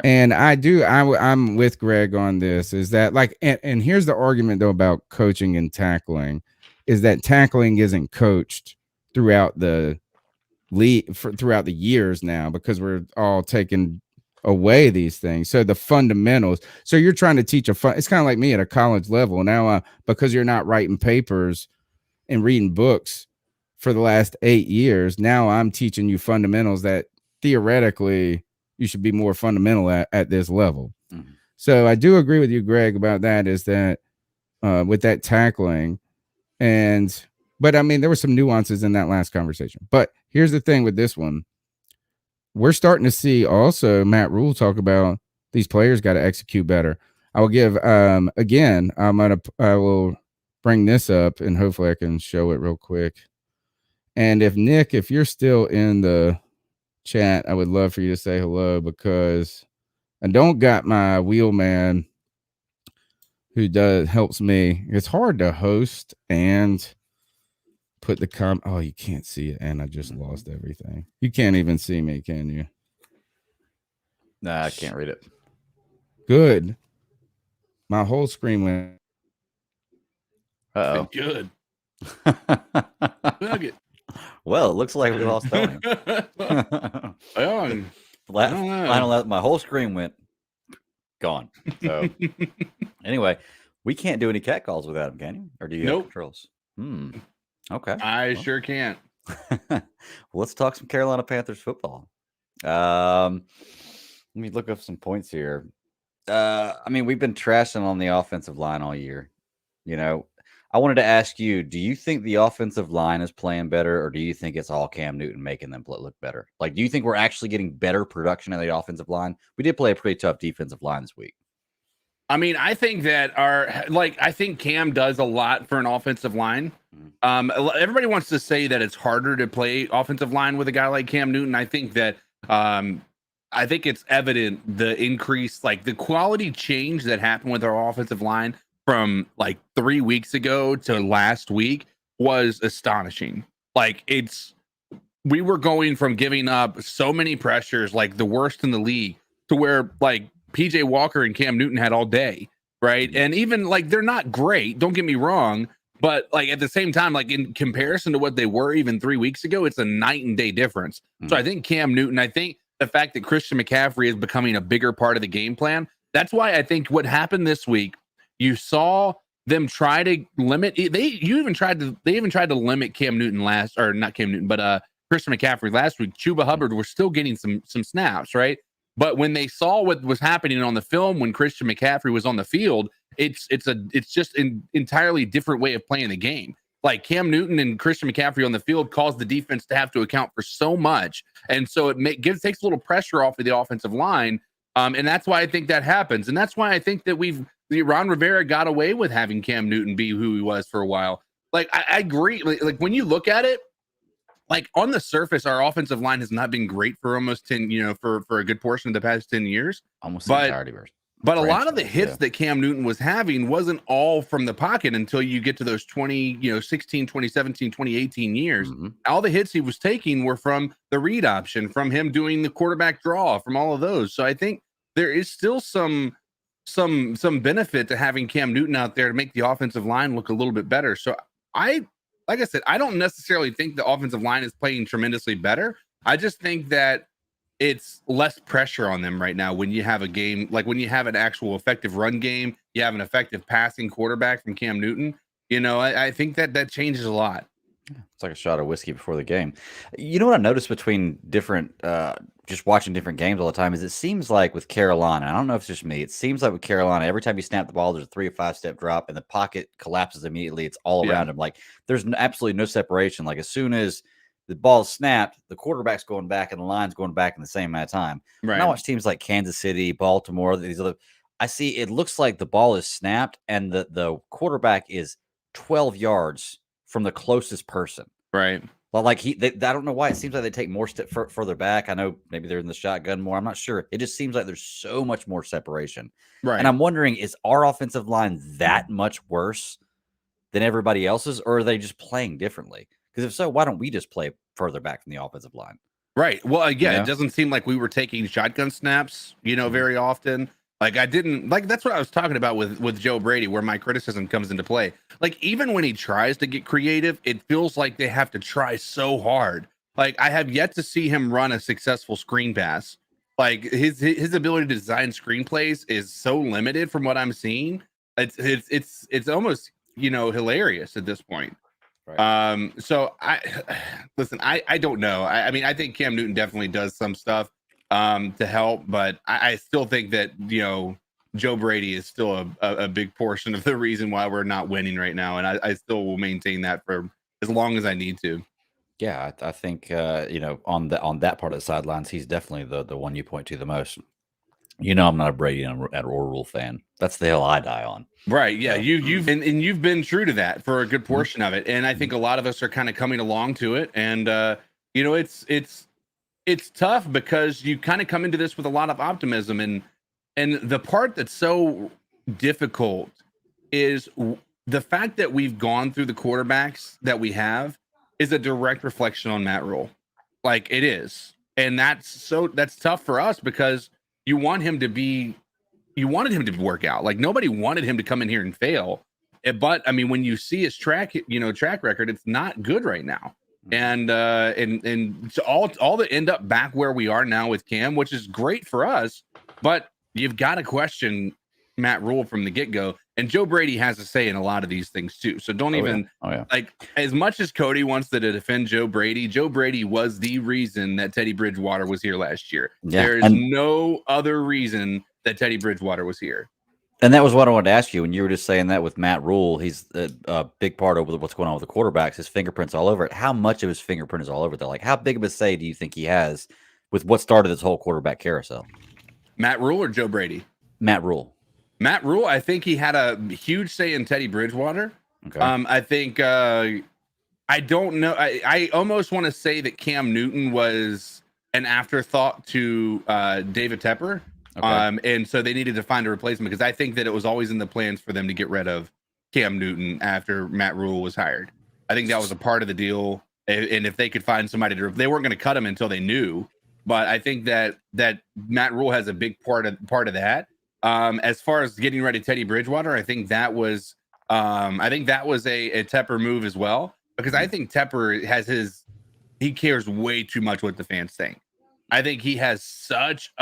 And I'm with Greg on this, is that like, and here's the argument though about coaching and tackling, is that tackling isn't coached throughout the throughout the years now, because we're all taking away these things. So the fundamentals, so you're trying to teach it's kind of like me at a college level now, because you're not writing papers and reading books for the last 8 years. Now I'm teaching you fundamentals that theoretically you should be more fundamental at this level. Mm-hmm. So I do agree with you, Greg, about that, is that with that tackling. But I mean, there were some nuances in that last conversation. But here's the thing with this one. We're starting to see also Matt Rhule talk about these players got to execute better. I will give, again, I will bring this up and hopefully I can show it real quick. And if you're still in the chat, I would love for you to say hello, because I don't got my wheelman who helps me. It's hard to host and put the oh, you can't see it, and I just lost everything. You can't even see me, can you? Nah, I can't read it. Good. My whole screen went. Uh-oh. Good. Nugget. Well, it looks like we lost Tony. My whole screen went gone. So anyway, we can't do any cat calls without him, can you? Or do you have controls? Okay. I sure can't. Well, let's talk some Carolina Panthers football. Let me look up some points here. I mean, we've been trashing on the offensive line all year. You know, I wanted to ask you, do you think the offensive line is playing better, or do you think it's all Cam Newton making them look better? Like, do you think we're actually getting better production of the offensive line? We did play a pretty tough defensive line this week. I mean, I think that I think Cam does a lot for an offensive line. Everybody wants to say that it's harder to play offensive line with a guy like Cam Newton. I think that I think it's evident the increase, like the quality change that happened with our offensive line from like 3 weeks ago to last week was astonishing. Like we were going from giving up so many pressures, like the worst in the league, to where like PJ Walker and Cam Newton had all day, right? And even like they're not great, don't get me wrong, but like at the same time, like in comparison to what they were even 3 weeks ago, it's a night and day difference. So I think Cam Newton, I think the fact that Christian McCaffrey is becoming a bigger part of the game plan, that's why I think what happened this week, you saw them try to limit. They even tried to limit Cam Newton but Christian McCaffrey last week. Chuba Hubbard was still getting some snaps, right? But when they saw what was happening on the film when Christian McCaffrey was on the field, it's just an entirely different way of playing the game. Like Cam Newton and Christian McCaffrey on the field caused the defense to have to account for so much, and so it takes a little pressure off of the offensive line, and that's why I think that happens, and that's why I think that Ron Rivera got away with having Cam Newton be who he was for a while. Like I agree. Like when you look at it, like on the surface, our offensive line has not been great for almost 10, for a good portion of the past 10 years. Almost the entirety. But a lot of the hits that Cam Newton was having wasn't all from the pocket until you get to those 2016, 2017, 2018 years. All the hits he was taking were from the read option, from him doing the quarterback draw, from all of those. So I think there is still some benefit to having Cam Newton out there to make the offensive line look a little bit better. So like I said, I don't necessarily think the offensive line is playing tremendously better. I just think that it's less pressure on them right now when you have a game, like when you have an actual effective run game, you have an effective passing quarterback from Cam Newton. I think that changes a lot. It's like a shot of whiskey before the game. You know what I noticed between different, just watching different games all the time is it seems like with Carolina, I don't know if it's just me, it seems like with Carolina, every time you snap the ball, there's a 3 or 5 step drop and the pocket collapses immediately. It's all around him. Like there's absolutely no separation. Like as soon as the ball's snapped, the quarterback's going back and the line's going back in the same amount of time. Right. And I watch teams like Kansas City, Baltimore, these other. I see it looks like the ball is snapped and the quarterback is 12 yards from the closest person. Right. Well, like I don't know why it seems like they take more step further back. I know maybe they're in the shotgun more. I'm not sure. It just seems like there's so much more separation. Right. And I'm wondering, is our offensive line that much worse than everybody else's, or are they just playing differently? Because if so, why don't we just play further back from the offensive line? Right. Well, It doesn't seem like we were taking shotgun snaps, very often. Like that's what I was talking about with Joe Brady, where my criticism comes into play. Like even when he tries to get creative, it feels like they have to try so hard. Like I have yet to see him run a successful screen pass. Like his ability to design screenplays is so limited from what I'm seeing. It's almost hilarious at this point. Right. So I don't know. I mean, I think Cam Newton definitely does some stuff to help, but I still think that Joe Brady is still a big portion of the reason why we're not winning right now, and I still will maintain that for as long as I need to. Yeah, I think on that part of the sidelines, he's definitely the one you point to the most. I'm not a Brady or Rhule fan. That's the hill I die on. Right. Yeah. So, you've been true to that for a good portion of it. And I think a lot of us are kind of coming along to it. And, it's tough because you kind of come into this with a lot of optimism. And the part that's so difficult is the fact that we've gone through the quarterbacks that we have is a direct reflection on Matt Rhule. Like it is. And that's tough for us because you want him to be, you wanted him to work out. Like nobody wanted him to come in here and fail. But I mean, when you see his track record, it's not good right now. And so all to end up back where we are now with Cam, which is great for us, but you've got to question Matt Rhule from the get-go. And Joe Brady has a say in a lot of these things too. So don't like, as much as Cody wants to defend Joe Brady was the reason that Teddy Bridgewater was here last year. Yeah, there is no other reason that Teddy Bridgewater was here. And that was what I wanted to ask you when you were just saying that with Matt Rhule. He's a big part of what's going on with the quarterbacks. His fingerprints all over it. How much of his fingerprint is all over there? Like, how big of a say do you think he has with what started this whole quarterback carousel? Matt Rhule or Joe Brady? Matt Rhule. Matt Rhule, I think he had a huge say in Teddy Bridgewater. Okay. I think I don't know. I almost want to say that Cam Newton was an afterthought to David Tepper. Okay. And so they needed to find a replacement because I think that it was always in the plans for them to get rid of Cam Newton after Matt Rhule was hired. I think that was a part of the deal. And if they could find somebody they weren't going to cut him until they knew. But I think that Matt Rhule has a big part of that. As far as getting ready Teddy Bridgewater, I think that was a Tepper move as well, because I think Tepper he cares way too much what the fans think. I think he has such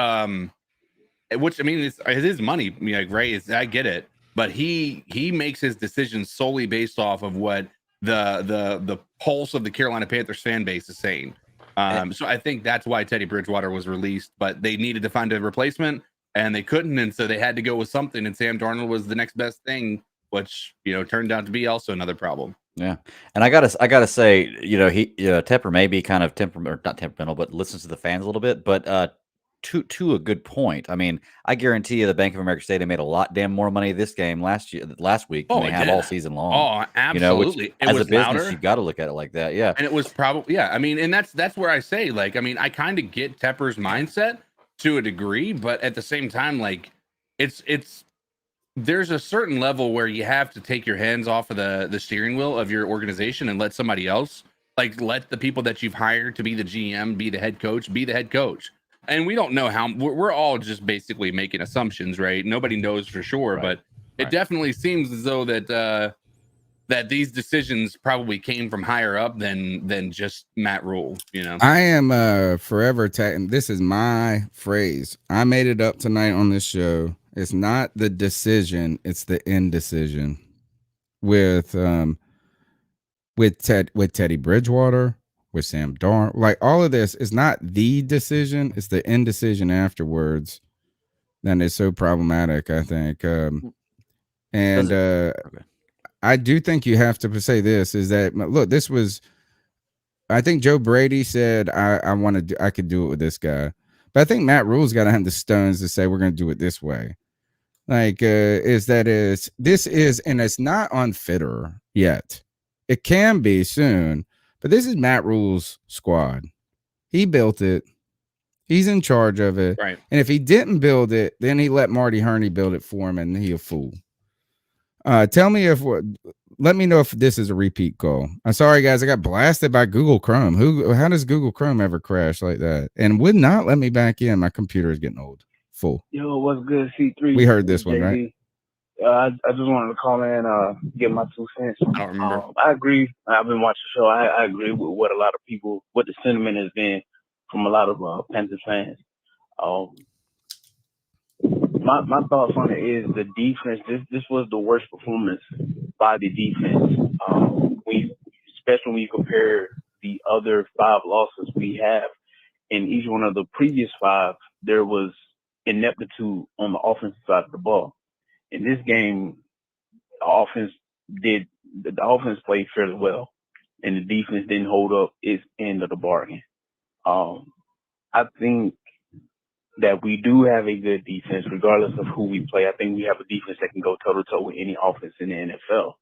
which I mean it's his money, like, right? I get it, but he makes his decisions solely based off of what the pulse of the Carolina Panthers fan base is saying. So I think that's why Teddy Bridgewater was released, but they needed to find a replacement. And they couldn't, and so they had to go with something. And Sam Darnold was the next best thing, which turned out to be also another problem. Yeah, and I gotta say, Tepper may be kind of not temperamental, but listens to the fans a little bit. But to a good point. I mean, I guarantee you, the Bank of America Stadium made a lot damn more money this game last week than they have all season long. Oh, absolutely. As a business, you got to look at it like that. Yeah, and it was probably I mean, and that's where I say, like, I mean, I kind of get Tepper's mindset to a degree, but at the same time, like, there's a certain level where you have to take your hands off of the steering wheel of your organization and let somebody else, like, let the people that you've hired to be the GM, be the head coach. And we don't know how. We're all just basically making assumptions, right? Nobody knows for sure, right. But it definitely seems as though that these decisions probably came from higher up than just Matt Rhule. I am forever attacking. This is my phrase. I made it up tonight on this show. It's not the decision; it's the indecision. With Teddy Bridgewater, with Sam Darnold, like, all of this is not the decision; it's the indecision afterwards. That is so problematic, I think. I do think you have to say this is that, look, this was, I think Joe Brady said, I could do it with this guy. But I think Matt Rhule's got to have the stones to say, we're going to do it this way. Like, this is, and it's not on Fitterer yet. It can be soon, but this is Matt Rhule's squad. He built it. He's in charge of it. Right. And if he didn't build it, then he let Marty Herney build it for him, and he a fool. Let me know if this is a repeat call. I'm sorry, guys. I got blasted by Google Chrome. How does Google Chrome ever crash like that? And would not let me back in. My computer is getting old. Full. Yo, what's good, C3? We heard this one, right? I just wanted to call in, get my 2 cents. I don't remember. I agree. I've been watching the show. I agree with what the sentiment has been from a lot of Panthers fans. My thoughts on it is the defense. This was the worst performance by the defense. Especially when you compare the other 5 losses we have. In each one of the previous 5, there was ineptitude on the offensive side of the ball. In this game, the offense played fairly well, and the defense didn't hold up its end of the bargain. I think that we do have a good defense, regardless of who we play. I think we have a defense that can go toe-to-toe with any offense in the NFL.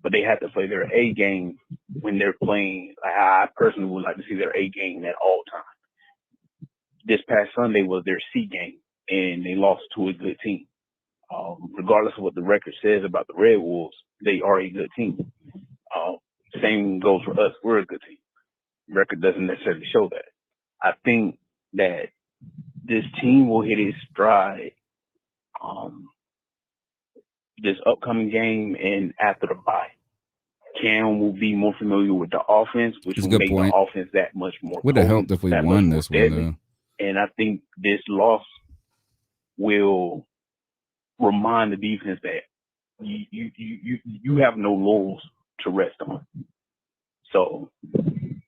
But they have to play their A game when they're playing. I personally would like to see their A game at all times. This past Sunday was their C game, and they lost to a good team. Regardless of what the record says about the Red Wolves, they are a good team. Same goes for us. We're a good team. Record doesn't necessarily show that. I think that this team will hit its stride this upcoming game and after the bye. Cam will be more familiar with the offense, which will make the offense that much more. Would have helped if we won this one, though. And I think this loss will remind the defense that you have no laurels to rest on. So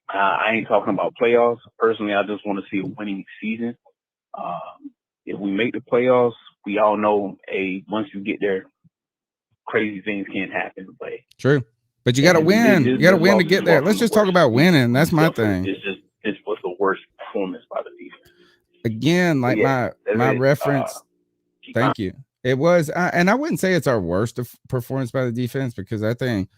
I ain't talking about playoffs. Personally, I just want to see a winning season. If we make the playoffs, we all know once you get there, crazy things can't happen. But true. But you got to win. You got to win to get there. Let's just talk about winning. That's my thing. It's what's the worst performance by the defense. Again, like my reference. Thank you. It was, and I wouldn't say it's our worst performance by the defense, because I think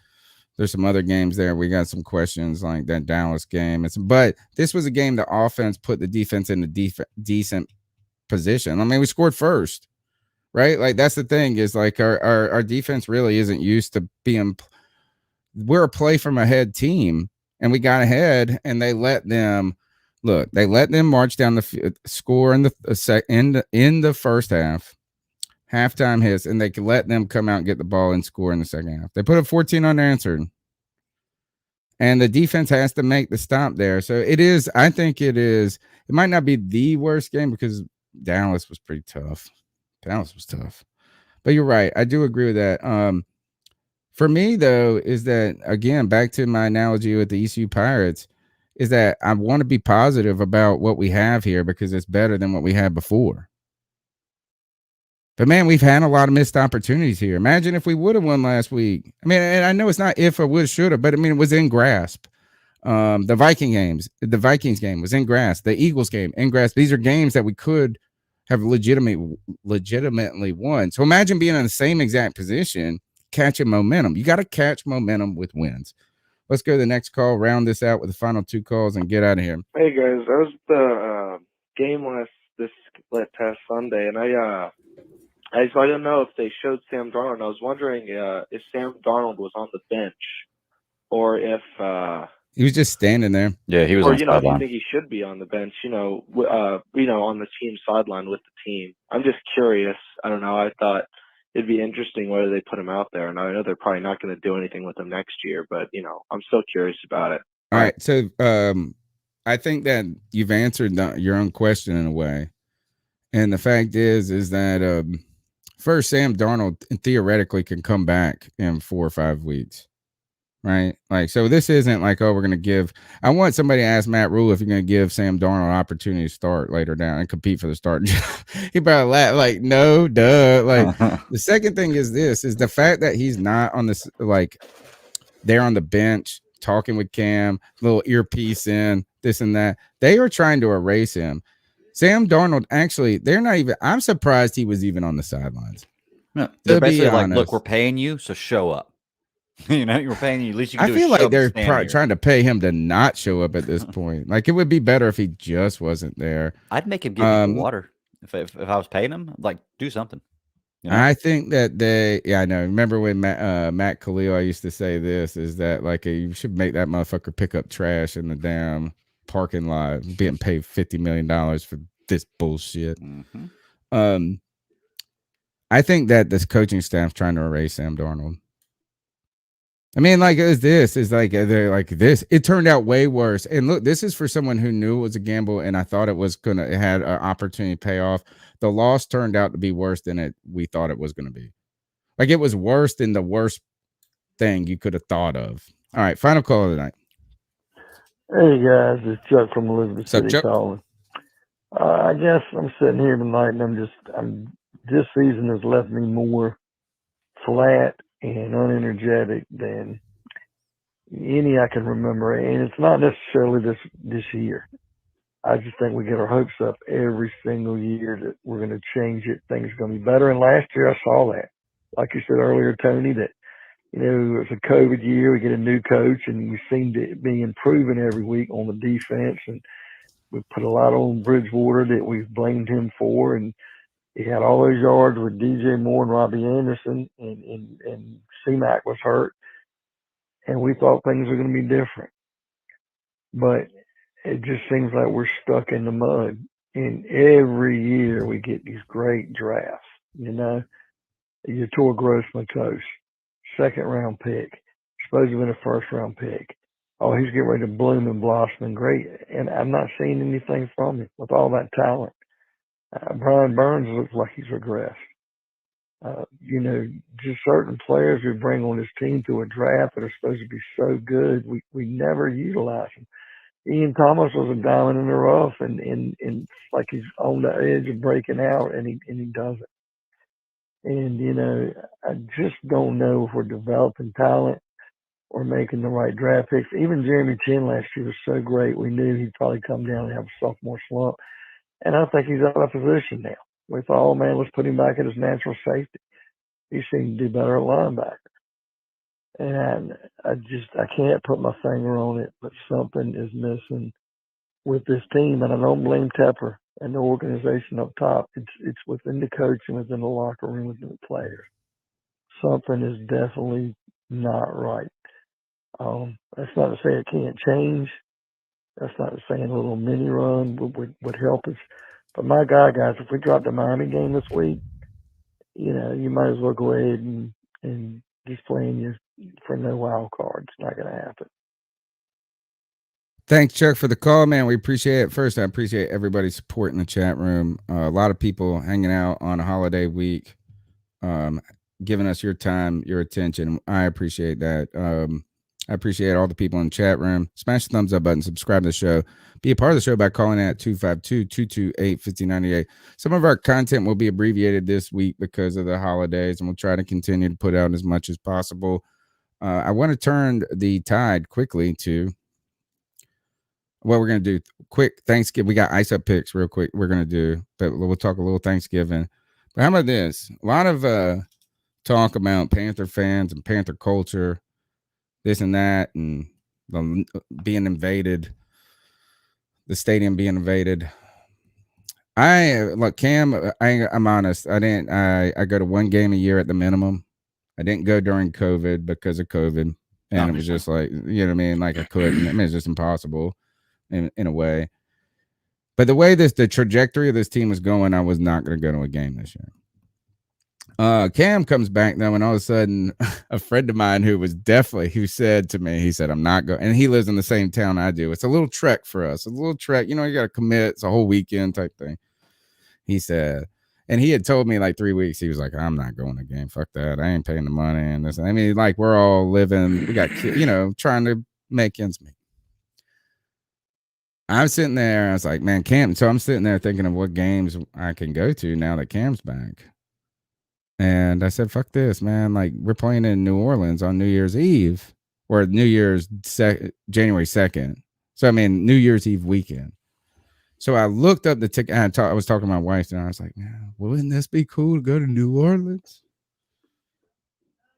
there's some other games there. We got some questions like that Dallas game. But this was a game the offense put the defense in a decent position. I mean, we scored first, right? Like that's the thing is like our defense really isn't used to being. We're a play from ahead team, and we got ahead, and they let them march down the score in the first half. Halftime hits, and they could let them come out and get the ball and score in the second half. They put up 14 unanswered, and the defense has to make the stop there. So it is. I think it is. It might not be the worst game because Dallas was pretty tough. Dallas was tough, but you're right. I do agree with that. For me, though, is that, again, back to my analogy with the ECU Pirates, is that I want to be positive about what we have here because it's better than what we had before. But, man, we've had a lot of missed opportunities here. Imagine if we would have won last week. I mean, and I know it's not if or would, should have, but, I mean, it was in grasp. The Vikings game was in grasp. The Eagles game, in grasp. These are games that we could have legitimately won. So imagine being in the same exact position, catching momentum. You got to catch momentum with wins. Let's go to the next call, round this out with the final two calls, and get out of here. Hey, guys. That was the game this past Sunday, and I didn't know if they showed Sam Darnold. I was wondering if Sam Darnold was on the bench or if he was just standing there. Yeah, he was. Or do you think he should be on the bench? On the team sideline with the team. I'm just curious. I don't know. I thought it'd be interesting whether they put him out there, and I know they're probably not going to do anything with him next year. But I'm still curious about it. All right, so I think that you've answered your own question in a way, and the fact is that. First, Sam Darnold theoretically can come back in 4 or 5 weeks, right? Like, so this isn't like, we're going to give. I want somebody to ask Matt Rhule if you're going to give Sam Darnold an opportunity to start later down and compete for the start. He probably laughed like, no, duh. Like, the second thing is the fact that he's not on this, like, there on the bench talking with Cam, little earpiece in, this and that. They are trying to erase him. Sam Darnold, actually, they're not even. I'm surprised he was even on the sidelines. No, they're basically like, look, we're paying you, so show up. You're paying you. At least you can I feel like they're trying to pay him to not show up at this point. Like, it would be better if he just wasn't there. I'd make him give you water if I was paying him. Like, do something. I think that I know. Remember when Matt Khalil, I used to say this, is that like you should make that motherfucker pick up trash in the damn parking lot, being paid $50 million for this bullshit. Mm-hmm. I think that this coaching staff trying to erase Sam Darnold. I mean, like, they're like this. It turned out way worse. And look, this is for someone who knew it was a gamble, and I thought it had an opportunity to pay off. The loss turned out to be worse than we thought it was going to be. Like, it was worse than the worst thing you could have thought of. All right, final call of the night. Hey guys, it's Chuck from Elizabeth City calling. I guess I'm sitting here tonight, and this season has left me more flat and unenergetic than any I can remember, and it's not necessarily this year. I just think we get our hopes up every single year that we're going to change it. Things are going to be better. And last year I saw that, like you said earlier, Tony, that it's a COVID year. We get a new coach, and we seem to be improving every week on the defense. And we put a lot on Bridgewater that we've blamed him for. And he had all those yards with DJ Moore and Robbie Anderson, and C-Mac was hurt. And we thought things were going to be different. But it just seems like we're stuck in the mud. And every year we get these great drafts. You know, you tore Grossman coach, 2nd-round pick, supposed to have been a 1st-round pick. Oh, he's getting ready to bloom and blossom and great. And I'm not seeing anything from him with all that talent. Brian Burns looks like he's regressed. You know, just certain players we bring on this team through a draft that are supposed to be so good, we never utilize them. Ian Thomas was a diamond in the rough, and it's like he's on the edge of breaking out, and he doesn't. And, you know, I just don't know if we're developing talent or making the right draft picks. Even Jeremy Chin last year was so great, we knew he'd probably come down and have a sophomore slump. And I think he's out of position now. We thought, oh, man, let's put him back at his natural safety. He seemed to do better at linebacker. And I can't put my finger on it, but something is missing with this team. And I don't blame Tepper and the organization up top. It's within the coach and within the locker room, within the players. Something is definitely not right. That's not to say it can't change. That's not to say a little mini run would help us. But my God, guys, if we drop the Miami game this week, you know, you might as well go ahead and just playing you for no wild card. It's not going to happen. Thanks, Chuck, for the call, man. We appreciate it. First, I appreciate everybody's support in the chat room. A lot of people hanging out on a holiday week, giving us your time, your attention. I appreciate that. I appreciate all the people in the chat room. Smash the thumbs up button, subscribe to the show. Be a part of the show by calling at 252-228-5098. Some of our content will be abbreviated this week because of the holidays, and we'll try to continue to put out as much as possible. I want to turn the tide quickly to what we're going to do. Quick Thanksgiving. We got ice up picks real quick. We're going to do, but we'll talk a little Thanksgiving. But how about this? A lot of talk about Panther fans and Panther culture, this and that, and being invaded, the stadium being invaded. Look, Cam, I'm honest. I go to one game a year at the minimum. I didn't go during COVID because of COVID. And it was just like, you know what I mean? Like I couldn't. I mean, it's just impossible in a way. But the way the trajectory of this team was going, I was not going to go to a game this year. Cam comes back though, and all of a sudden, a friend of mine who said to me, he said, I'm not going, and he lives in the same town I do. It's a little trek for us, a little trek. You know, you got to commit. It's a whole weekend type thing. He said, and he had told me like 3 weeks. He was like, I'm not going to the game. Fuck that. I ain't paying the money. And this, I mean, like we're all living, we got, you know, trying to make ends meet. I'm sitting there. I was like, man, Cam. So I'm sitting there thinking of what games I can go to now that Cam's back. And I said, fuck this, man. Like, we're playing in New Orleans on New Year's Eve or January 2nd. So, I mean, New Year's Eve weekend. So I looked up the ticket. I was talking to my wife, and I was like, man, wouldn't this be cool to go to New Orleans?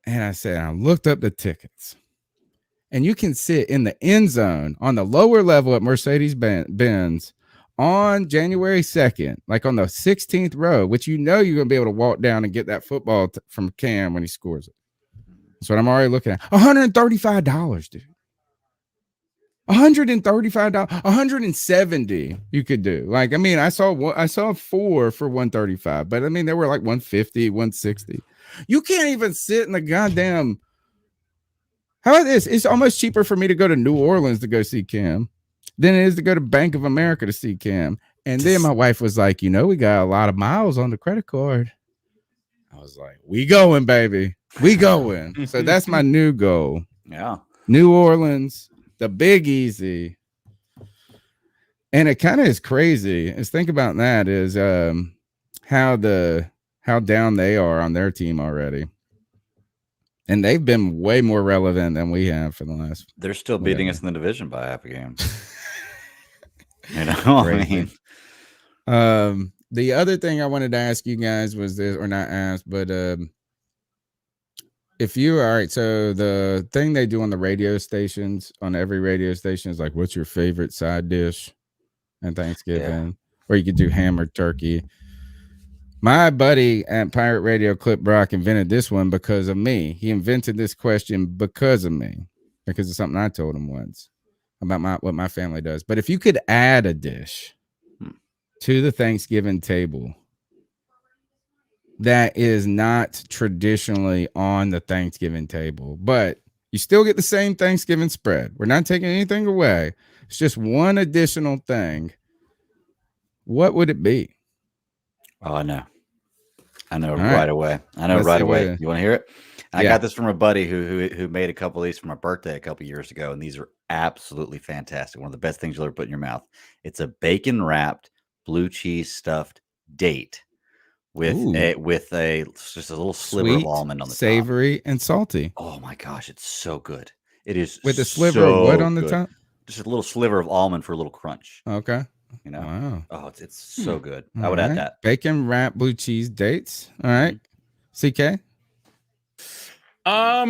And I said, I looked up the tickets. And you can sit in the end zone on the lower level at Mercedes-Benz on January 2nd, like on the 16th row, which you know you're going to be able to walk down and get that football from Cam when he scores it. That's what I'm already looking at. $135, dude. $135, $170 you could do. Like, I mean, I saw 4 for $135, but I mean, they were like $150, $160. You can't even sit in the goddamn. How about this? It's almost cheaper for me to go to New Orleans to go see Cam than it is to go to Bank of America to see Cam. And then my wife was like, you know, we got a lot of miles on the credit card. I was like, we going, baby. We going. So that's my new goal. Yeah. New Orleans, the Big Easy. And it kind of is crazy. Is think about that is how down they are on their team already. And they've been way more relevant than we have for the last. They're still beating us in the division by half a game. You know, crazy. I mean, the other thing I wanted to ask you guys was this, or not ask, but if you all right, so the thing they do on the radio stations, on every radio station, is like, what's your favorite side dish on Thanksgiving? Or you could do ham or turkey. My buddy at Pirate Radio, Clip Brock, invented this one because of me. He invented this question because of me, because of something I told him once about what my family does. But if you could add a dish to the Thanksgiving table, that is not traditionally on the Thanksgiving table, but you still get the same Thanksgiving spread. We're not taking anything away. It's just one additional thing. What would it be? Oh, I know All right away. I know right away. You want to hear it? I got this from a buddy who made a couple of these for my birthday a couple years ago, and these are absolutely fantastic. One of the best things you'll ever put in your mouth. It's a bacon wrapped blue cheese stuffed date with just a little sliver of almond on the savory top. And salty. Oh my gosh, it's so good. It is with a sliver of what on the top? Just a little sliver of almond for a little crunch. Okay. You know, wow. Oh, it's so good. All I would add that. Bacon wrapped blue cheese dates. All right. CK. I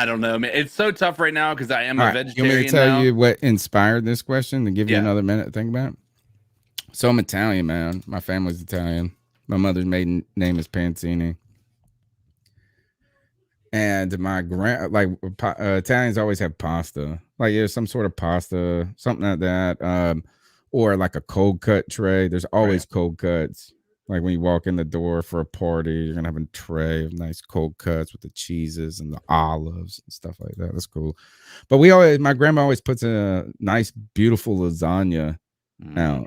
don't know, man. It's so tough right now because I am a vegetarian. You want me to tell you what inspired this question and give you another minute to think about it? So I'm Italian, man. My family's Italian. My mother's maiden name is Pancini. And my Italians always have pasta. Like there's some sort of pasta, something like that. Or like a cold cut tray. There's always cold cuts. Like when you walk in the door for a party, you're gonna have a tray of nice cold cuts with the cheeses and the olives and stuff like that. That's cool. But my grandma always puts a nice, beautiful lasagna out.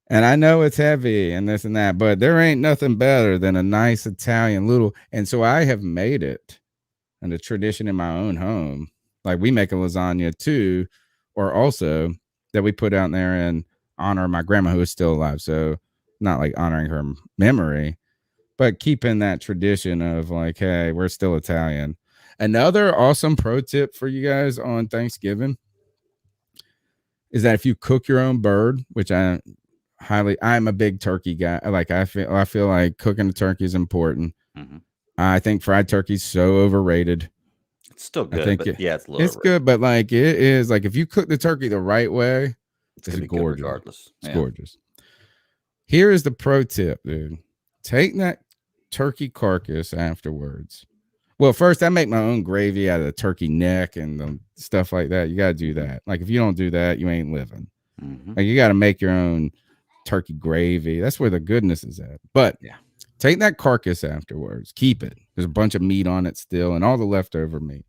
And I know it's heavy and this and that, but there ain't nothing better than a nice Italian little. And so I have made it and a tradition in my own home. Like we make a lasagna too, or also that we put out there in honor of my grandma who is still alive. So not like honoring her memory, but keeping that tradition of like, hey, we're still Italian. Another awesome pro tip for you guys on Thanksgiving is that if you cook your own bird, which I'm a big turkey guy. Like I feel like cooking a turkey is important. I think fried turkey's so overrated. It's still good. It's a little it's good, but like it is like if you cook the turkey the right way, it's gorgeous. Regardless. It's gorgeous. Here is the pro tip, dude. Take that turkey carcass afterwards. Well, first I make my own gravy out of the turkey neck and stuff like that. You got to do that. Like if you don't do that, you ain't living. Like you got to make your own turkey gravy. That's where the goodness is at. But take that carcass afterwards. Keep it. There's a bunch of meat on it still and all the leftover meat.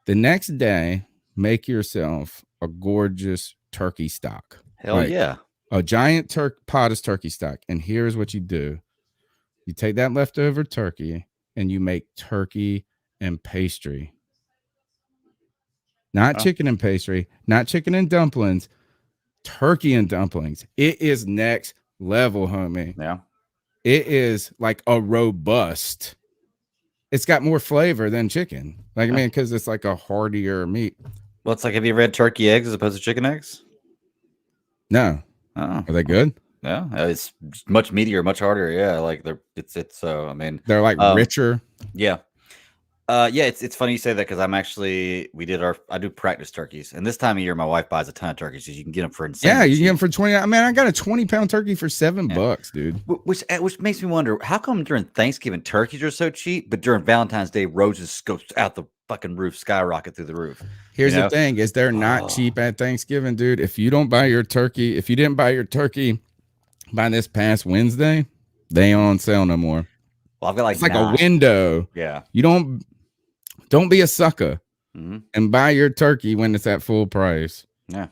The next day, make yourself a gorgeous turkey stock. Hell yeah. A giant pot of turkey stock. And here's what you do. You take that leftover turkey and you make turkey and pastry. Not chicken and pastry, not chicken and dumplings, turkey and dumplings. It is next level, homie. Yeah. It is like a robust. It's got more flavor than chicken. Like, I mean, because it's like a heartier meat. Well, it's like, have you ever had turkey eggs as opposed to chicken eggs? No. Oh. Are they good? Yeah. It's much meatier, much harder. Yeah. Like I mean, they're like richer. Yeah. It's funny you say that because I do practice turkeys, and this time of year my wife buys a ton of turkeys because you can get them for insane. Yeah, you can get them for 20. I mean, I got a 20-pound turkey for $7, dude. Which makes me wonder how come during Thanksgiving turkeys are so cheap, but during Valentine's Day roses go out the fucking roof, skyrocket through the roof. Here's the thing: is they're not cheap at Thanksgiving, dude. If you didn't buy your turkey by this past Wednesday, they ain't on sale no more. Well, I've got it's like a window. Yeah, you don't be a sucker and buy your turkey when it's at full price. Yeah.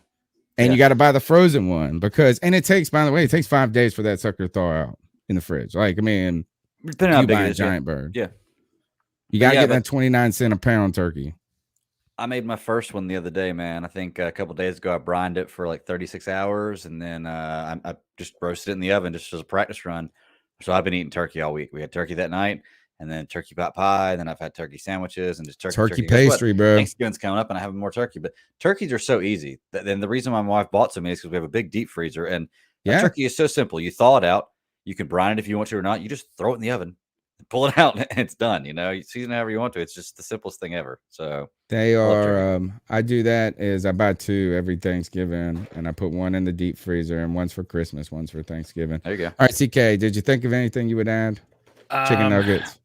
And you got to buy the frozen one and it takes 5 days for that sucker to thaw out in the fridge. Like, I mean, depending on how big it is, giant bird. Yeah. You got to get that 29 cent a pound turkey. I made my first one the other day, man. I think a couple days ago, I brined it for like 36 hours and then I just roasted it in the oven just as a practice run. So I've been eating turkey all week. We had turkey that night. And then turkey pot pie. And then I've had turkey sandwiches and just turkey pastry, bro. Thanksgiving's coming up and I have more turkey. But turkeys are so easy. Then the reason why my wife bought so many is because we have a big deep freezer. And turkey is so simple. You thaw it out. You can brine it if you want to or not. You just throw it in the oven, pull it out, and it's done. You know, you season it however you want to. It's just the simplest thing ever. So they are. I do that is I buy 2 every Thanksgiving, and I put one in the deep freezer, and one's for Christmas, one's for Thanksgiving. There you go. All right, CK, did you think of anything you would add? Chicken nuggets.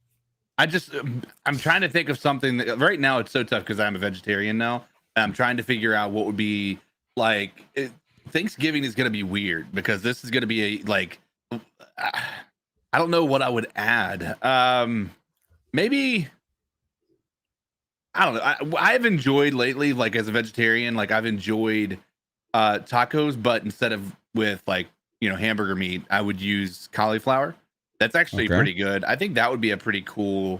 I'm trying to think of something that right now it's so tough because I'm a vegetarian now. I'm trying to figure out what would be like. Thanksgiving is going to be weird because this is going to be I don't know what I would add. Maybe I don't know. I've enjoyed lately, like as a vegetarian, like I've enjoyed tacos, but instead of with like hamburger meat, I would use cauliflower. That's actually pretty good. I think that would be a pretty cool,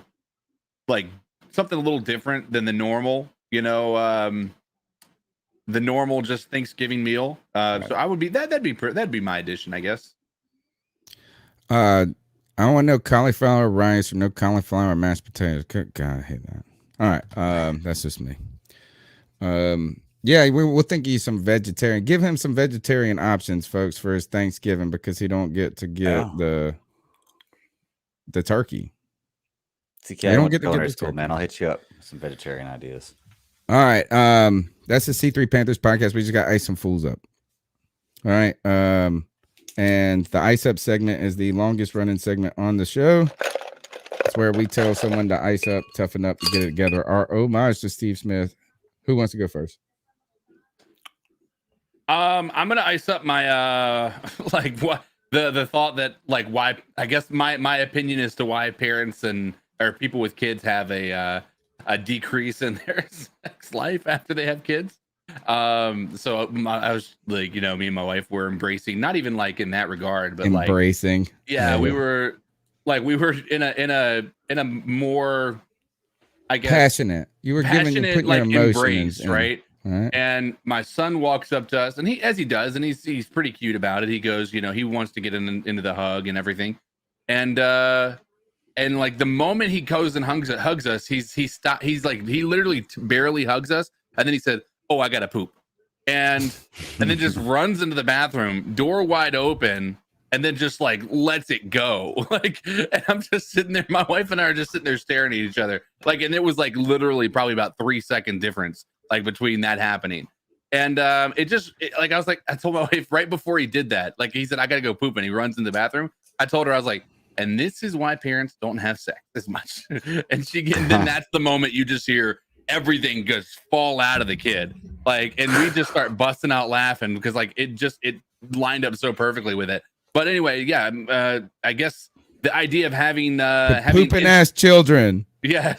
like something a little different than the normal, the normal just Thanksgiving meal. So I would be that'd be my addition, I guess. I don't want no cauliflower rice or no cauliflower mashed potatoes. Good God, I hate that. All right, that's just me. Yeah, we'll think he's some vegetarian. Give him some vegetarian options, folks, for his Thanksgiving because he don't get the turkey. TK, I don't get to get school, man. I'll hit you up with some vegetarian ideas. All right, that's the C3 Panthers podcast. We just got Ice Some Fools up. All right, and the Ice Up segment is the longest running segment on the show. It's where we tell someone to ice up, toughen up, to get it together. Our homage to Steve Smith. Who wants to go first? I'm gonna ice up my like what the thought that like why I guess my opinion as to why parents or people with kids have a decrease in their sex life after they have kids. So I was like, me and my wife were embracing, not even like in that regard, but embracing. Like, yeah, we were in a more, I guess, passionate. You were putting like your embrace, right? Right. And my son walks up to us, and he does, and he's pretty cute about it. He goes, he wants to get into the hug and everything, and like the moment he goes and hugs us, he literally barely hugs us, and then he said, "Oh, I gotta poop," and then just runs into the bathroom, door wide open, and then just like lets it go. Like, and I'm just sitting there. My wife and I are just sitting there staring at each other, like, and it was like literally probably about 3-second difference. Like between that happening, and I told my wife right before he did that, like he said, I gotta go poop, and he runs in the bathroom. I told her, I was like, and this is why parents don't have sex as much. And then that's the moment you just hear everything just fall out of the kid, like, and we just start busting out laughing because like it lined up so perfectly with it. But anyway, yeah, I guess the idea of having pooping ass children. Yeah,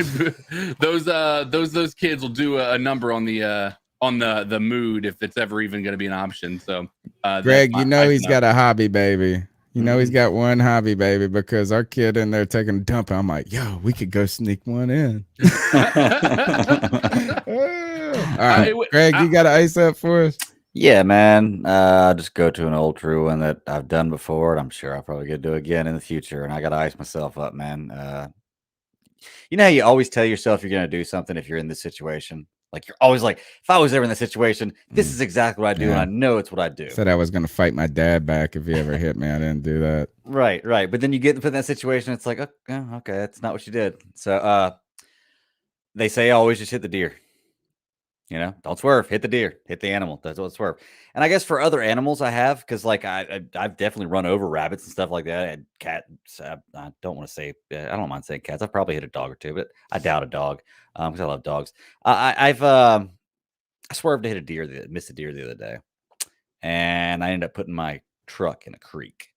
those kids will do a number on the mood if it's ever even going to be an option. So, Greg, he's got a hobby, baby. He's got one hobby, baby, because our kid in there taking a dump. I'm like, yo, we could go sneak one in. All right, Greg, you got to ice up for us? Yeah, man. Just go to an old true one that I've done before, and I'm sure I'll probably get to do again in the future. And I got to ice myself up, man. You know how you always tell yourself you're going to do something if you're in this situation? Like, you're always like, if I was ever in this situation, this is exactly what I do, and I know it's what I do. Said I was going to fight my dad back if he ever hit me. I didn't do that. Right. But then you get put in that situation, it's like, okay, that's not what you did. So they say always just hit the deer. Don't swerve, hit the deer, hit the animal. That's what swerve. And I guess for other animals I have, because like I've definitely run over rabbits and stuff like that. And cats, I don't want to say, I don't mind saying cats. I've probably hit a dog or two, but I doubt a dog because I love dogs. I swerved to hit a deer, missed a deer the other day. And I ended up putting my truck in a creek.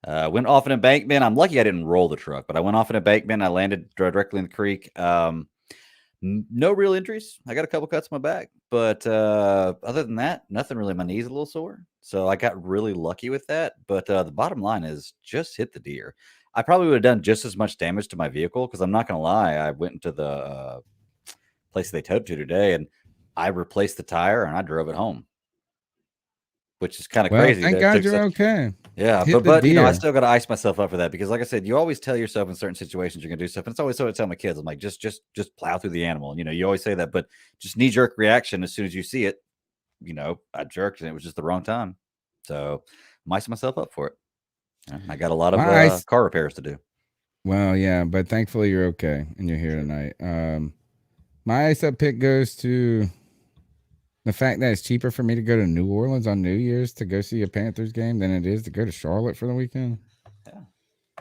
Went off an embankment. I'm lucky I didn't roll the truck, but I went off an embankment. I landed directly in the creek. No real injuries. I got a couple cuts on my back, but other than that, nothing really. My knee's a little sore, so I got really lucky with that. But the bottom line is just hit the deer. I probably would have done just as much damage to my vehicle because I'm not going to lie. I went into the place they towed to today, and I replaced the tire and I drove it home, which is kind of crazy. Thank God you're okay. Yeah, but I still got to ice myself up for that because, like I said, you always tell yourself in certain situations you're gonna do stuff, and it's always so I tell my kids, I'm like, just plow through the animal. You always say that, but just knee jerk reaction as soon as you see it. I jerked and it was just the wrong time, so I'm icing myself up for it. I got a lot of car repairs to do. Well, yeah, but thankfully you're okay and you're here tonight. My ice up pick goes to the fact that it's cheaper for me to go to New Orleans on New Year's to go see a Panthers game than it is to go to Charlotte for the weekend. Yeah.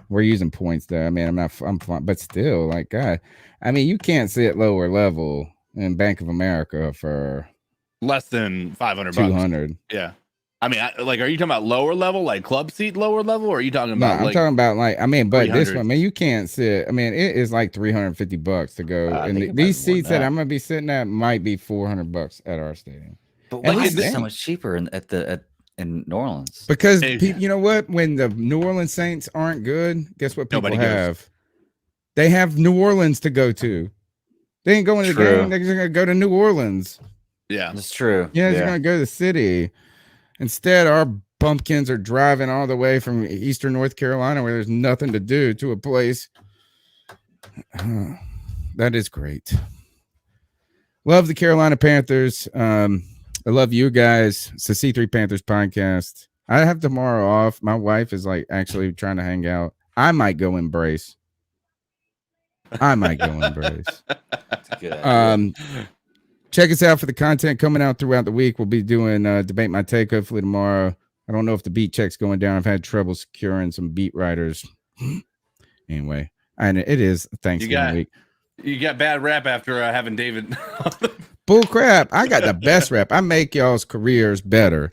We're using points though. I mean, I'm fine, but still, like, God, I mean, you can't sit lower level in Bank of America for less than $500. 200. Yeah. I mean, like, are you talking about lower level, like club seat lower level, or are you talking about? I'm talking about like, I mean, but this 300? one, man, you can't sit. I mean, it is like $350 to go, and these seats that I'm gonna be sitting at might be $400 at our stadium. But why is this so much cheaper in New Orleans? Because you know what? When the New Orleans Saints aren't good, guess what people have? They have New Orleans to go to. They ain't going to the game. They're just gonna go to New Orleans. Yeah, that's true. Yeah, they're gonna go to the city. Instead, our bumpkins are driving all the way from Eastern North Carolina, where there's nothing to do, to a place. That is great. Love the Carolina Panthers. I love you guys. It's the C3 Panthers podcast. I have tomorrow off. My wife is like actually trying to hang out. I might go embrace. Check us out for the content coming out throughout the week. We'll be doing Debate My Take hopefully tomorrow. I don't know if the beat check's going down. I've had trouble securing some beat writers. Anyway, and it is Thanksgiving week. You got bad rap after having David. Bull crap. I got the best rap. I make y'all's careers better.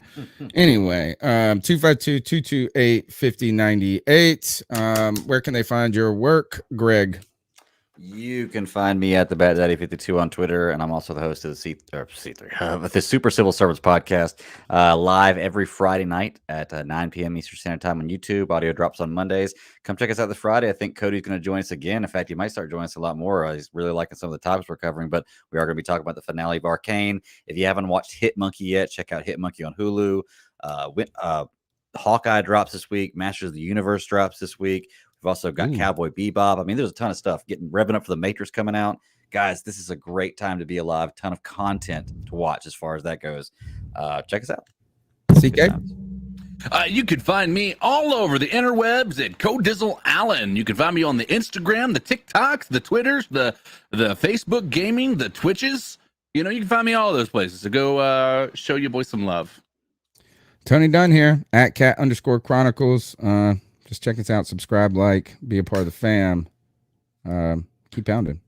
Anyway, 252-228-5098. Where can they find your work, Greg? You can find me at the Bat Daddy 52 on Twitter, and I'm also the host of the the Super Civil Service podcast, live every Friday night at 9 p.m. Eastern Standard Time on YouTube. Audio drops on Mondays. Come check us out this Friday. I think Cody's going to join us again. In fact, he might start joining us a lot more. He's really liking some of the topics we're covering, but we are going to be talking about the finale of Arcane. If you haven't watched Hit Monkey yet, check out Hit Monkey on Hulu. Hawkeye drops this week. Masters of the Universe drops this week. We've also got Cowboy Bebop. I mean, there's a ton of stuff revving up for the Matrix coming out. Guys, this is a great time to be alive. Ton of content to watch as far as that goes. Check us out. CK? You can find me all over the interwebs at Codizzle Allen. You can find me on the Instagram, the TikToks, the Twitters, the Facebook gaming, the Twitches. You know, you can find me all those places. So go show your boy some love. Tony Dunn here at cat_chronicles. Just check us out, subscribe, like, be a part of the fam. Keep pounding.